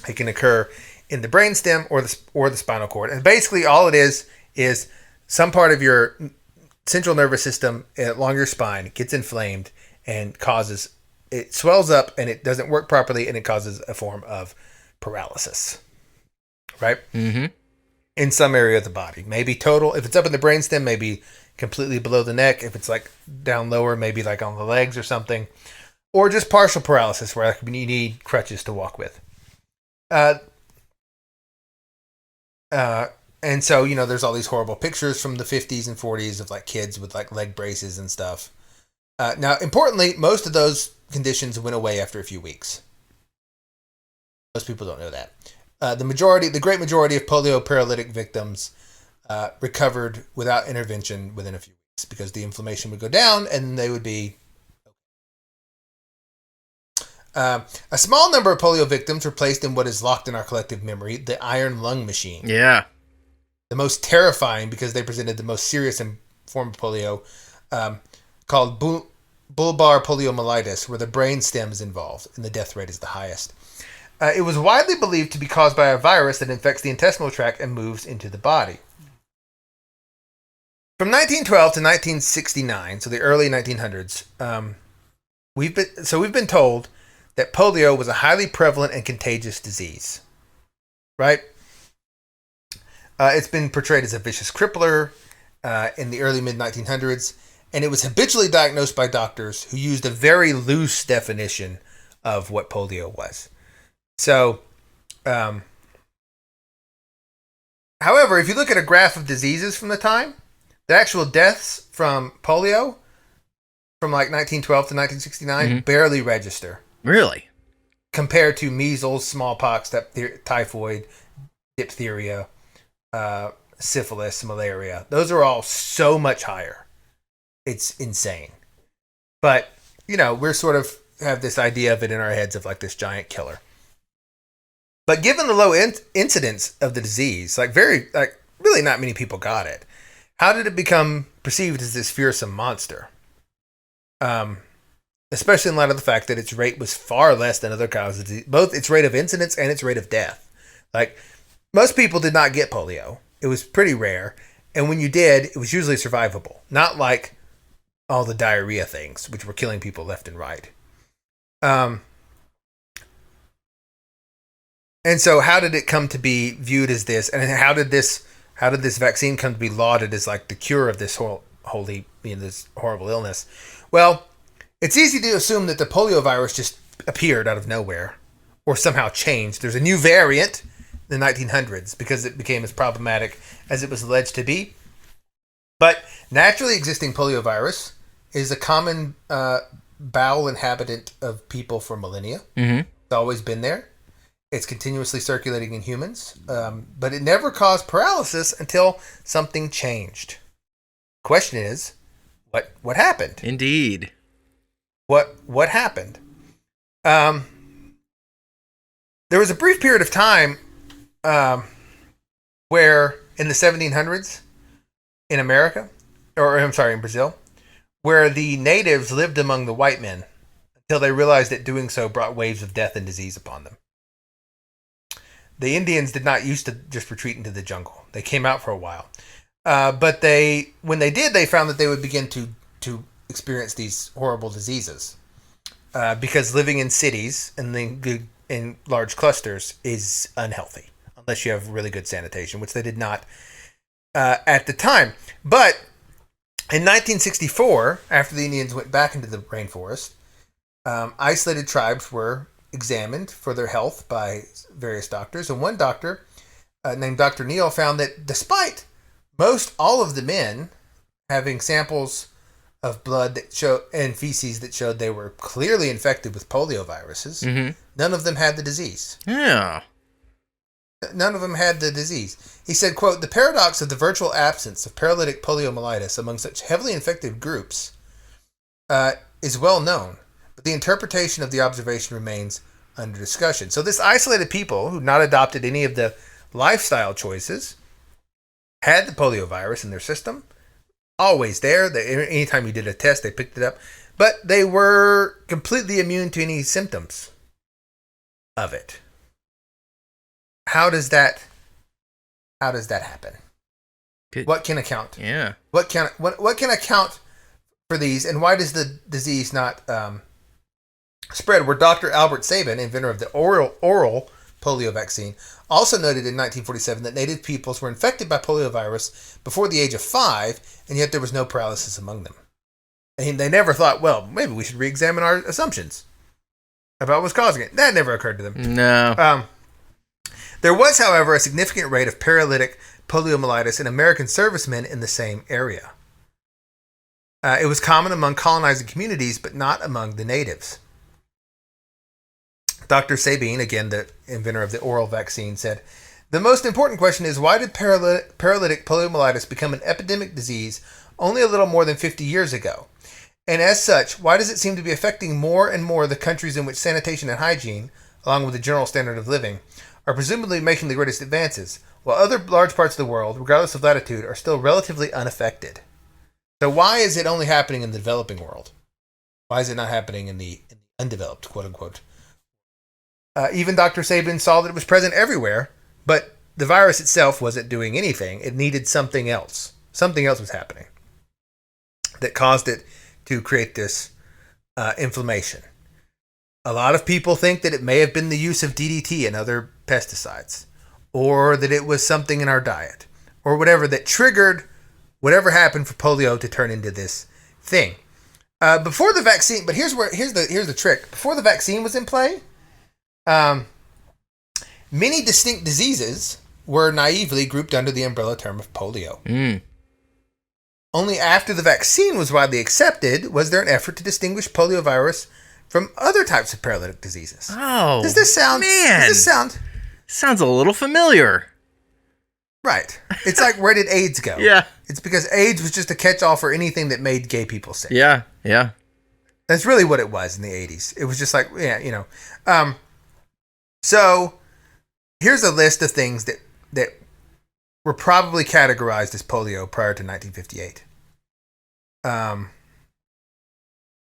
It can occur in the brainstem or the spinal cord. And basically all it is some part of your central nervous system along your spine gets inflamed and it swells up and it doesn't work properly and it causes a form of paralysis. Right? Mm-hmm. In some area of the body. Maybe total. If it's up in the brainstem, maybe completely below the neck. If it's like down lower, maybe like on the legs or something. Or just partial paralysis where you need crutches to walk with. And so, there's all these horrible pictures from the 50s and 40s of like kids with like leg braces and stuff. Now, importantly, most of those conditions went away after a few weeks. Most people don't know that. The great majority of polio paralytic victims recovered without intervention within a few weeks because the inflammation would go down and they would be. A small number of polio victims were placed in what is locked in our collective memory, the iron lung machine. Yeah. The most terrifying because they presented the most serious form of polio, called bulbar poliomyelitis, where the brain stem is involved and the death rate is the highest. It was widely believed to be caused by a virus that infects the intestinal tract and moves into the body. From 1912 to 1969, so the early 1900s, we've been told that polio was a highly prevalent and contagious disease. Right? It's been portrayed as a vicious crippler in the early mid-1900s, and it was habitually diagnosed by doctors who used a very loose definition of what polio was. So, however, if you look at a graph of diseases from the time, the actual deaths from polio from like 1912 to 1969 barely register. Really? Compared to measles, smallpox, typhoid, diphtheria, syphilis, malaria. Those are all so much higher. It's insane. But, we're sort of have this idea of it in our heads of like this giant killer. But given the low incidence of the disease, really not many people got it. How did it become perceived as this fearsome monster? Especially in light of the fact that its rate was far less than other causes of disease, both its rate of incidence and its rate of death. Like, most people did not get polio. It was pretty rare. And when you did, it was usually survivable. Not like all the diarrhea things, which were killing people left and right. And so how did it come to be viewed as this? And how did this vaccine come to be lauded as like the cure of this this horrible illness? Well, it's easy to assume that the polio virus just appeared out of nowhere or somehow changed. There's a new variant in the 1900s because it became as problematic as it was alleged to be. But naturally existing polio virus is a common bowel inhabitant of people for millennia. Mm-hmm. It's always been there. It's continuously circulating in humans, but it never caused paralysis until something changed. Question is, what happened? Indeed. What happened? There was a brief period of time where in the 1700s in America, in Brazil, where the natives lived among the white men until they realized that doing so brought waves of death and disease upon them. The Indians did not used to just retreat into the jungle. They came out for a while. But when they did, they found that they would begin to experience these horrible diseases. Because living in cities and in large clusters is unhealthy. Unless you have really good sanitation, which they did not at the time. But in 1964, after the Indians went back into the rainforest, isolated tribes were examined for their health by various doctors, and one doctor named Dr. Neal found that despite most all of the men having samples of blood and feces that showed they were clearly infected with polio viruses, none of them had the disease. Yeah. None of them had the disease. He said, quote, "The paradox of the virtual absence of paralytic poliomyelitis among such heavily infected groups is well known, but the interpretation of the observation remains under discussion. So this isolated people who not adopted any of the lifestyle choices had the polio virus in their system, always there. Anytime you did a test, they picked it up, but they were completely immune to any symptoms of it. How does that happen? Good. What can account? Yeah. What can account for these, and why does the disease not spread? Where Dr. Albert Sabin, inventor of the oral polio vaccine, also noted in 1947 that native peoples were infected by poliovirus before the age of 5, and yet there was no paralysis among them. And they never thought, well, maybe we should re-examine our assumptions about what's causing it. That never occurred to them. No. There was, however, a significant rate of paralytic poliomyelitis in American servicemen in the same area. It was common among colonizing communities, but not among the natives. Dr. Sabin, again the inventor of the oral vaccine, said, "The most important question is, why did paralytic poliomyelitis become an epidemic disease only a little more than 50 years ago? And as such, why does it seem to be affecting more and more the countries in which sanitation and hygiene, along with the general standard of living, are presumably making the greatest advances, while other large parts of the world, regardless of latitude, are still relatively unaffected?" So why is it only happening in the developing world? Why is it not happening in the undeveloped, quote unquote? Even Dr. Sabin saw that it was present everywhere, but the virus itself wasn't doing anything. It needed something else. Something else was happening that caused it to create this inflammation. A lot of people think that it may have been the use of DDT and other pesticides, or that it was something in our diet, or whatever that triggered whatever happened for polio to turn into this thing. Before the vaccine, but here's the trick. Before the vaccine was in play, many distinct diseases were naively grouped under the umbrella term of polio. Only after the vaccine was widely accepted was there an effort to distinguish poliovirus from other types of paralytic diseases. Oh, does this sound? Sounds a little familiar. Right. It's like, where did AIDS go? Yeah. It's because AIDS was just a catch-all for anything that made gay people sick. Yeah. That's really what it was in the 80s. It was just like, So here's a list of things that were probably categorized as polio prior to 1958.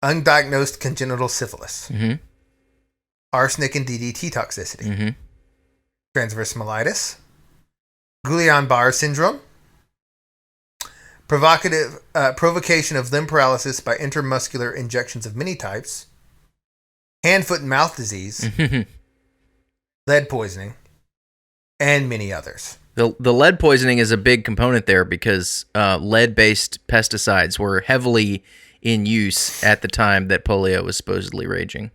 Undiagnosed congenital syphilis. Mm-hmm. Arsenic and DDT toxicity. Mm-hmm. Transverse myelitis. Guillain-Barré syndrome. Provocation of limb paralysis by intramuscular injections of many types. Hand, foot, and mouth disease. Lead poisoning. And many others. The lead poisoning is a big component there because lead-based pesticides were heavily in use at the time that polio was supposedly raging.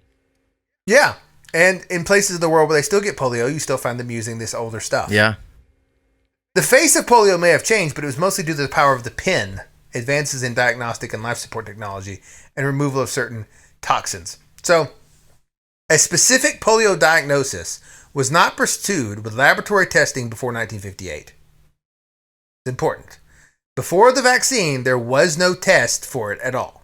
Yeah. And in places of the world where they still get polio, you still find them using this older stuff. Yeah. The face of polio may have changed, but it was mostly due to the power of the pen, advances in diagnostic and life support technology, and removal of certain toxins. So, a specific polio diagnosis was not pursued with laboratory testing before 1958. It's important. Before the vaccine, there was no test for it at all.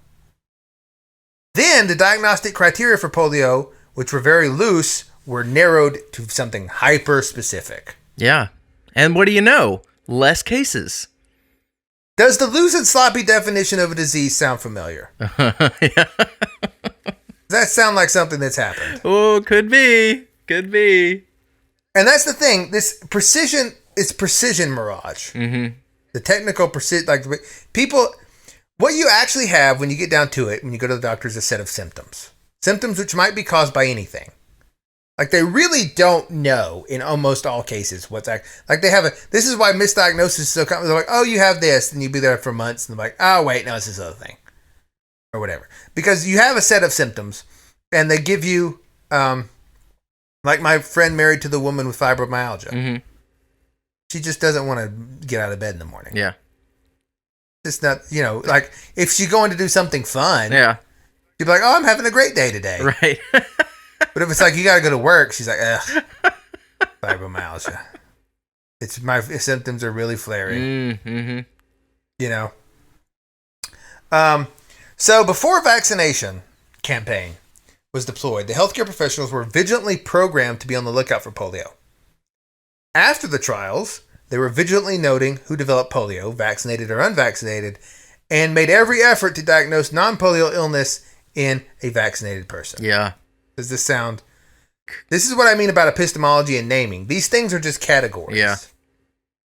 Then, the diagnostic criteria for polio, which were very loose, were narrowed to something hyper-specific. Yeah. And what do you know? Less cases. Does the loose and sloppy definition of a disease sound familiar? Yeah. Does that sound like something that's happened? Oh, could be. Could be. And that's the thing. This precision is precision mirage. Mm-hmm. The technical precision, like people, what you actually have when you get down to it, when you go to the doctor, is a set of symptoms. Symptoms which might be caused by anything. Like, they really don't know in almost all cases what's like they have this is why misdiagnosis is so common. They're like, oh, you have this, and you be there for months, and they're like, oh, wait, no, it's this other thing. Or whatever. Because you have a set of symptoms, and they give you, like my friend married to the woman with fibromyalgia. Mm-hmm. She just doesn't want to get out of bed in the morning. Yeah. It's not, like, if she's going to do something fun, Yeah. she'd be like, oh, I'm having a great day today. Right. But if it's like, you got to go to work, she's like, ugh, fibromyalgia. My symptoms are really flaring. Mm-hmm. So before vaccination campaign was deployed, the healthcare professionals were vigilantly programmed to be on the lookout for polio. After the trials, they were vigilantly noting who developed polio, vaccinated or unvaccinated, and made every effort to diagnose non-polio illness in a vaccinated person. Yeah. Does this sound... This is what I mean about epistemology and naming. These things are just categories. Yeah.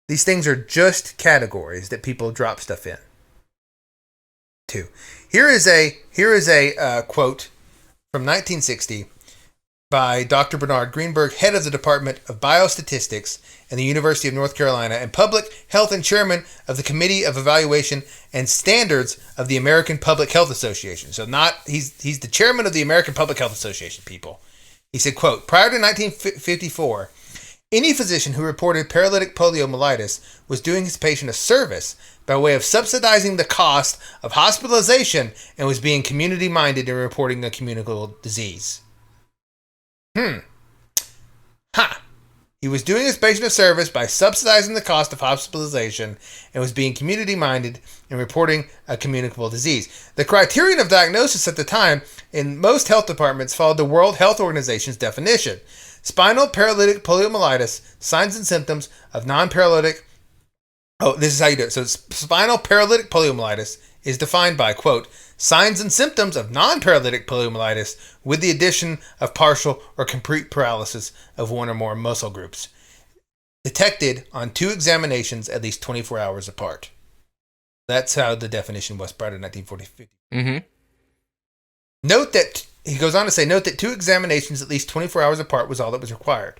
These things are just categories that people drop stuff in. 2. Here is a quote from 1960 by Dr. Bernard Greenberg, head of the Department of Biostatistics in the University of North Carolina and Public Health and chairman of the Committee of Evaluation and Standards of the American Public Health Association. So he's the chairman of the American Public Health Association, people. He said, quote, prior to 1954, any physician who reported paralytic poliomyelitis was doing his patient a service by way of subsidizing the cost of hospitalization and was being community-minded in reporting a communicable disease. He was doing his patient a service by subsidizing the cost of hospitalization and was being community-minded in reporting a communicable disease. The criterion of diagnosis at the time in most health departments followed the World Health Organization's definition. Spinal paralytic poliomyelitis, signs and symptoms of non-paralytic... Oh, this is how you do it. So spinal paralytic poliomyelitis is defined by, quote, signs and symptoms of non-paralytic poliomyelitis with the addition of partial or complete paralysis of one or more muscle groups, detected on 2 examinations at least 24 hours apart. That's how the definition was prior to 1940. Mm-hmm. Note that, he goes on to say, note that 2 examinations at least 24 hours apart was all that was required.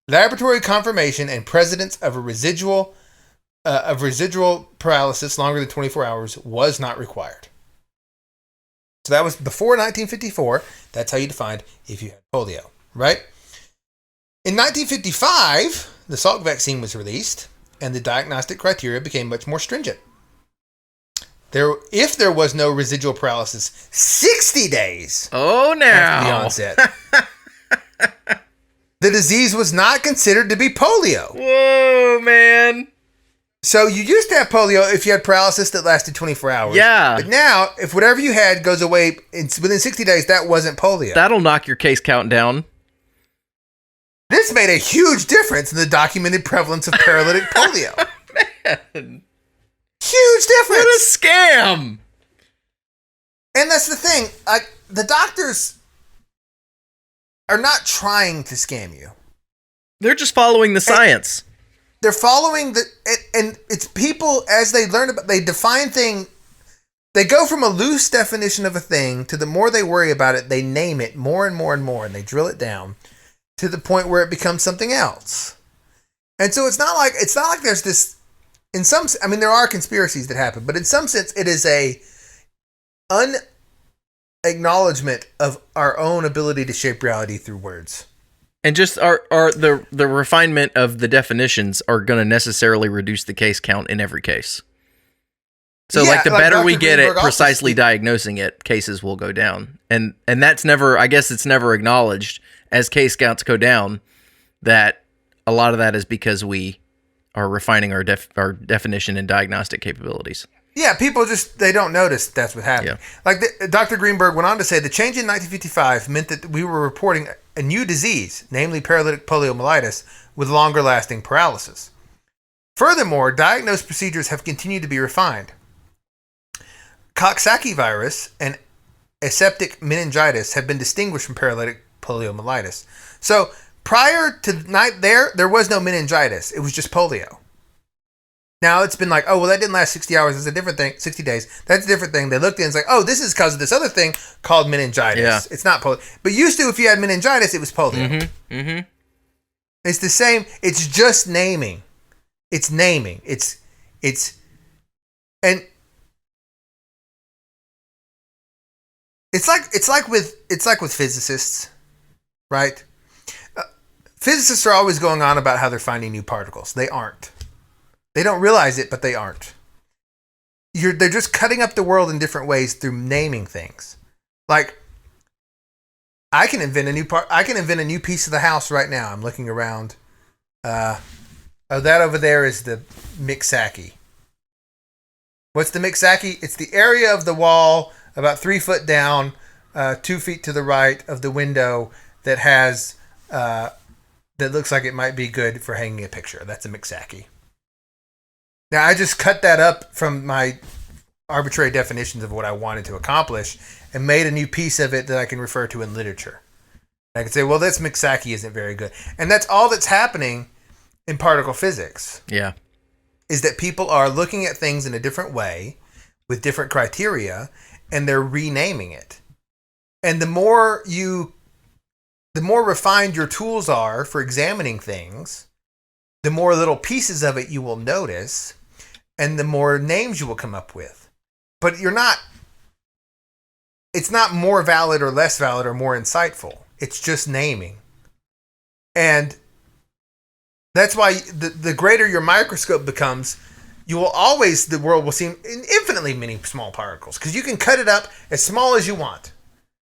Laboratory confirmation and presence of a residual paralysis longer than 24 hours was not required. So that was before 1954. That's how you defined if you had polio, right? In 1955, the Salk vaccine was released, and the diagnostic criteria became much more stringent. If there was no residual paralysis 60 days after the onset, the disease was not considered to be polio. Whoa, man. So you used to have polio if you had paralysis that lasted 24 hours. Yeah. But now, if whatever you had goes away within 60 days, that wasn't polio. That'll knock your case count down. This made a huge difference in the documented prevalence of paralytic polio. Man. Huge difference. What a scam. And that's the thing. The doctors are not trying to scam you. They're just following the science. They're following and it's people as they learn about, they define thing. They go from a loose definition of a thing to the more they worry about it, they name it more and more and more, and they drill it down to the point where it becomes something else. And so it's not like there's this, in some, I mean, there are conspiracies that happen, but in some sense, it is a unacknowledgement of our own ability to shape reality through words. And just the refinement of the definitions are going to necessarily reduce the case count in every case. So Yeah, the like better Dr. we get Greenberg at also precisely diagnosing it, cases will go down. And that's never, I guess it's never acknowledged as case counts go down that a lot of that is because we are refining our definition and diagnostic capabilities. Yeah, people just, they don't notice that's what happened. Yeah. Like Dr. Greenberg went on to say, the change in 1955 meant that we were reporting a new disease, namely paralytic poliomyelitis, with longer lasting paralysis. Furthermore, diagnosed procedures have continued to be refined. Coxsackie virus and aseptic meningitis have been distinguished from paralytic poliomyelitis. So prior to there was no meningitis. It was just polio. Now it's been like, oh, well, that didn't last 60 hours. It's a different thing. 60 days. That's a different thing. They looked in and it's like, oh, this is because of this other thing called meningitis. Yeah. It's not polio. But used to, if you had meningitis, it was polio. Mm-hmm. Mm-hmm. It's the same. It's just naming. It's naming. And it's like with physicists, right? Physicists are always going on about how they're finding new particles. They aren't. They don't realize it, but they aren't. They're just cutting up the world in different ways through naming things. Like, I can invent a new piece of the house right now. I'm looking around. That over there is the Mixsackie. What's the Mixsackie? It's the area of the wall about 3 foot down 2 feet to the right of the window that has that looks like it might be good for hanging a picture. That's a McSackey. Now, I just cut that up from my arbitrary definitions of what I wanted to accomplish and made a new piece of it that I can refer to in literature. I can say, well, this McSackey isn't very good. And that's all that's happening in particle physics. Yeah. Is that people are looking at things in a different way with different criteria, and they're renaming it. And the more refined your tools are for examining things, the more little pieces of it you will notice, and the more names you will come up with. But it's not more valid or less valid or more insightful. It's just naming. And that's why the greater your microscope becomes, the world will seem infinitely many small particles, because you can cut it up as small as you want.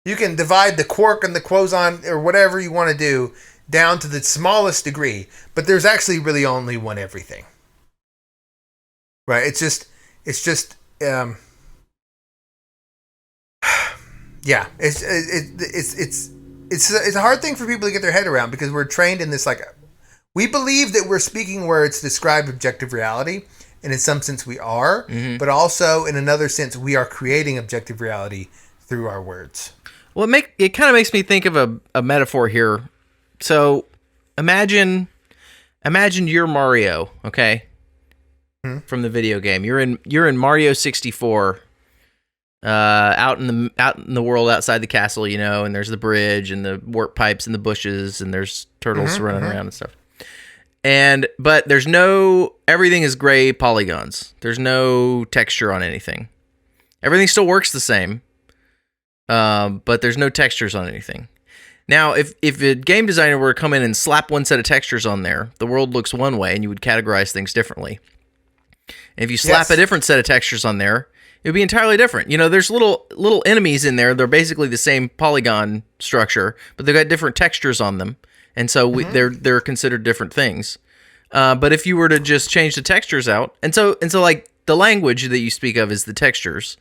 You can divide the quark and the quoson or whatever you want to do down to the smallest degree, but there's actually really only one everything. Right? It's just yeah, it's a hard thing for people to get their head around, because we're trained in this, like, we believe that we're speaking words to describe objective reality, and in some sense we are, but also in another sense we are creating objective reality through our words. Well, it kind of makes me think of a metaphor here. So imagine you're Mario, okay? From the video game. You're in Mario 64. Out in the world outside the castle, and there's the bridge and the warp pipes and the bushes, and there's turtles running around and stuff. But there's everything is gray polygons. There's no texture on anything. Everything still works the same, but there's no textures on anything. Now, if a game designer were to come in and slap one set of textures on there, the world looks one way, and you would categorize things differently. And if you slap a different set of textures on there, it would be entirely different. There's little enemies in there. They're basically the same polygon structure, but they've got different textures on them, and so they're considered different things. But if you were to just change the textures out, and so like the language that you speak of is the textures,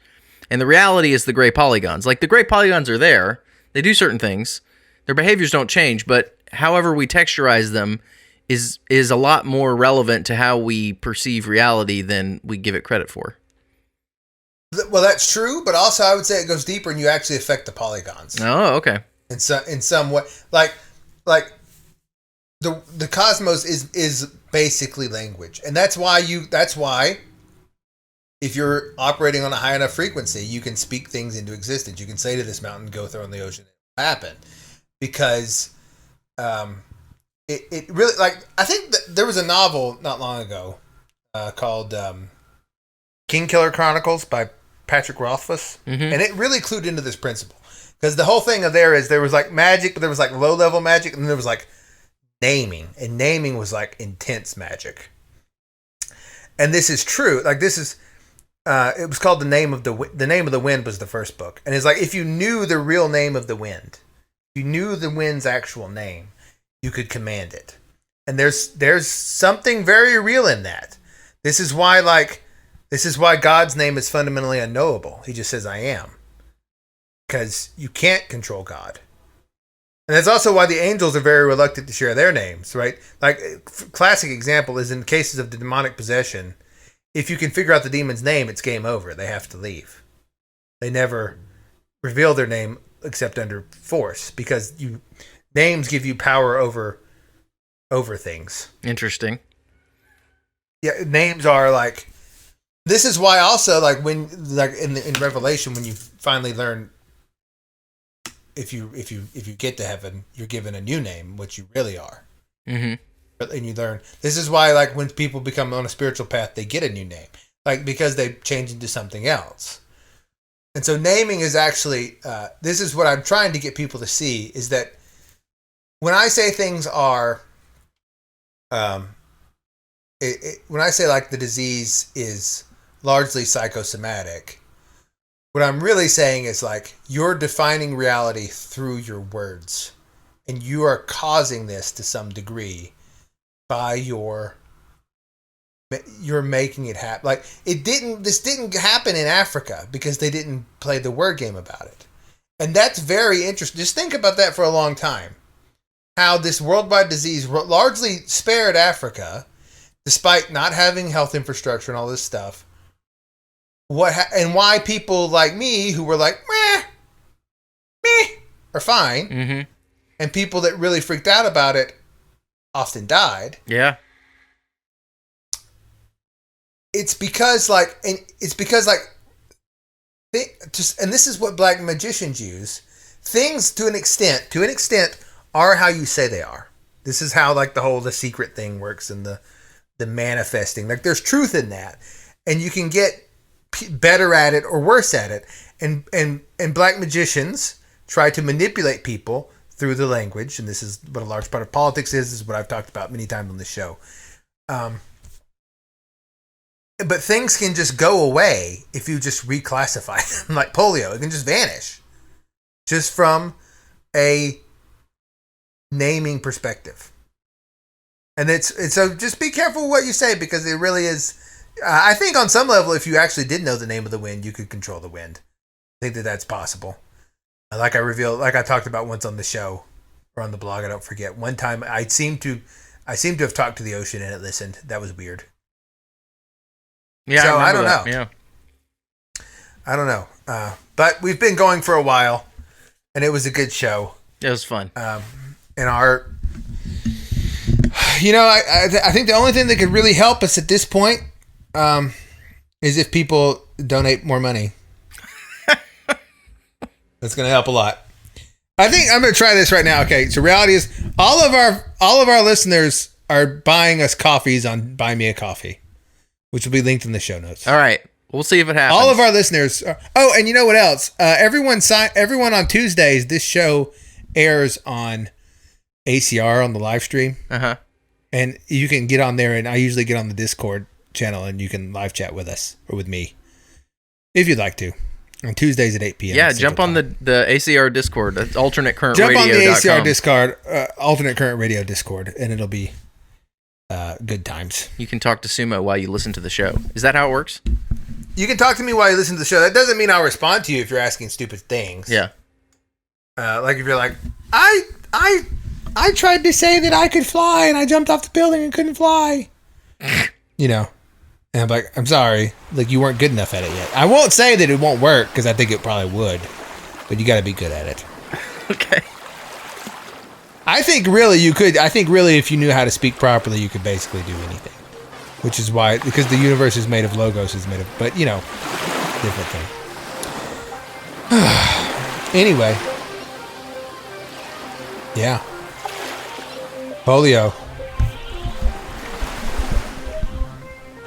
and the reality is the gray polygons. Like, the gray polygons are there. They do certain things. Their behaviors don't change, but however we texturize them is a lot more relevant to how we perceive reality than we give it credit for. Well, that's true, but also I would say it goes deeper, and you actually affect the polygons. Oh, okay. In some way, like the cosmos is basically language, and that's why if you're operating on a high enough frequency, you can speak things into existence. You can say to this mountain, "Go throw in the ocean," it will happen, because it really, like, I think that there was a novel not long ago called Kingkiller Chronicles by Patrick Rothfuss, and it really clued into this principle, because the whole thing of there was like magic, but there was like low level magic, and then there was like naming, and naming was like intense magic. And this is true. Like, this is it was called the name of the wind was the first book, and it's like, if you knew the real name of the wind, if you knew the wind's actual name, you could command it. And there's something very real in that. This is why God's name is fundamentally unknowable. He just says, "I am." Because you can't control God. And that's also why the angels are very reluctant to share their names, right? Like, classic example is in cases of the demonic possession. If you can figure out the demon's name, it's game over. They have to leave. They never reveal their name except under force, because names give you power over things. Interesting. Yeah, names are like. This is why also, like, when, like, in Revelation, when you finally learn, if you get to heaven, you're given a new name, which you really are. And you learn. This is why, like, when people become on a spiritual path, they get a new name, like, because they change into something else. And so naming is actually, this is what I'm trying to get people to see, is that when I say things are, when I say, like, the disease is largely psychosomatic, what I'm really saying is, like, you're defining reality through your words, and you are causing this to some degree by you're making it happen. Like, this didn't happen in Africa because they didn't play the word game about it. And that's very interesting. Just think about that for a long time. How this worldwide disease largely spared Africa, despite not having health infrastructure and all this stuff. And why people like me, who were like, meh, are fine, and people that really freaked out about it often died. Yeah. It's because and this is what black magicians use. Things to an extent are how you say they are. This is how the secret thing works and the manifesting. Like there's truth in that, and you can get better at it or worse at it. And black magicians try to manipulate people through the language, and this is what a large part of politics is. This is what I've talked about many times on this show. But things can just go away if you just reclassify them, like polio. It can just vanish, just from a naming perspective. And it's so just be careful what you say, because it really is. I think on some level, if you actually did know the name of the wind, you could control the wind. I think that's possible. Like I talked about once on the show or on the blog. I don't forget. One time, I seem to have talked to the ocean and it listened. That was weird. Yeah, so I don't that. know. Yeah, I don't know. But we've been going for a while, and it was a good show. it was fun. And I think the only thing that could really help us at this point is if people donate more money. That's going to help a lot. I think I'm going to try this right now. Okay, so reality is all of our listeners are buying us coffees on Buy Me a Coffee, which will be linked in the show notes. All right, we'll see if it happens. All of our listeners. And you know what else? Everyone on Tuesdays. This show airs on ACR on the live stream. And you can get on there, and I usually get on the Discord channel, and you can live chat with us or with me if you'd like to. On Tuesdays at 8 p.m. Yeah, jump on the ACR Discord. That's alternate current radio. Jump on the ACR com. Discord, alternate current radio Discord, and it'll be good times. You can talk to Sumo while you listen to the show. Is that how it works? You can talk to me while you listen to the show. That doesn't mean I'll respond to you if you're asking stupid things. Yeah. Like if you're like, I tried to say that I could fly, and I jumped off the building and couldn't fly. And I'm like, I'm sorry, like you weren't good enough at it yet. I won't say that it won't work, because I think it probably would, but you got to be good at it. Okay. I think really you could. I think really if you knew how to speak properly, you could basically do anything. Which is why, because the universe is made of logos, but different thing. Anyway, yeah, polio.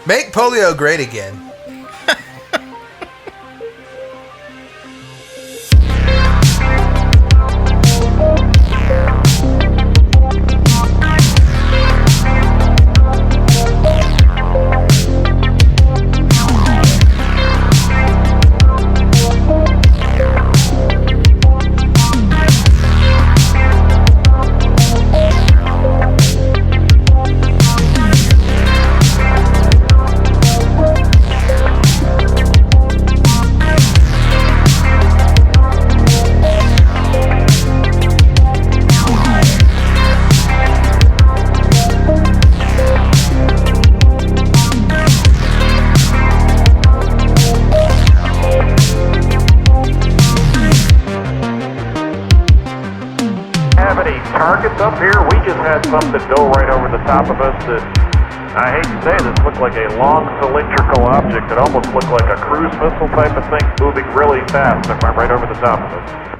Make polio great again. Targets up here, we just had something go right over the top of us that, I hate to say this, looked like a long cylindrical object that almost looked like a cruise missile type of thing moving really fast and went right over the top of us.